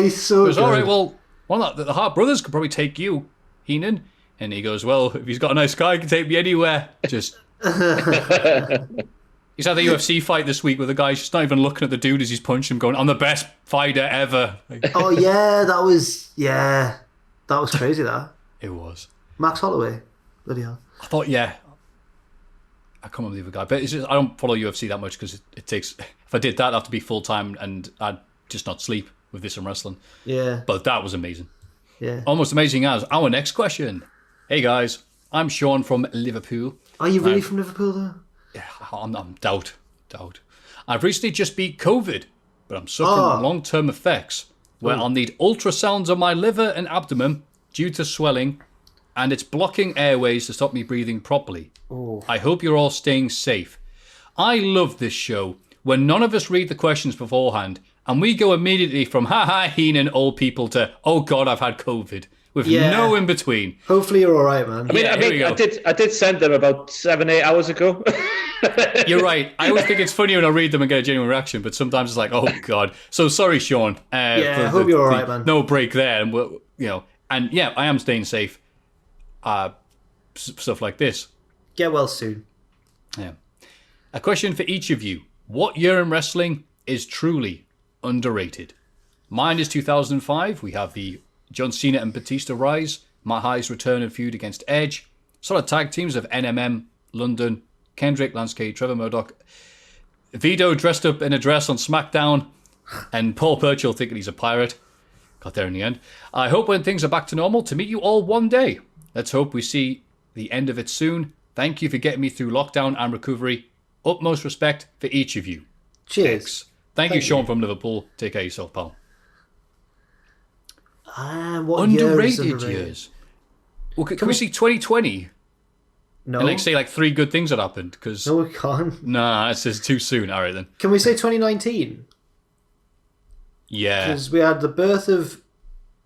He's so good. All right, well, the Hart brothers could probably take you, Heenan. And he goes, "Well, if he's got a nice car, he can take me anywhere." Just. He's had a UFC fight this week where the guy's just not even looking at the dude as he's punching him, going, "I'm the best fighter ever." Oh yeah, that was crazy. That it was Max Holloway. Bloody hell. I thought, I can't remember the other guy, but it's just, I don't follow UFC that much because it takes. If I did that, I'd have to be full time, and I'd just not sleep with this and wrestling. Yeah, but that was amazing. Yeah, almost amazing as our next question. Hey guys, I'm Sean from Liverpool. Are you really from Liverpool though? Yeah, I'm doubt. I've recently just beat COVID, but I'm suffering long-term effects where I'll need ultrasounds on my liver and abdomen due to swelling and it's blocking airways to stop me breathing properly. Oh. I hope you're all staying safe. I love this show when none of us read the questions beforehand and we go immediately from ha Heenan old people to oh god I've had COVID with no in between. Hopefully you're all right, man. I did send them about 7-8 hours ago. You're right. I always think it's funny when I read them and get a genuine reaction, but sometimes it's like, oh god. So sorry, Sean. I hope you're all right, man. No break there, and I am staying safe. Stuff like this. Get well soon. Yeah. A question for each of you. What year in wrestling is truly underrated? Mine is 2005. We have the John Cena and Batista rise, Matt High's return and feud against Edge, solid tag teams of NMM, London, Kendrick, Lance Cade, Trevor Murdoch, Vito dressed up in a dress on SmackDown, and Paul Burchill thinking he's a pirate. Got there in the end. I hope when things are back to normal to meet you all one day. Let's hope we see the end of it soon. Thank you for getting me through lockdown and recovery. Utmost respect for each of you. Cheers. Thank you, Sean from Liverpool. Take care of yourself, pal. What underrated years? Well, can we see 2020? No. And say 3 good things that happened? Cause, no, we can't. Nah, it's just too soon. All right, then. Can we say 2019? Yeah. Because we had the birth of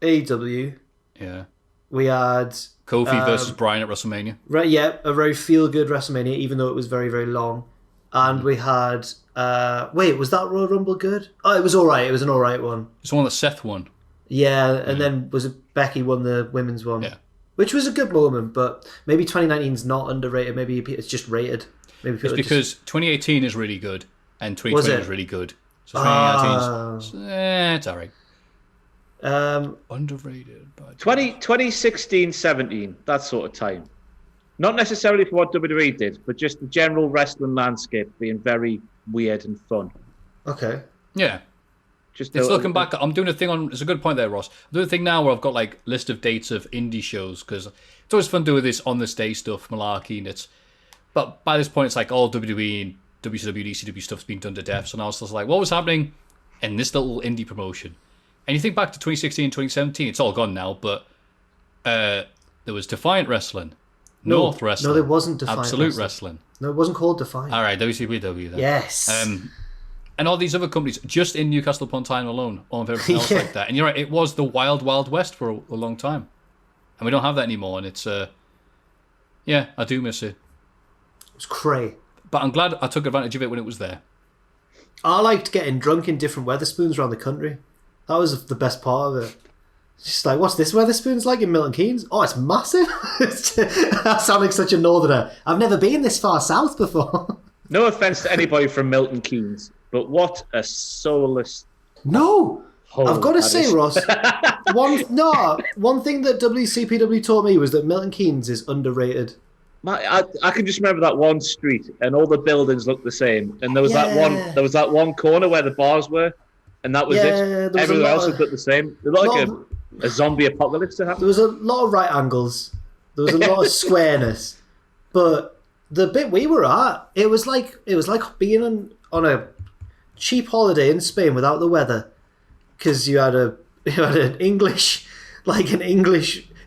AEW. Yeah. We had... Kofi versus Bryan at WrestleMania. Right, yeah, a very feel-good WrestleMania, even though it was very, very long. And we had... was that Royal Rumble good? Oh, it was alright. It was an alright one. It's the one that Seth won. Yeah, and then was it Becky won the women's one? Yeah. Which was a good moment, but maybe 2019's not underrated. Maybe it's just rated. Maybe it's because 2018 is really good and 2020 is really good. So 2019 it's alright. Underrated. 2016, 17, that sort of time. Not necessarily for what WWE did, but just the general wrestling landscape being very weird and fun. Okay. Yeah. It's looking back. I'm doing a thing on. It's a good point there, Ross. I'm doing a thing now where I've got list of dates of indie shows because it's always fun doing this on this day stuff, malarkey, and but by this point it's all WWE and WCW, ECW stuff's been done to death. So now it's just what was happening in this little indie promotion? And you think back to 2016, 2017, it's all gone now. But there was Defiant Wrestling, North Wrestling. No, there wasn't Defiant Absolute Wrestling. No, it wasn't called Defiant. All right, WCW then. Yes. And all these other companies, just in Newcastle upon Tyne alone, all of everything else like that. And you're right, it was the wild, wild west for a long time. And we don't have that anymore. And it's, I do miss it. It was cray. But I'm glad I took advantage of it when it was there. I liked getting drunk in different Weatherspoons around the country. That was the best part of it. It's just what's this Weatherspoons like in Milton Keynes? Oh, it's massive. I sound like such a northerner. I've never been this far south before. No offence to anybody from Milton Keynes, but what a soulless... No! I've got to say, Ross, one thing that WCPW taught me was that Milton Keynes is underrated. I can just remember that one street, and all the buildings looked the same. And there was that one corner where the bars were, and that was it. Everywhere else looked the same. It looked like a zombie apocalypse to happen. There was a lot of right angles. There was a lot of squareness. But the bit we were at, it was like being on a cheap holiday in Spain without the weather, because you had an English,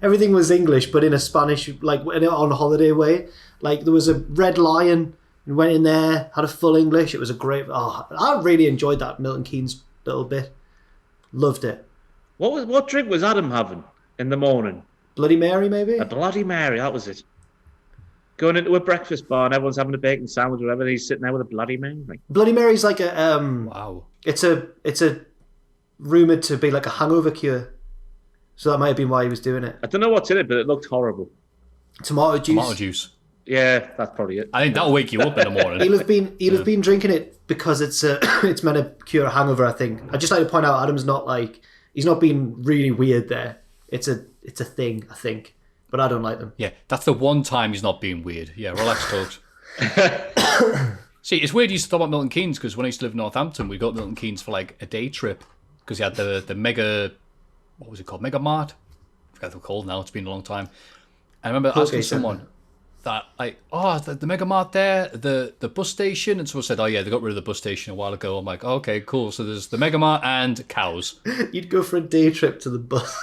everything was English, but in a Spanish, on a holiday way. There was a Red Lion, and went in there, had a full English. It was a great. I really enjoyed that Milton Keynes little bit. Loved it. What drink was Adam having in the morning? Bloody Mary, maybe. A Bloody Mary, that was it. Going into a breakfast bar and everyone's having a bacon sandwich or whatever, and he's sitting there with a Bloody Mary. Bloody Mary's like a wow. It's a rumoured to be like a hangover cure. So that might have been why he was doing it. I don't know what's in it, but it looked horrible. Tomato juice. Yeah, that's probably it. I think that'll wake you up in the morning. He'll have been drinking it because it's meant to cure a hangover, I think. I'd just like to point out Adam's not he's not being really weird there. It's a thing, I think. But I don't like them. Yeah, that's the one time he's not being weird. Yeah, relax, folks. See, it's weird you used to talk about Milton Keynes, because when I used to live in Northampton, we got Milton Keynes for a day trip, because he had the mega, what was it called? Mega Mart? I forget what they're called now, it's been a long time. I remember asking someone that, the Mega Mart there, the bus station, and someone said, oh yeah, they got rid of the bus station a while ago. I'm like, okay, cool, so there's the Mega Mart and cows. You'd go for a day trip to the bus.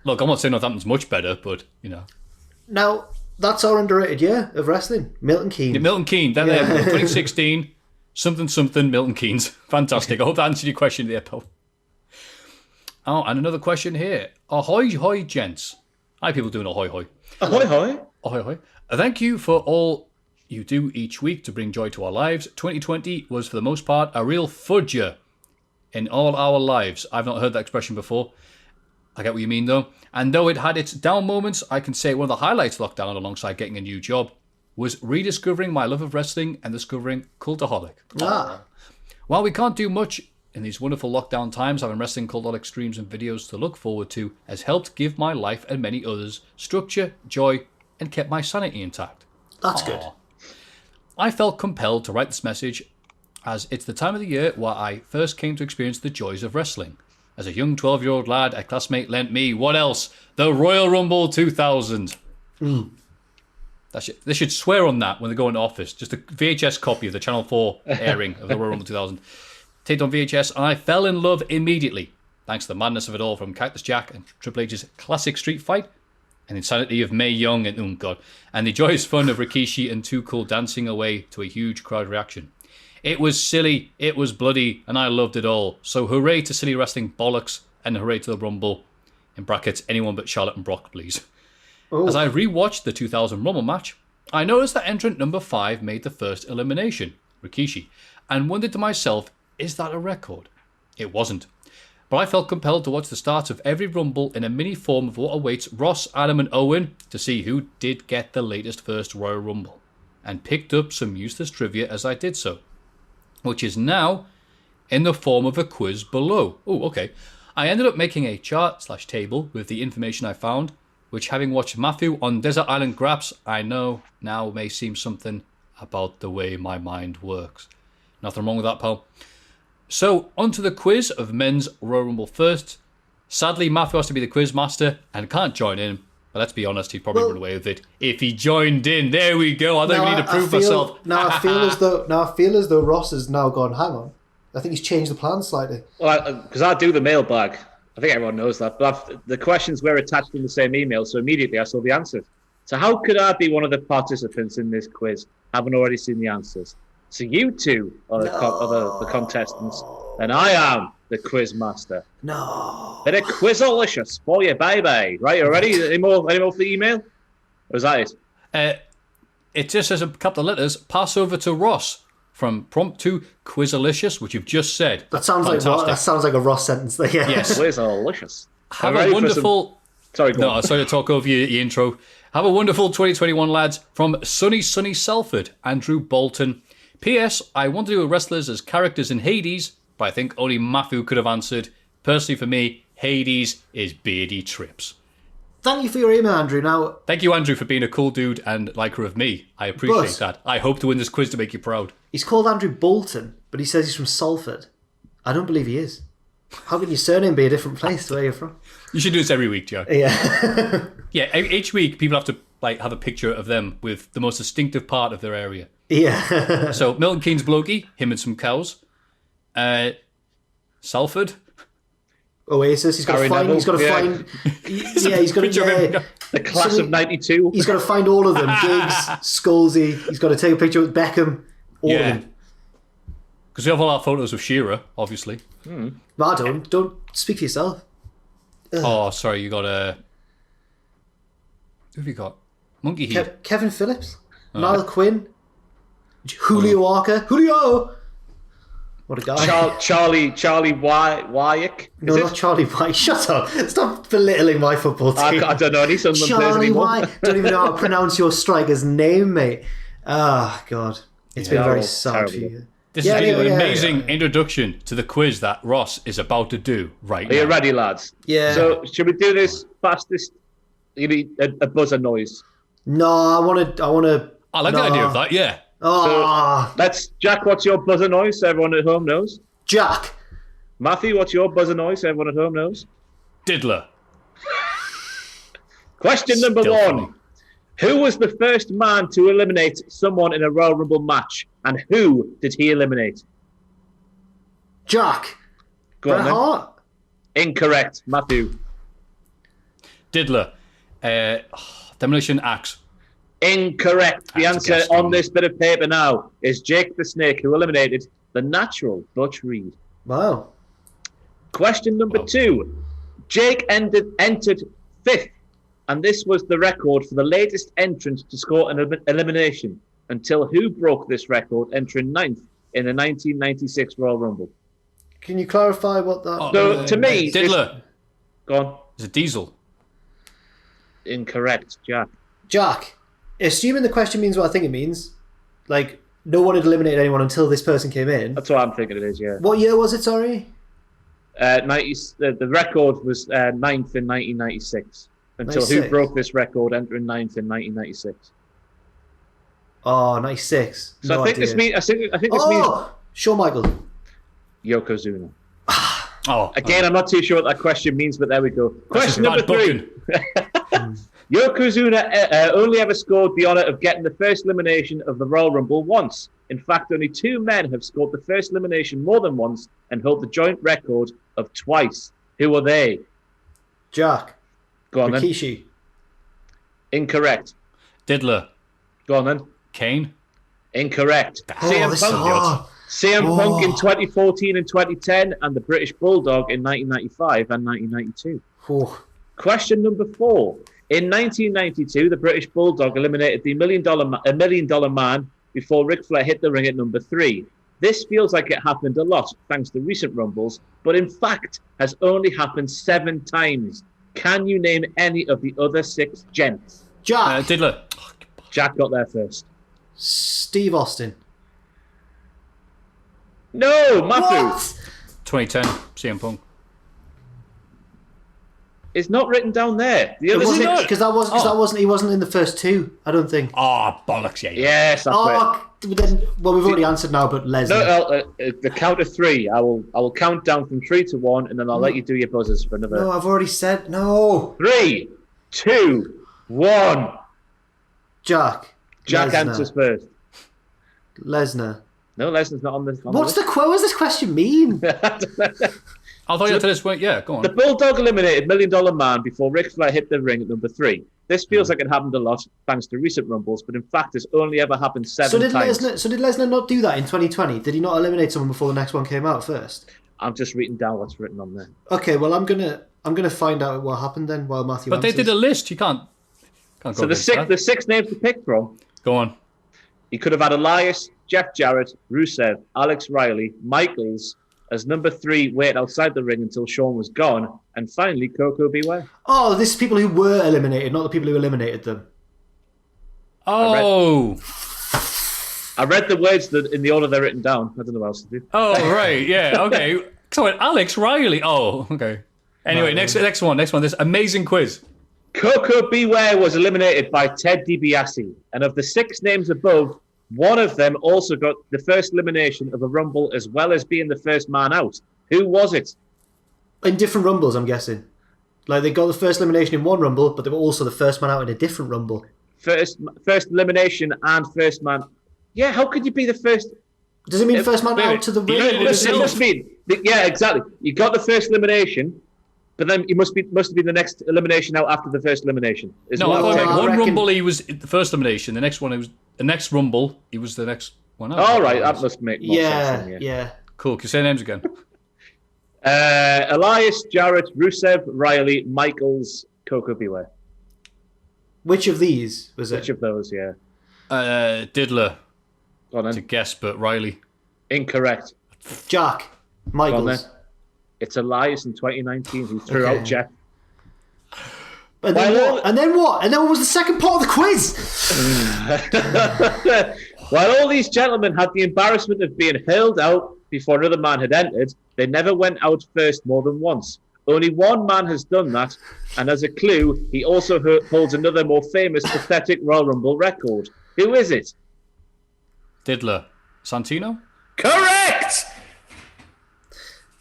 Look, I'm not saying Northampton's much better, but, Now, that's our underrated year of wrestling. Milton Keynes. Yeah, Milton Keynes, 2016, something, Milton Keynes. Fantastic. I hope that answered your question there, Paul. Oh, and another question here. Ahoy, hoy, gents. Hi, people doing ahoy, hoy. Ahoy, hoy. Ahoy, hoy. Thank you for all you do each week to bring joy to our lives. 2020 was, for the most part, a real fudger in all our lives. I've not heard that expression before. I get what you mean, though. And though it had its down moments, I can say one of the highlights of lockdown, alongside getting a new job, was rediscovering my love of wrestling and discovering Cultaholic. While we can't do much in these wonderful lockdown times, having wrestling Cultaholic streams and videos to look forward to has helped give my life and many others structure, joy, and kept my sanity intact. That's good. I felt compelled to write this message as it's the time of the year where I first came to experience the joys of wrestling. As a young 12-year-old lad, a classmate lent me, what else? The Royal Rumble 2000. They should swear on that when they go into office. Just a VHS copy of the Channel 4 airing of the Royal Rumble 2000. Taped on VHS, and I fell in love immediately, thanks to the madness of it all, from Cactus Jack and Triple H's classic street fight, and the insanity of Mae Young and the joyous fun of Rikishi and Too Cool dancing away to a huge crowd reaction. It was silly, it was bloody, and I loved it all. So hooray to silly wrestling bollocks, and hooray to the Rumble. In brackets, anyone but Charlotte and Brock, please. Oh. As I rewatched the 2000 Rumble match, I noticed that entrant number 5 made the first elimination, Rikishi, and wondered to myself, is that a record? It wasn't. But I felt compelled to watch the start of every Rumble in a mini form of what awaits Ross, Adam and Owen to see who did get the latest first Royal Rumble, and picked up some useless trivia as I did so, which is now in the form of a quiz below. Oh, okay. I ended up making a chart/table with the information I found, which, having watched Maffew on Desert Island Graps, I know now may seem something about the way my mind works. Nothing wrong with that, pal. So, onto the quiz of men's Royal Rumble first. Sadly, Maffew has to be the quiz master and can't join in. But let's be honest, he'd probably run away with it if he joined in. There we go. I don't even need to prove myself. I feel as though Ross has now gone, hang on. I think he's changed the plan slightly. Well, because I do the mailbag. I think everyone knows that. But the questions were attached in the same email, so immediately I saw the answers. So how could I be one of the participants in this quiz, having already seen the answers? So you two are the contestants, and I am the quiz master. No. Bit of quizalicious for you, bye-bye. Right, you ready? Any more for the email? Or is that it? It just says a couple of letters. Pass over to Ross from prompt to quizalicious, which you've just said. That sounds like a Ross sentence there. Yeah. Yes. Quizalicious. Have a wonderful... Sorry, go on. Sorry to talk over your intro. Have a wonderful 2021, lads. From sunny Salford, Andrew Bolton. P.S. I want to do wrestlers as characters in Hades, but I think only Maffew could have answered. Personally, for me, Hades is Beardy Trips. Thank you for your email, Andrew. Now, thank you, Andrew, for being a cool dude and liker of me. I appreciate that. I hope to win this quiz to make you proud. He's called Andrew Bolton, but he says he's from Salford. I don't believe he is. How can your surname be a different place to where you're from? You should do this every week, Joe. Yeah. Yeah, each week people have to have a picture of them with the most distinctive part of their area. Yeah. So Milton Keynes blokey, him and some cows. Salford. Oasis. He's got to find. He's got to find. Yeah, he's got to. The class of '92. He's got to find all of them. Giggs, Scalzi. He's got to take a picture with Beckham. All of them. Because we have all our photos of Shearer, obviously. But don't speak for yourself. Ugh. Oh, sorry, you got who have you got? Monkey Heat. Kevin Phillips, Niall Quinn, Julio Walker. Julio. What a guy. Charlie Wyack. No, not Charlie White. Shut up. Stop belittling my football team. I don't know any Sunderland players anymore. Charlie White. Don't even know how to pronounce your striker's name, mate. Ah, God. It's been very sad for you. This is an amazing introduction to the quiz that Ross is about to do right now. Are you ready, lads? Yeah. So, should we do this fastest? You need a buzzer noise. No, I want to. I like the idea of that, yeah. Oh. So, Jack, what's your buzzer noise so everyone at home knows? Jack. Maffew, what's your buzzer noise so everyone at home knows? Diddler. Question number Still 1. funny. Who was the first man to eliminate someone in a Royal Rumble match, and who did he eliminate? Jack. Go on, Bret Hart. Incorrect, Maffew. Diddler. Demolition Axe. Incorrect. The answer on this bit of paper now is Jake the Snake, who eliminated the natural Butch Reed. Wow. Question number 2. Jake entered 5th, and this was the record for the latest entrant to score an elimination, until who broke this record, entering 9th in the 1996 Royal Rumble? Can you clarify what that... So, to me... Diddler. Go on. Is it Diesel? Incorrect, Jack. Jack, assuming the question means what I think it means, like, no one had eliminated anyone until this person came in. That's what I'm thinking it is, yeah. What year was it, sorry? The record was 9th in 1996. Until 96. who broke this record, entering 9th in 1996. Oh, 96. So no I think idea. this means. I think this means Shawn Michaels. Yokozuna. Oh, Again, I'm not too sure what that question means, but there we go. Question number 3. Yokozuna only ever scored the honour of getting the first elimination of the Royal Rumble once. In fact, only 2 men have scored the first elimination more than once and hold the joint record of twice. Who are they? Jack. Go on Rikishi. then. Incorrect. Diddler. Go on then. Kane. Incorrect. Oh, this is hard. CM Punk in 2014 and 2010, and the British Bulldog in 1995 and 1992. Oh. Question number 4. In 1992, the British Bulldog eliminated the $1 Million Man before Ric Flair hit the ring at number 3. This feels like it happened a lot, thanks to recent Rumbles, but in fact has only happened 7 times. Can you name any of the other 6 gents? Jack. Diddler. Jack got there first. Steve Austin. No, Maffew. What? 2010. CM Punk. It's not written down there. The other 6... Because he wasn't in the first 2, I don't think. Oh, bollocks, yeah. Yes, that's right. Then, well, we've already answered now, but Lesnar. No, the count of 3. I will count down from 3 to 1, and then I'll let you do your buzzers for another. No, I've already said no. 3, 2, 1. Jack. Jack Lesnar. answers first. Lesnar. No, Lesnar's not on the. What does this question mean? I thought you had to this point. Yeah, go on. The Bulldog eliminated $1 Million Man before Ric Flair hit the ring at number 3. This feels like it happened a lot thanks to recent Rumbles, but in fact, it's only ever happened 7 times. So did Lesnar not do that in 2020? Did he not eliminate someone before the next one came out first? I'm just reading down what's written on there. Okay, well, I'm gonna find out what happened then while Maffew. But answers. they did a list. You can't go. So the 6 names to pick from. Go on. He could have had Elias, Jeff Jarrett, Rusev, Alex Riley, Michaels as number 3, wait outside the ring until Shawn was gone, and finally Coco Beware. Oh, this is people who were eliminated, not the people who eliminated them. Oh. I read the words in the order they're written down. I don't know what else to do. Oh, right. Yeah. Okay. So Alex Riley. Oh, okay. Anyway, next one. This amazing quiz. Coco Beware was eliminated by Ted DiBiase, and of the 6 names above, one of them also got the first elimination of a Rumble as well as being the first man out. Who was it? In different Rumbles, I'm guessing. Like, they got the first elimination in one Rumble, but they were also the first man out in a different Rumble. First elimination and first man. Yeah, how could you be the first? Does it mean first man out to the ring? It must mean. Yeah, exactly. You got the first elimination, but then you must be the next elimination out after the first elimination. No, I thought one Rumble he was the first elimination. The next one, the next Rumble he was the next one out. All right, that must make more sense. Then, yeah. Cool. Can you say names again? Elias, Jarrett, Rusev, Riley, Michaels, Coco Beware. Which of these was it? Which of those? Yeah. Diddler. Go on then. To guess, but Riley. Incorrect. Jack. Michaels. It's Elias in 2019 who threw out Jeff. And then what? And then what? And then what was the second part of the quiz? While all these gentlemen had the embarrassment of being hurled out before another man had entered, they never went out first more than once. Only one man has done that, and as a clue, he also holds another more famous, pathetic Royal Rumble record. Who is it? Diddler. Santino? Correct!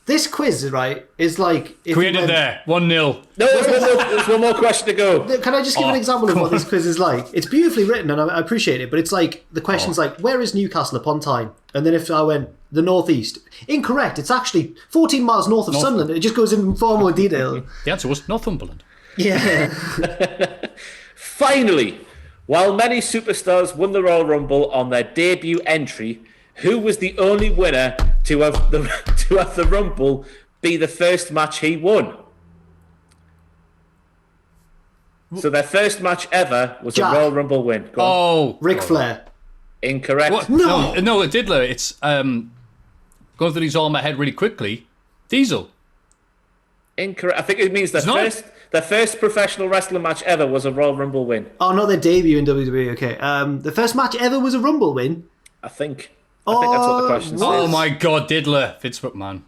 This quiz, right, is like... Can we end it there? 1-0. No, there's one more question to go. Can I just give an example of what this quiz is like? It's beautifully written, and I appreciate it, but it's like, the question's like, where is Newcastle upon time? And then if I went, the northeast. Incorrect. It's actually 14 miles north of Sunderland. It just goes in far more detail. The answer was Northumberland. Yeah. Finally, while many superstars won the Royal Rumble on their debut entry, who was the only winner to have the Rumble be the first match he won? So their first match ever was a Royal Rumble win. Go on. Ric Flair. Incorrect. What? No, it Diddler. It's going through these all in my head really quickly. Diesel. Incorrect. I think it means their first professional wrestling match ever was a Royal Rumble win. Oh, not their debut in WWE. Okay. The first match ever was a Rumble win. I think that's what the question says. Oh my God, Diddler. Vince McMahon.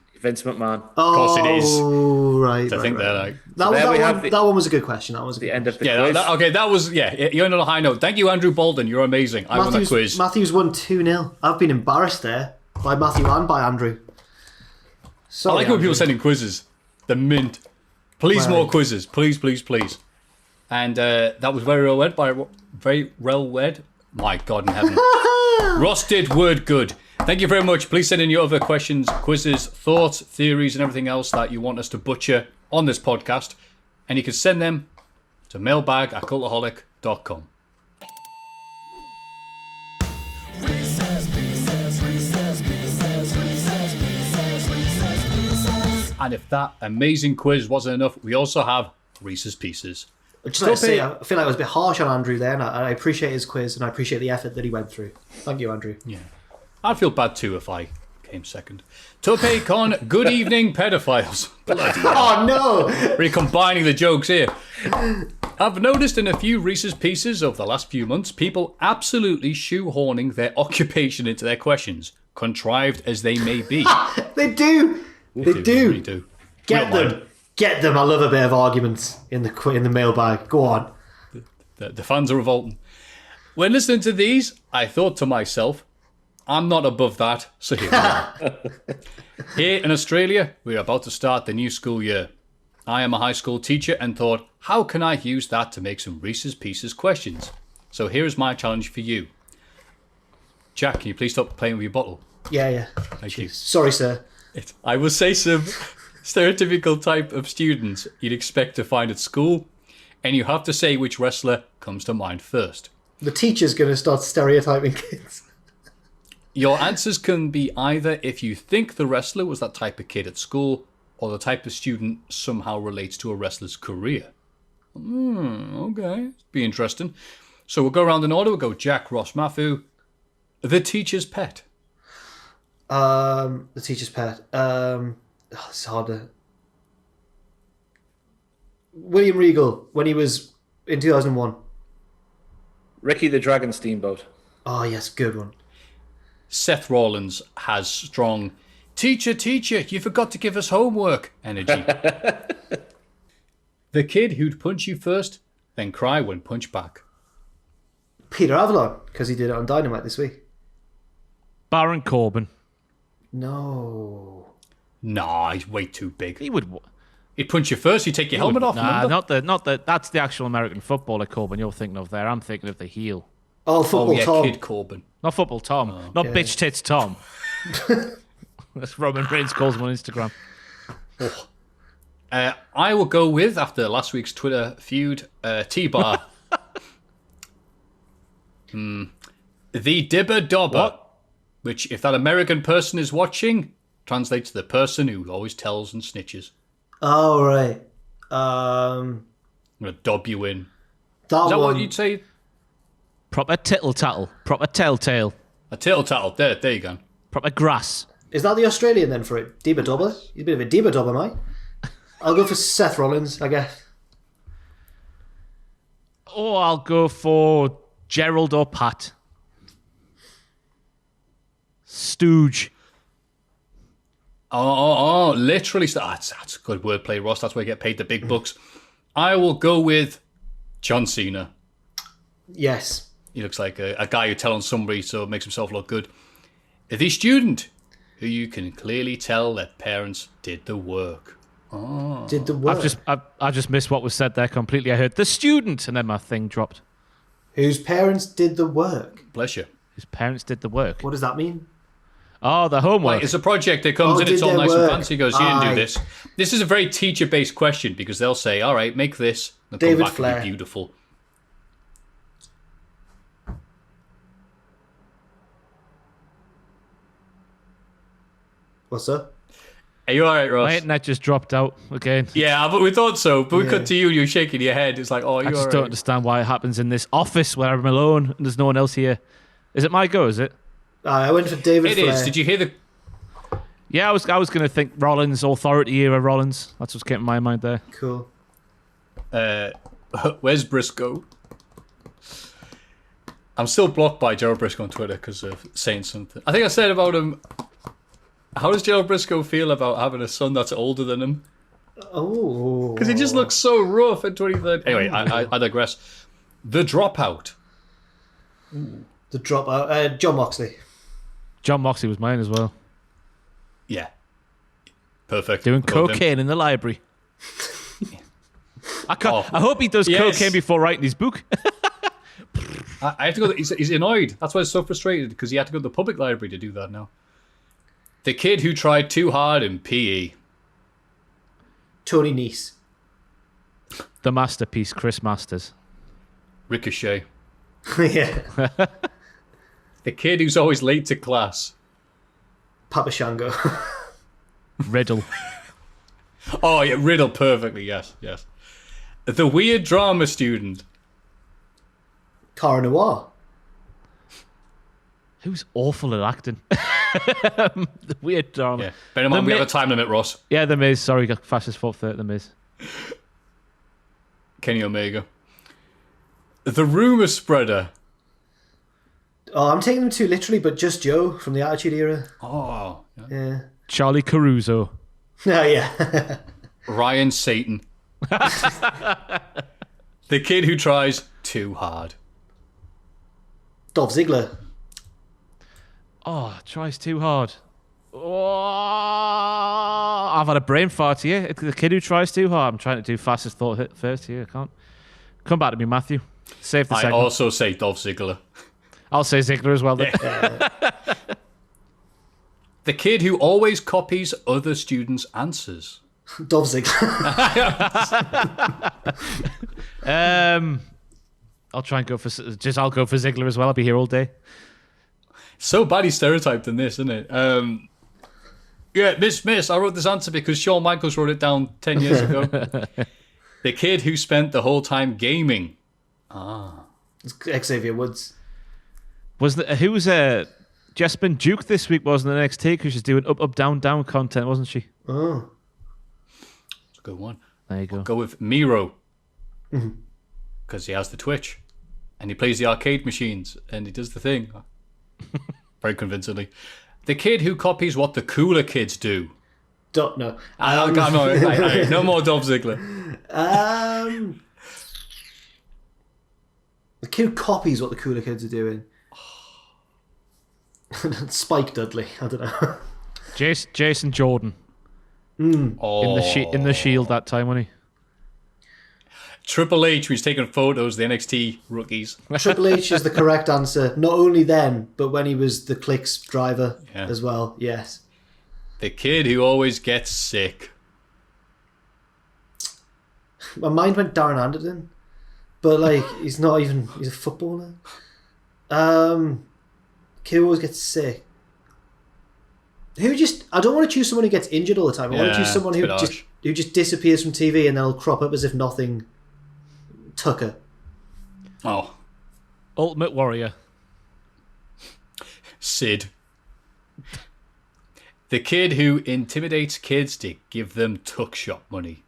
Of course it is. Oh, right. I think they're like... That one was a good question. That was the end of the quiz. quiz. That was... Yeah, you're on a high note. Thank you, Andrew Bolden. You're amazing. I won that quiz. Matthew's won 2-0. I've been embarrassed there by Maffew and by Andrew. Sorry, I like when people send in quizzes. The mint. Please, more quizzes. Please. And that was very well read. My God in heaven. Ross did word good. Thank you very much. Please send in your other questions, quizzes, thoughts, theories, and everything else that you want us to butcher on this podcast. And you can send them to mailbag@cultaholic.com. And if that amazing quiz wasn't enough, we also have Reese's Pieces. Just like to say, I feel like I was a bit harsh on Andrew there, and I appreciate his quiz, and I appreciate the effort that he went through. Thank you, Andrew. Yeah. I'd feel bad too if I came second. Tope Con, good evening, pedophiles. Oh, no! Really combining the jokes here. I've noticed in a few Reese's Pieces over the last few months, people absolutely shoehorning their occupation into their questions, contrived as they may be. They do! They do. Really do. Get them. Get them. I love a bit of arguments in the mailbag. Go on. The fans are revolting. When listening to these, I thought to myself, I'm not above that, so here we are. Here in Australia, we're about to start the new school year. I am a high school teacher and thought, how can I use that to make some Reese's Pieces questions? So here's my challenge for you. Jack, can you please stop playing with your bottle? Yeah. Thank you. Sorry, sir. I will say some stereotypical type of students you'd expect to find at school, and you have to say which wrestler comes to mind first. The teacher's going to start stereotyping kids. Your answers can be either if you think the wrestler was that type of kid at school, or the type of student somehow relates to a wrestler's career. Okay. Be interesting. So we'll go around in order. We'll go Jack, Ross, Maffew. The teacher's pet. The teacher's pet. It's harder. William Regal, when he was in 2001. Ricky the Dragon Steamboat. Oh, yes, good one. Seth Rollins has strong, teacher, you forgot to give us homework energy. The kid who'd punch you first, then cry when punched back. Peter Avalon, because he did it on Dynamite this week. Baron Corbin. No. Nah, he's way too big. He would. He'd punch you first, he'd take your helmet off. Nah, not the. That's the actual American footballer Corbin you're thinking of there. I'm thinking of the heel. Oh, football Tom. Kid Corbin. Not football Tom. Not bitch tits Tom. That's Roman Reigns calls him on Instagram. I will go with, after last week's Twitter feud, T-Bar. The Dibber Dobber. What? Which, if that American person is watching, translates to the person who always tells and snitches. Oh, right. I'm going to dob you in. Is that what you'd say? Proper tittle-tattle. Proper telltale. A tittle-tattle. There you go. Proper grass. Is that the Australian then for it? Dibber Dobber? He's a bit of a Dibber Dobber, mate. I'll go for Seth Rollins, I guess. Oh, I'll go for Gerald or Pat. Stooge. Oh, literally. That's good wordplay, Ross. That's where you get paid the big bucks. I will go with John Cena. Yes. He looks like a guy who tells somebody so it makes himself look good. The student who you can clearly tell that parents did the work. Oh. Did the work. I just missed what was said there completely. I heard the student and then my thing dropped. Whose parents did the work. Bless you. His parents did the work. What does that mean? Oh, the homework. Like, it's a project that comes in, it's all nice and fancy. He goes, you didn't do this. This is a very teacher-based question because they'll say, all right, make this. They'll come back and be beautiful. What's up? Are you all right, Ross? My internet just dropped out again. Yeah, but we thought so. But we cut to you and you're shaking your head. It's like, oh, you're I just don't understand why it happens in this office where I'm alone and there's no one else here. Is it my go, is it? I went for David Flair. It is. Did you hear the... Yeah, I was going to think Rollins, Authority era Rollins. That's what's getting my mind there. Cool. Where's Briscoe? I'm still blocked by Gerald Briscoe on Twitter because of saying something. I think I said about him... How does Gerald Briscoe feel about having a son that's older than him? Oh. Because he just looks so rough at 23rd. Anyway, I digress. The Dropout. The Dropout. John Moxley. John Moxley was mine as well. Yeah. Perfect. Doing cocaine in the library. I hope he does cocaine before writing his book. I have to go. He's annoyed. That's why he's so frustrated, because he had to go to the public library to do that now. The kid who tried too hard in PE. Tony Nese. The masterpiece, Chris Masters. Ricochet. Yeah. The kid who's always late to class. Papa Shango. Riddle. Oh, yeah, Riddle perfectly, yes. The weird drama student. Cara Noir. Who's awful at acting? The weird drama. Yeah. Bear in mind, we have a time limit, Ross. Yeah, The Miz. Sorry, got fastest 4:30, The Miz. Kenny Omega. The rumor spreader. Oh, I'm taking them too literally, but just Joe from the Attitude Era. Oh. Yeah. Charlie Caruso. Oh, yeah. Ryan Satan. The kid who tries too hard. Dolph Ziggler. Oh, tries too hard. Oh, I've had a brain fart here. The kid who tries too hard. I'm trying to do fastest thought hit first here. I can't. Come back to me, Maffew. Save the segment. I also say Dolph Ziggler. I'll say Ziggler as well. Then. The kid who always copies other students' answers. Dolph Ziggler. I'll try and go for I'll go for Ziggler as well. I'll be here all day. So badly stereotyped in this, isn't it? Yeah, Miss, I wrote this answer because Shawn Michaels wrote it down 10 years ago. The kid who spent the whole time gaming. Xavier Woods. Who was Jessamine Duke this week, wasn't it, NXT? Because she's doing up, down, down content, wasn't she? Oh. It's a good one. There you go. I'll go with Miro. Because he has the Twitch. And he plays the arcade machines. And he does the thing. Very convincingly. The kid who copies what the cooler kids do. No. No more Dolph Ziggler. The kid who copies what the cooler kids are doing. Spike Dudley. I don't know. Jason Jordan. Oh. In the Shield that time, wasn't he? Triple H, who's taking photos of the NXT rookies. Triple H is the correct answer. Not only then, but when he was the Clicks driver as well. Yes. The kid who always gets sick. My mind went Darren Anderton, but he's not even. He's a footballer. Kid who always gets sick. I don't want to choose someone who gets injured all the time. I want to choose someone who just disappears from TV and then will crop up as if nothing. Tucker. Oh. Ultimate Warrior. Sid. The kid who intimidates kids to give them tuck shop money.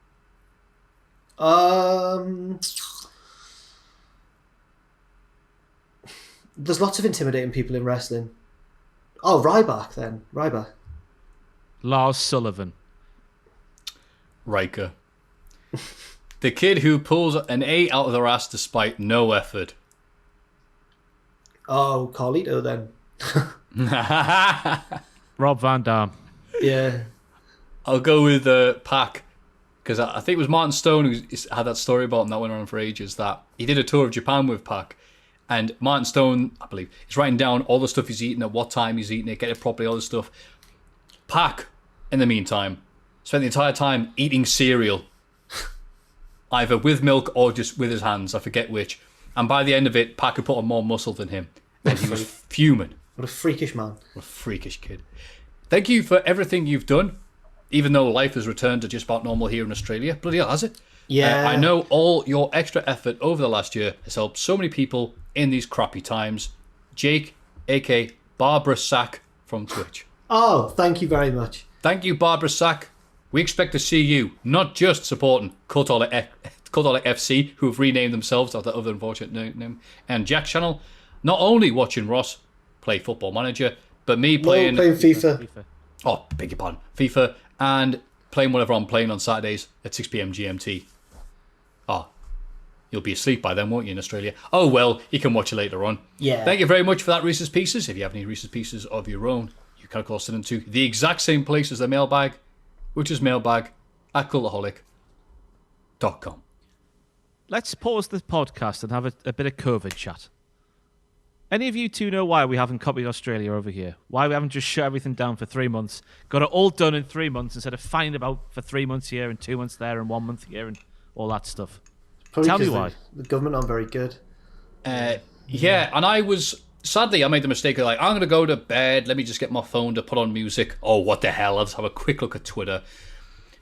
There's lots of intimidating people in wrestling. Oh, Ryback then. Ryback. Lars Sullivan. Riker. The kid who pulls an A out of their ass despite no effort. Oh, Carlito then. Rob Van Dam. Yeah. I'll go with Pac, because I think it was Martin Stone who had that story about him that went on for ages, that he did a tour of Japan with Pac, And Martin Stone, I believe, is writing down all the stuff he's eating, at what time he's eating it, get it properly, all this stuff. Pac, in the meantime, spent the entire time eating cereal, either with milk or just with his hands, I forget which. And by the end of it, Pac had put on more muscle than him, and he was fuming. What a freakish man. What a freakish kid. Thank you for everything you've done, even though life has returned to just about normal here in Australia. Bloody hell, has it? Yeah. I know all your extra effort over the last year has helped so many people in these crappy times. Jake, a.k.a. Barbara Sack from Twitch. Oh, thank you very much. Thank you, Barbara Sack. We expect to see you not just supporting Cultaholic FC, who have renamed themselves after other unfortunate name, and Jack's channel, not only watching Ross play Football Manager, but me playing FIFA. Oh, beg your pardon. FIFA, and playing whatever I'm playing on Saturdays at 6 p.m. GMT. Oh, you'll be asleep by then, won't you, in Australia? Oh, well, you can watch it later on. Yeah. Thank you very much for that, Reese's Pieces. If you have any Reese's Pieces of your own, you can, of course, send them to the exact same place as the Mailbag, which is mailbag@cultaholic.com. Let's pause the podcast and have a bit of COVID chat. Any of you two know why we haven't copied Australia over here? Why we haven't just shut everything down for 3 months, got it all done in 3 months instead of finding about for 3 months here and 2 months there and 1 month here and all that stuff? Probably Tell me why. The government aren't very good. Yeah, and I made the mistake of I'm going to go to bed, let me just get my phone to put on music. Oh, what the hell, I'll just have a quick look at Twitter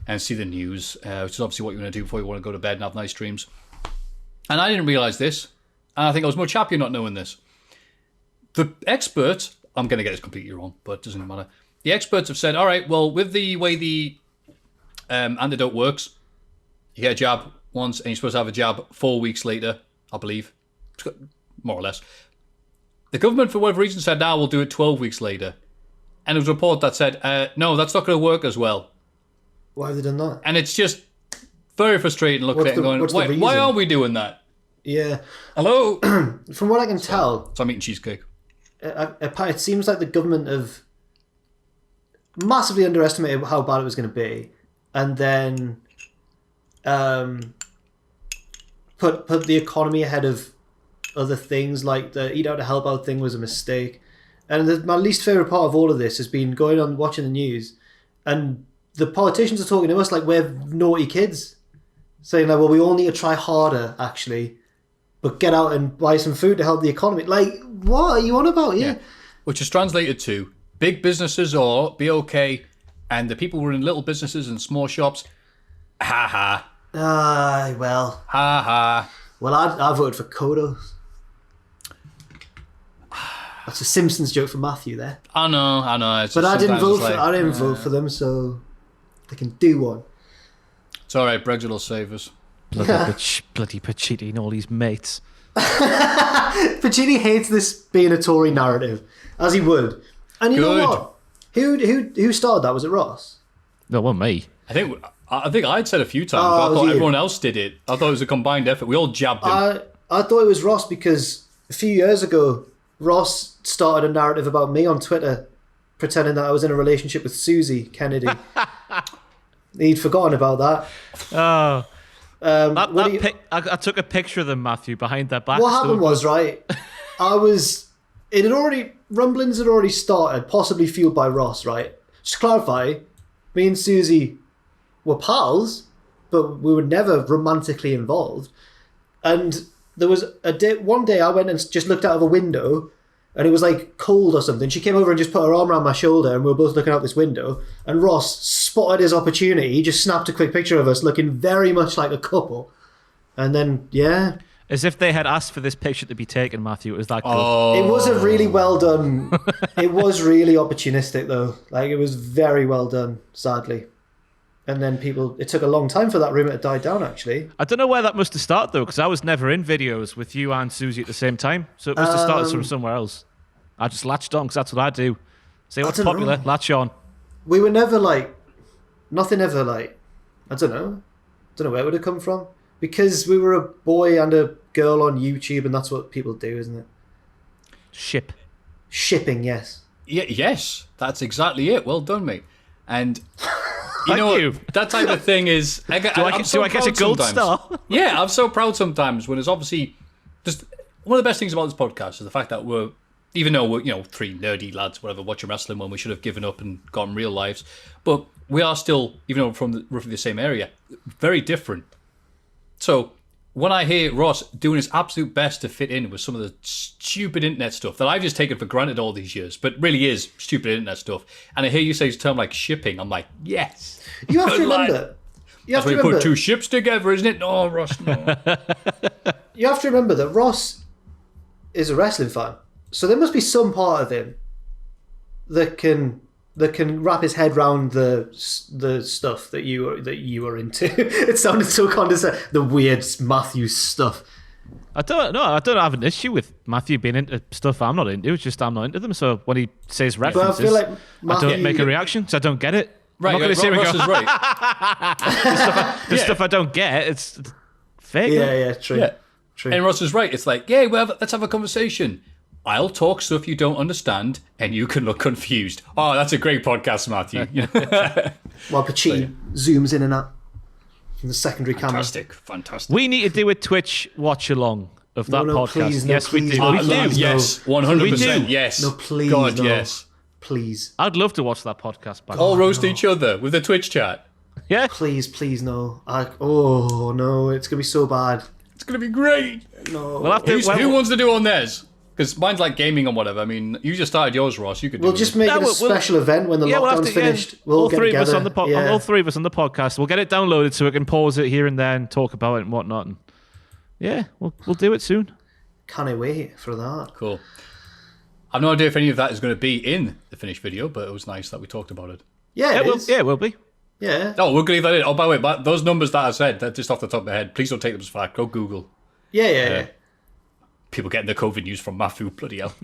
and see the news, which is obviously what you want to do before you want to go to bed and have nice dreams. And I didn't realise this, and I think I was much happier not knowing this. The experts, I'm going to get this completely wrong, but it doesn't matter. The experts have said, all right, well, with the way the antidote works, you get a jab once and you're supposed to have a jab 4 weeks later, I believe, more or less. The government, for whatever reason, said, we'll do it 12 weeks later. And there was a report that said, no, that's not going to work as well. Why have they done that? And it's just very frustrating looking at it and going, why are we doing that? Yeah. Hello? From what I can tell... So I'm eating cheesecake. It seems like the government have massively underestimated how bad it was going to be, and then put the economy ahead of other things. Like the eat out to help out thing was a mistake. And my least favourite part of all of this has been going on watching the news, and the politicians are talking to us like we're naughty kids, saying like, well, we all need to try harder actually, but get out and buy some food to help the economy. Like, what are you on about? Yeah. Which is translated to big businesses or be okay, and the people who are in little businesses and small shops, ha ha. Well. Ha ha. Well, I voted for Kodos. That's a Simpsons joke from Maffew there. I know. But I didn't vote for them, so they can do one. It's all right. Brexit will save us. Bloody Pachiti and all these mates. Pachiti hates this being a Tory narrative, as he would. And you know what? Who started that? Was it Ross? No, it wasn't me. I think I'd said a few times. I thought everyone else did it. I thought it was a combined effort. We all jabbed him. I thought it was Ross because a few years ago, Ross started a narrative about me on Twitter, pretending that I was in a relationship with Susie Kennedy. He'd forgotten about that. Oh. I took a picture of them, Maffew, behind their back. What happened was, right, rumblings had already started, possibly fueled by Ross, right? Just to clarify, me and Susie were pals, but we were never romantically involved. And there was one day I went and just looked out of a window, and it was like cold or something. She came over and just put her arm around my shoulder, and we were both looking out this window. And Ross spotted his opportunity. He just snapped a quick picture of us looking very much like a couple. And then, yeah. As if they had asked for this picture to be taken, Maffew. It was that good. It wasn't really well done. It was really opportunistic, though. Like, it was very well done, sadly. And then it took a long time for that rumour to die down, actually. I don't know where that must have started, though, because I was never in videos with you and Susie at the same time. So it must have started from somewhere else. I just latched on, because that's what I do. See what's popular, latch on. We were never, nothing ever, I don't know. Don't know where it would have come from. Because we were a boy and a girl on YouTube, and that's what people do, isn't it? Shipping, yes. Yeah, yes, that's exactly it. Well done, mate. And... You know, that type of thing is... Do I get a gold star? Yeah, I'm so proud sometimes when it's obviously... just one of the best things about this podcast is the fact that we're, even though we're, three nerdy lads, whatever, watching wrestling when we should have given up and gotten real lives, but we are still, even though from roughly the same area, very different. So when I hear Ross doing his absolute best to fit in with some of the stupid internet stuff that I've just taken for granted all these years, but really is stupid internet stuff, and I hear you say a term like shipping, I'm like, yes. You have to remember. That's when you put two ships together, isn't it? No, Ross, no. You have to remember that Ross is a wrestling fan, so there must be some part of him that can wrap his head around the stuff that you are into. It sounded so condescending. The weird Maffew stuff. I don't have an issue with Maffew being into stuff I'm not into. It's just I'm not into them. So when he says references, I feel like I don't make a reaction because I don't get it. Right, I'm not going to Ross go, is right. the stuff I don't get, it's fake. Yeah, true. Yeah. True. And Ross is right. It's like, let's have a conversation. I'll talk stuff you don't understand, and you can look confused. Oh, that's a great podcast, Maffew. While Pacini zooms in and out from the secondary camera. Fantastic. We need to do a Twitch watch along of that podcast. Please, yes, we do. No, We do. Yes, 100%. Yes. No, please, God, no. yes. Please. I'd love to watch that podcast back. All roast each other with the Twitch chat. Yeah. Please, no. No, it's going to be so bad. It's going to be great. No. We'll have to, Who wants to do on theirs? Because mine's like gaming and whatever. I mean, you just started yours, Ross. You could do We'll just make it a special event when the lockdown's finished. We'll all get three together. of us on the all three of us on the podcast. We'll get it downloaded so we can pause it here and there and talk about it and whatnot. And yeah, we'll do it soon. Can't I wait for that? Cool. I've no idea if any of that is going to be in the finished video, but it was nice that we talked about it. Yeah, it is. It will be. Yeah. Oh, we're going to leave that in. Oh, by the way, those numbers that I said, they're just off the top of my head. Please don't take them as fact. Go Google. Yeah. People getting the COVID news from Maffew, bloody hell.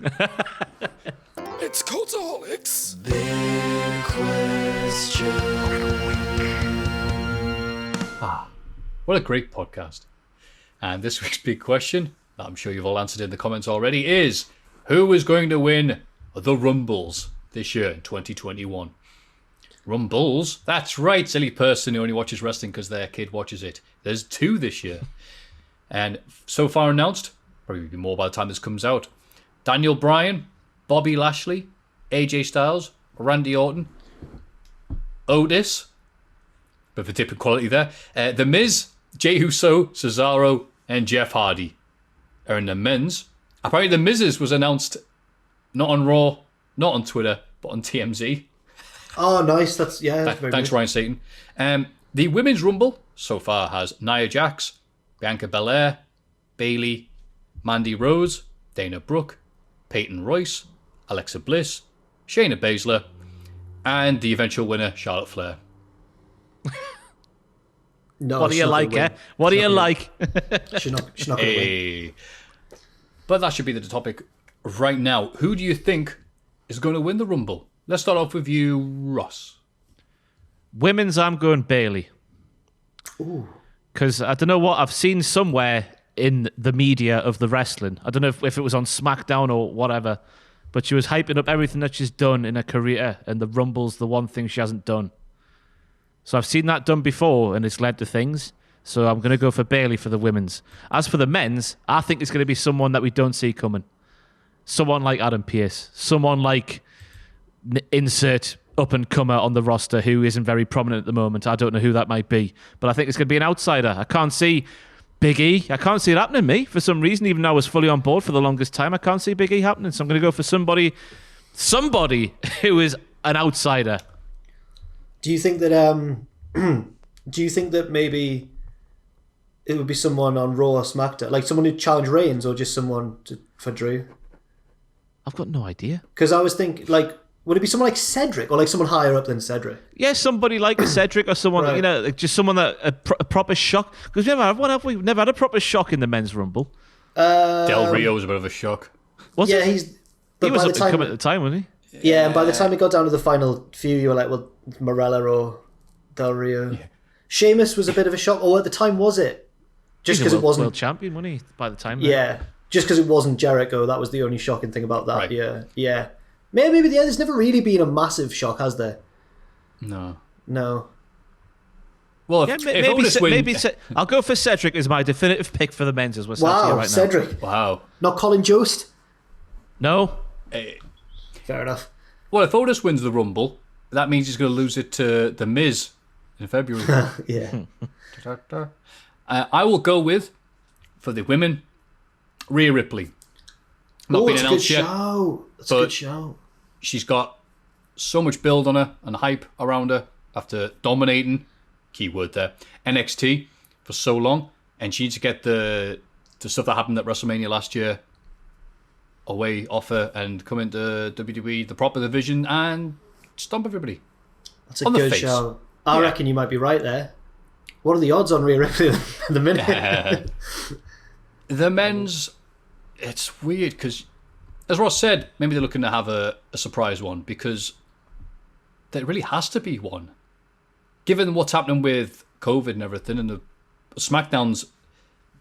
It's Cultaholics. Big question. What a great podcast. And this week's big question, that I'm sure you've all answered in the comments already, is who is going to win the Rumbles this year in 2021? Rumbles? That's right, silly person who only watches wrestling because their kid watches it. There's 2 this year. And so far announced, probably be more by the time this comes out, Daniel Bryan, Bobby Lashley, AJ Styles, Randy Orton, Otis, bit of a dip in quality there, The Miz, Jey Uso, Cesaro, and Jeff Hardy are in the men's. Apparently The Miz's was announced not on Raw, not on Twitter, but on TMZ. Oh, nice. That's very Thanks, good. Ryan Satan. The women's rumble so far has Nia Jax, Bianca Belair, Bayley, Mandy Rose, Dana Brooke, Peyton Royce, Alexa Bliss, Shayna Baszler, and the eventual winner, Charlotte Flair. No, What do you like, eh? What do you like? She's not going to win. Hey. But that should be the topic right now. Who do you think is going to win the rumble? Let's start off with you, Ross. Women's, I'm going Bayley. Because I don't know what I've seen somewhere in the media of the wrestling. I don't know if it was on SmackDown or whatever, but she was hyping up everything that she's done in her career, and the Rumble's the one thing she hasn't done. So I've seen that done before, and it's led to things. So I'm going to go for Bayley for the women's. As for the men's, I think it's going to be someone that we don't see coming. Someone like Adam Pearce. Someone like insert up-and-comer on the roster who isn't very prominent at the moment. I don't know who that might be. But I think it's going to be an outsider. I can't see Big E. I can't see it happening, me, for some reason, even though I was fully on board for the longest time. I can't see Big E happening. So I'm going to go for somebody who is an outsider. Do you think that maybe it would be someone on Raw or SmackDown, like someone who challenged Reigns, or just someone for Drew? I've got no idea. Because I was thinking, would it be someone like Cedric, or like someone higher up than Cedric? Yeah, somebody like a Cedric, or someone, Right. like just someone that a proper shock. Because we've never had a proper shock in the men's Rumble. Del Rio was a bit of a shock. Was Yeah, it? He was up and coming at the time, wasn't he? Yeah, and by the time it got down to the final few, you were like, well, Morella or Del Rio. Yeah. Sheamus was a bit of a shock. Or at the time, was it? Just because it wasn't world champion, wasn't he? By the time, yeah, just because it wasn't Jericho. That was the only shocking thing about that. Right. Yeah. Maybe there's never really been a massive shock, has there? No. Well, I'll go for Cedric as my definitive pick for the men's as we're sat here right now. Cedric. Wow. Not Colin Jost? No. Fair enough. Well, if Otis wins the Rumble, that means he's going to lose it to The Miz in February. Yeah. I will go with, for the women, Rhea Ripley. Not been announced yet. It's a good show. She's got so much build on her and hype around her after dominating, keyword there, NXT for so long, and she needs to get the stuff that happened at WrestleMania last year away off her and come into WWE, the proper division, and stomp everybody. That's a good show. I reckon you might be right there. What are the odds on Rhea Ripley at the minute? The men's, it's weird because, as Ross said, maybe they're looking to have a surprise one, because there really has to be one. Given what's happening with COVID and everything, and the SmackDown's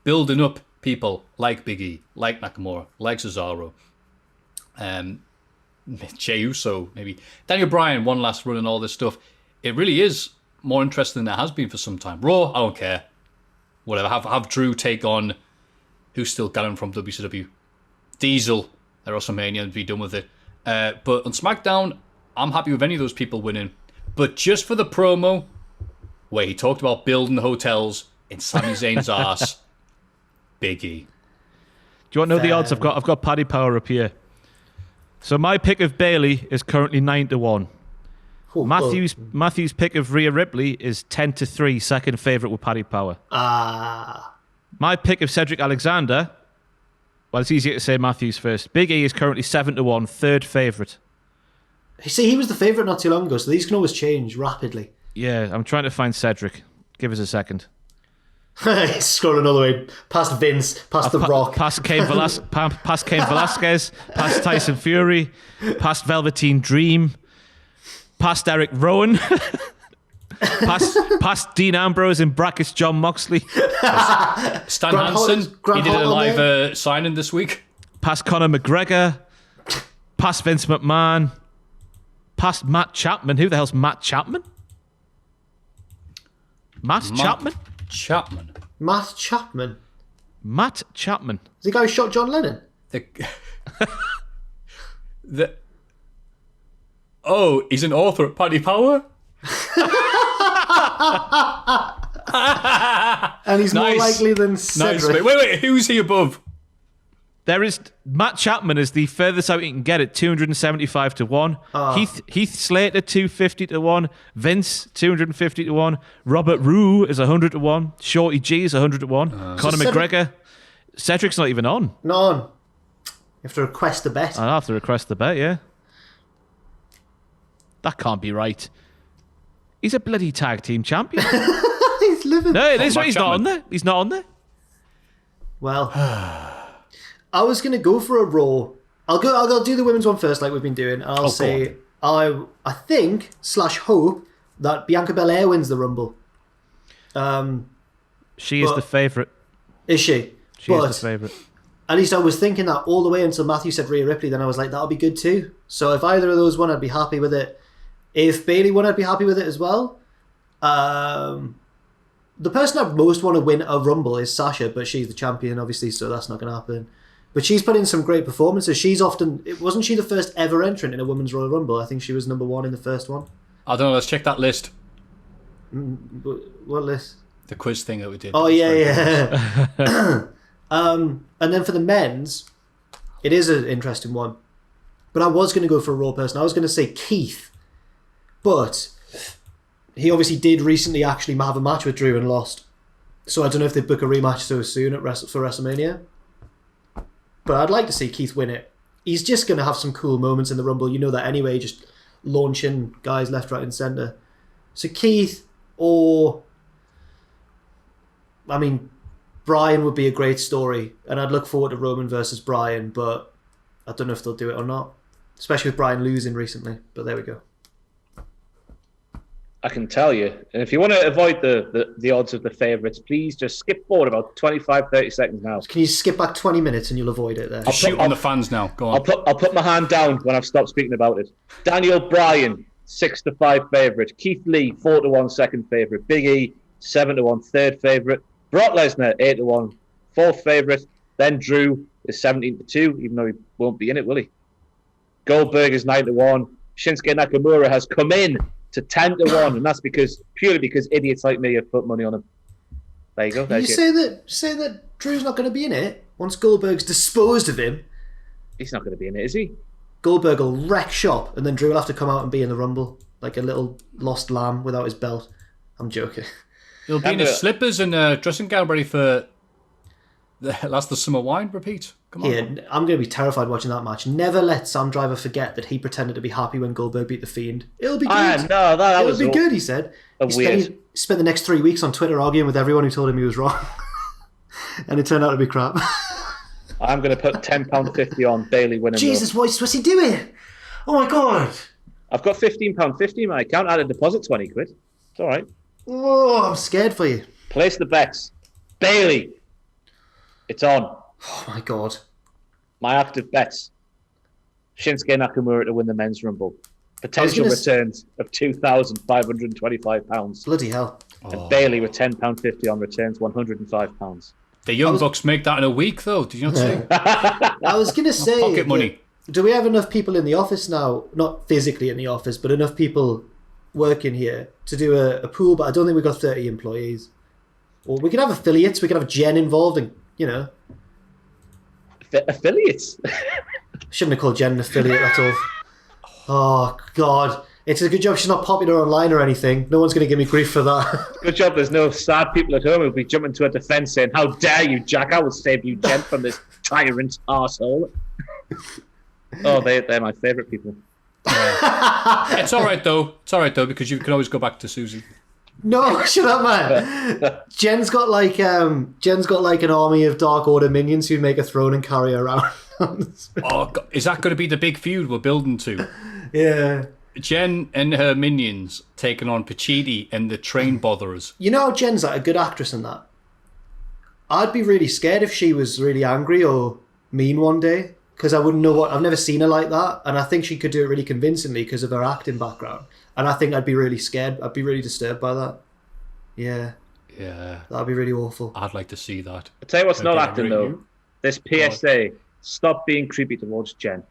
building up people like Big E, like Nakamura, like Cesaro, Jey Uso, maybe Daniel Bryan, one last run and all this stuff. It really is more interesting than it has been for some time. Raw, I don't care. Whatever. Have Drew take on who's still got him from WCW. Diesel at WrestleMania and be done with it. But on SmackDown, I'm happy with any of those people winning. But just for the promo where he talked about building the hotels in Sami Zayn's arse, Big E. Do you want to know the odds? I've got Paddy Power up here. So my pick of Bayley is currently 9-1. Maffew's pick of Rhea Ripley is 10-3, second favourite with Paddy Power. My pick of Cedric Alexander, well, it's easier to say Maffew's first. Big E is currently 7-1, third favourite. See, he was the favourite not too long ago, so these can always change rapidly. Yeah, I'm trying to find Cedric. Give us a second. He's scrolling all the way past Vince, past The Rock. Past Cain Velasquez, past Tyson Fury, past Velveteen Dream, past Eric Rowan, past Dean Ambrose, in brackets John Moxley. Stan Hansen, he did a live signing this week. Past Conor McGregor, past Vince McMahon, past Matt Chapman. Who the hell's Matt Chapman? Matt Chapman? Matt Chapman. Is the guy who shot John Lennon? Oh, he's an author at Paddy Power? And he's more likely than Cedric. Nice. Wait, who's he above? There is Matt Chapman is the furthest out you can get at 275-1. Heath Slater 250-1. Vince 250-1. Robert Roode is 100-1. Shorty G is 100-1. Conor McGregor. Cedric's not even on. Not on. You have to request the bet. I'll have to request the bet, yeah. That can't be right. He's a bloody tag team champion. He's living. No, it is right. He's not on there. He's not on there. Well, I was going to go for a Raw. I'll do the women's one first, like we've been doing. I'll say I think / hope that Bianca Belair wins the Rumble. She is the favourite. Is she? She is the favourite. At least I was thinking that all the way until Maffew said Rhea Ripley. Then I was like, that'll be good too. So if either of those won, I'd be happy with it. If Bayley won, I'd be happy with it as well. The person I most want to win a Rumble is Sasha, but she's the champion, obviously, so that's not going to happen. But she's put in some great performances. Wasn't she the first ever entrant in a Women's Royal Rumble? I think she was number 1 in the first one. I don't know, let's check that list. What list? The quiz thing that we did. Oh, yeah. And then for the men's, it is an interesting one. But I was going to go for a Raw person. I was going to say Keith. But he obviously did recently actually have a match with Drew and lost. So I don't know if they'd book a rematch so soon for WrestleMania. But I'd like to see Keith win it. He's just going to have some cool moments in the Rumble. You know that anyway, just launching guys left, right and centre. So Keith or... I mean, Bryan would be a great story. And I'd look forward to Roman versus Bryan, but I don't know if they'll do it or not. Especially with Bryan losing recently. But there we go. I can tell you. And if you want to avoid the odds of the favourites, please just skip forward about 25-30 seconds now. Can you skip back 20 minutes and you'll avoid it there? I'll shoot on the fans now. Go on. I'll put my hand down when I've stopped speaking about it. Daniel Bryan, 6-5 favourite. Keith Lee, 4-1 second favourite. Big E, 7-1, third favourite. Brock Lesnar, 8-1, fourth favourite. Then Drew is 17-2, even though he won't be in it, will he? Goldberg is 9-1. Shinsuke Nakamura has come in to 10-1, and that's purely because idiots like me have put money on him. There you go. You say that Drew's not going to be in it once Goldberg's disposed of him. He's not going to be in it, is he? Goldberg will wreck shop, and then Drew will have to come out and be in the Rumble like a little lost lamb without his belt. I'm joking. He'll be in his slippers and dressing gown ready for the summer wine repeat. Come on. Yeah, I'm going to be terrified watching that match. Never let Sam Driver forget that he pretended to be happy when Goldberg beat The Fiend. It'll be good. No, that was It'll be good, he said. He spent the next 3 weeks on Twitter arguing with everyone who told him he was wrong. And it turned out to be crap. I'm going to put £10.50 on Bailey winning. Jesus, what's he doing? Oh my God. I've got £15.50 in my account. I had a deposit 20 quid. It's all right. Oh, I'm scared for you. Place the bets. Bailey. It's on. Oh my God. My active bets. Shinsuke Nakamura to win the men's rumble. Potential returns of £2,525. Bloody hell. And Bailey with £10.50 on returns, £105. The Young Bucks make that in a week, though. Did you not see? I was going to say... Pocket money. Do we have enough people in the office now? Not physically in the office, but enough people working here to do a pool, but I don't think we've got 30 employees. Or we could have affiliates. We could have Jen involved and, Affiliates? Shouldn't have called Jen an affiliate, that's all. Oh, God. It's a good job she's not popular online or anything. No one's going to give me grief for that. Good job there's no sad people at home who'll be jumping to a defence saying, how dare you, Jack? I will save you, Jen, from this tyrant arsehole. Oh, they're my favourite people. It's all right, though. It's all right, though, because you can always go back to Susie. No, shut up, man. Jen's got like an army of Dark Order minions who make a throne and carry her around. Oh, God. Is that going to be the big feud we're building to? Yeah. Jen and her minions taking on Pachidi and the train botherers. You know how Jen's like a good actress in that? I'd be really scared if she was really angry or mean one day, because I wouldn't know I've never seen her like that, and I think she could do it really convincingly because of her acting background. And I think I'd be really scared. I'd be really disturbed by that. Yeah. Yeah. That'd be really awful. I'd like to see that. I'll tell you what's not acting, though. This PSA. Stop being creepy towards Jen.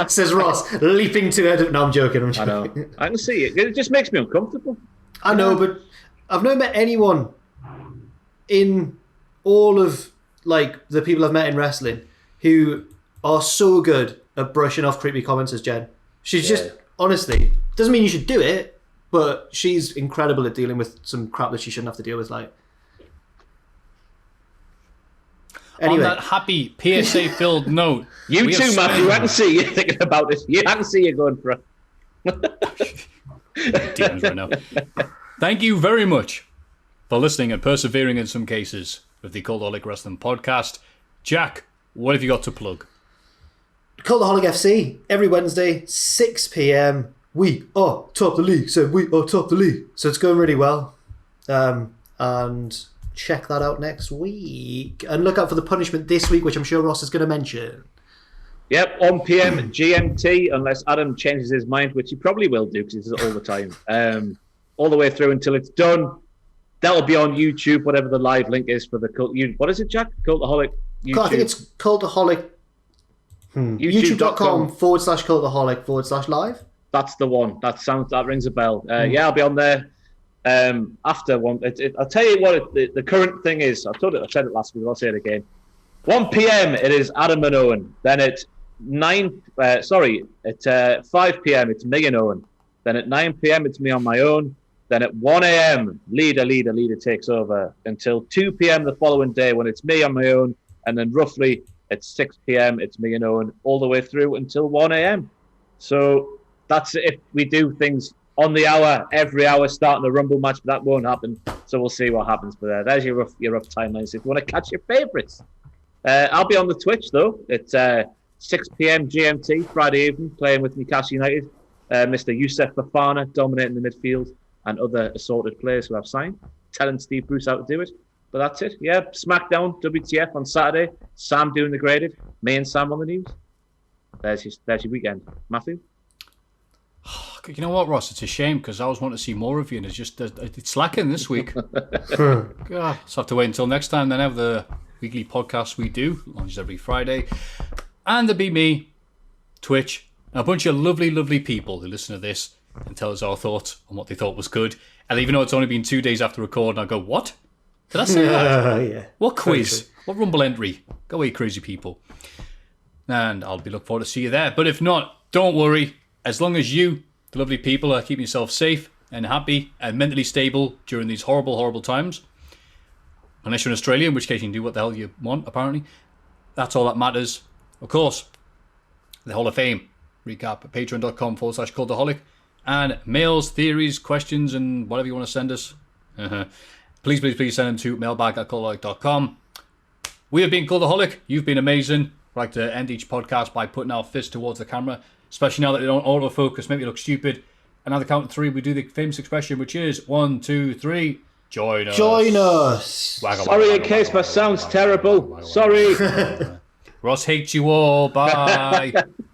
Says Ross, leaping to her. No, I'm joking. I know. I can see it. It just makes me uncomfortable. I know, but I've never met anyone in all of like the people I've met in wrestling who are so good at brushing off creepy comments as Jen. She's just, honestly, doesn't mean you should do it, but she's incredible at dealing with some crap that she shouldn't have to deal with. Like, anyway. On that happy PSA-filled note, you too, Maffew. I can see you thinking about this. I can see you going for it. Demons right now. Thank you very much for listening and persevering in some cases with the Cultaholic Wrestling Podcast. Jack, what have you got to plug? Cultaholic FC, every Wednesday, 6 p.m. We are top the league. So we are top the league. So it's going really well. And check that out next week. And look out for the punishment this week, which I'm sure Ross is going to mention. Yep, 1 p.m. GMT, unless Adam changes his mind, which he probably will do because he does it all the time. All the way through until it's done. That'll be on YouTube, whatever the live link is for the cult. What is it, Jack? Cultaholic YouTube. I think it's Cultaholic. YouTube.com/Cultaholic/live. That's the one. That rings a bell. Yeah, I'll be on there after one. I'll tell you what the current thing is. I said it last week. I'll say it again. 1 p.m. it is Adam and Owen. Then at 5 p.m. it's me and Owen. Then at 9 p.m. it's me on my own. Then at 1 a.m. Leader takes over until 2 p.m. the following day when it's me on my own. And then roughly at 6 p.m. it's me and Owen all the way through until 1 a.m. So that's if we do things on the hour, every hour, starting a Rumble match, but that won't happen. So we'll see what happens for there. There's your rough timeline. So if you want to catch your favourites. I'll be on the Twitch, though. It's 6 p.m. GMT, Friday evening, playing with Newcastle United. Mr. Youssef Fafana dominating the midfield and other assorted players who have signed. Telling Steve Bruce how to do it. But that's it. Yeah, SmackDown, WTF on Saturday. Sam doing the graded. Me and Sam on the news. There's your weekend. Maffew? You know what, Ross? It's a shame because I was wanting to see more of you, and it's lacking this week. God, so have to wait until next time. Then have the weekly podcast we do, launched every Friday, and there'll be me, Twitch, and a bunch of lovely, lovely people who listen to this and tell us our thoughts on what they thought was good. And even though it's only been 2 days after recording, I go, "What? Did I say that? Yeah. What quiz? What Rumble entry? Go away, crazy people!" And I'll be looking forward to see you there. But if not, don't worry. As long as you, the lovely people, are keeping yourself safe and happy and mentally stable during these horrible, horrible times. Unless you're in Australia, in which case you can do what the hell you want, apparently. That's all that matters. Of course, the Hall of Fame recap at patreon.com/Cultaholic. And mails, theories, questions, and whatever you want to send us. Please send them to mailbag@cultaholic.com. We have been Cultaholic. You've been amazing. We like to end each podcast by putting our fist towards the camera, especially now that they don't autofocus, make me look stupid. And on the count of three, we do the famous expression, which is 1, 2, 3. Join us. Join us. Sorry in case my sound's terrible. Sorry. Ross hates you all. Bye.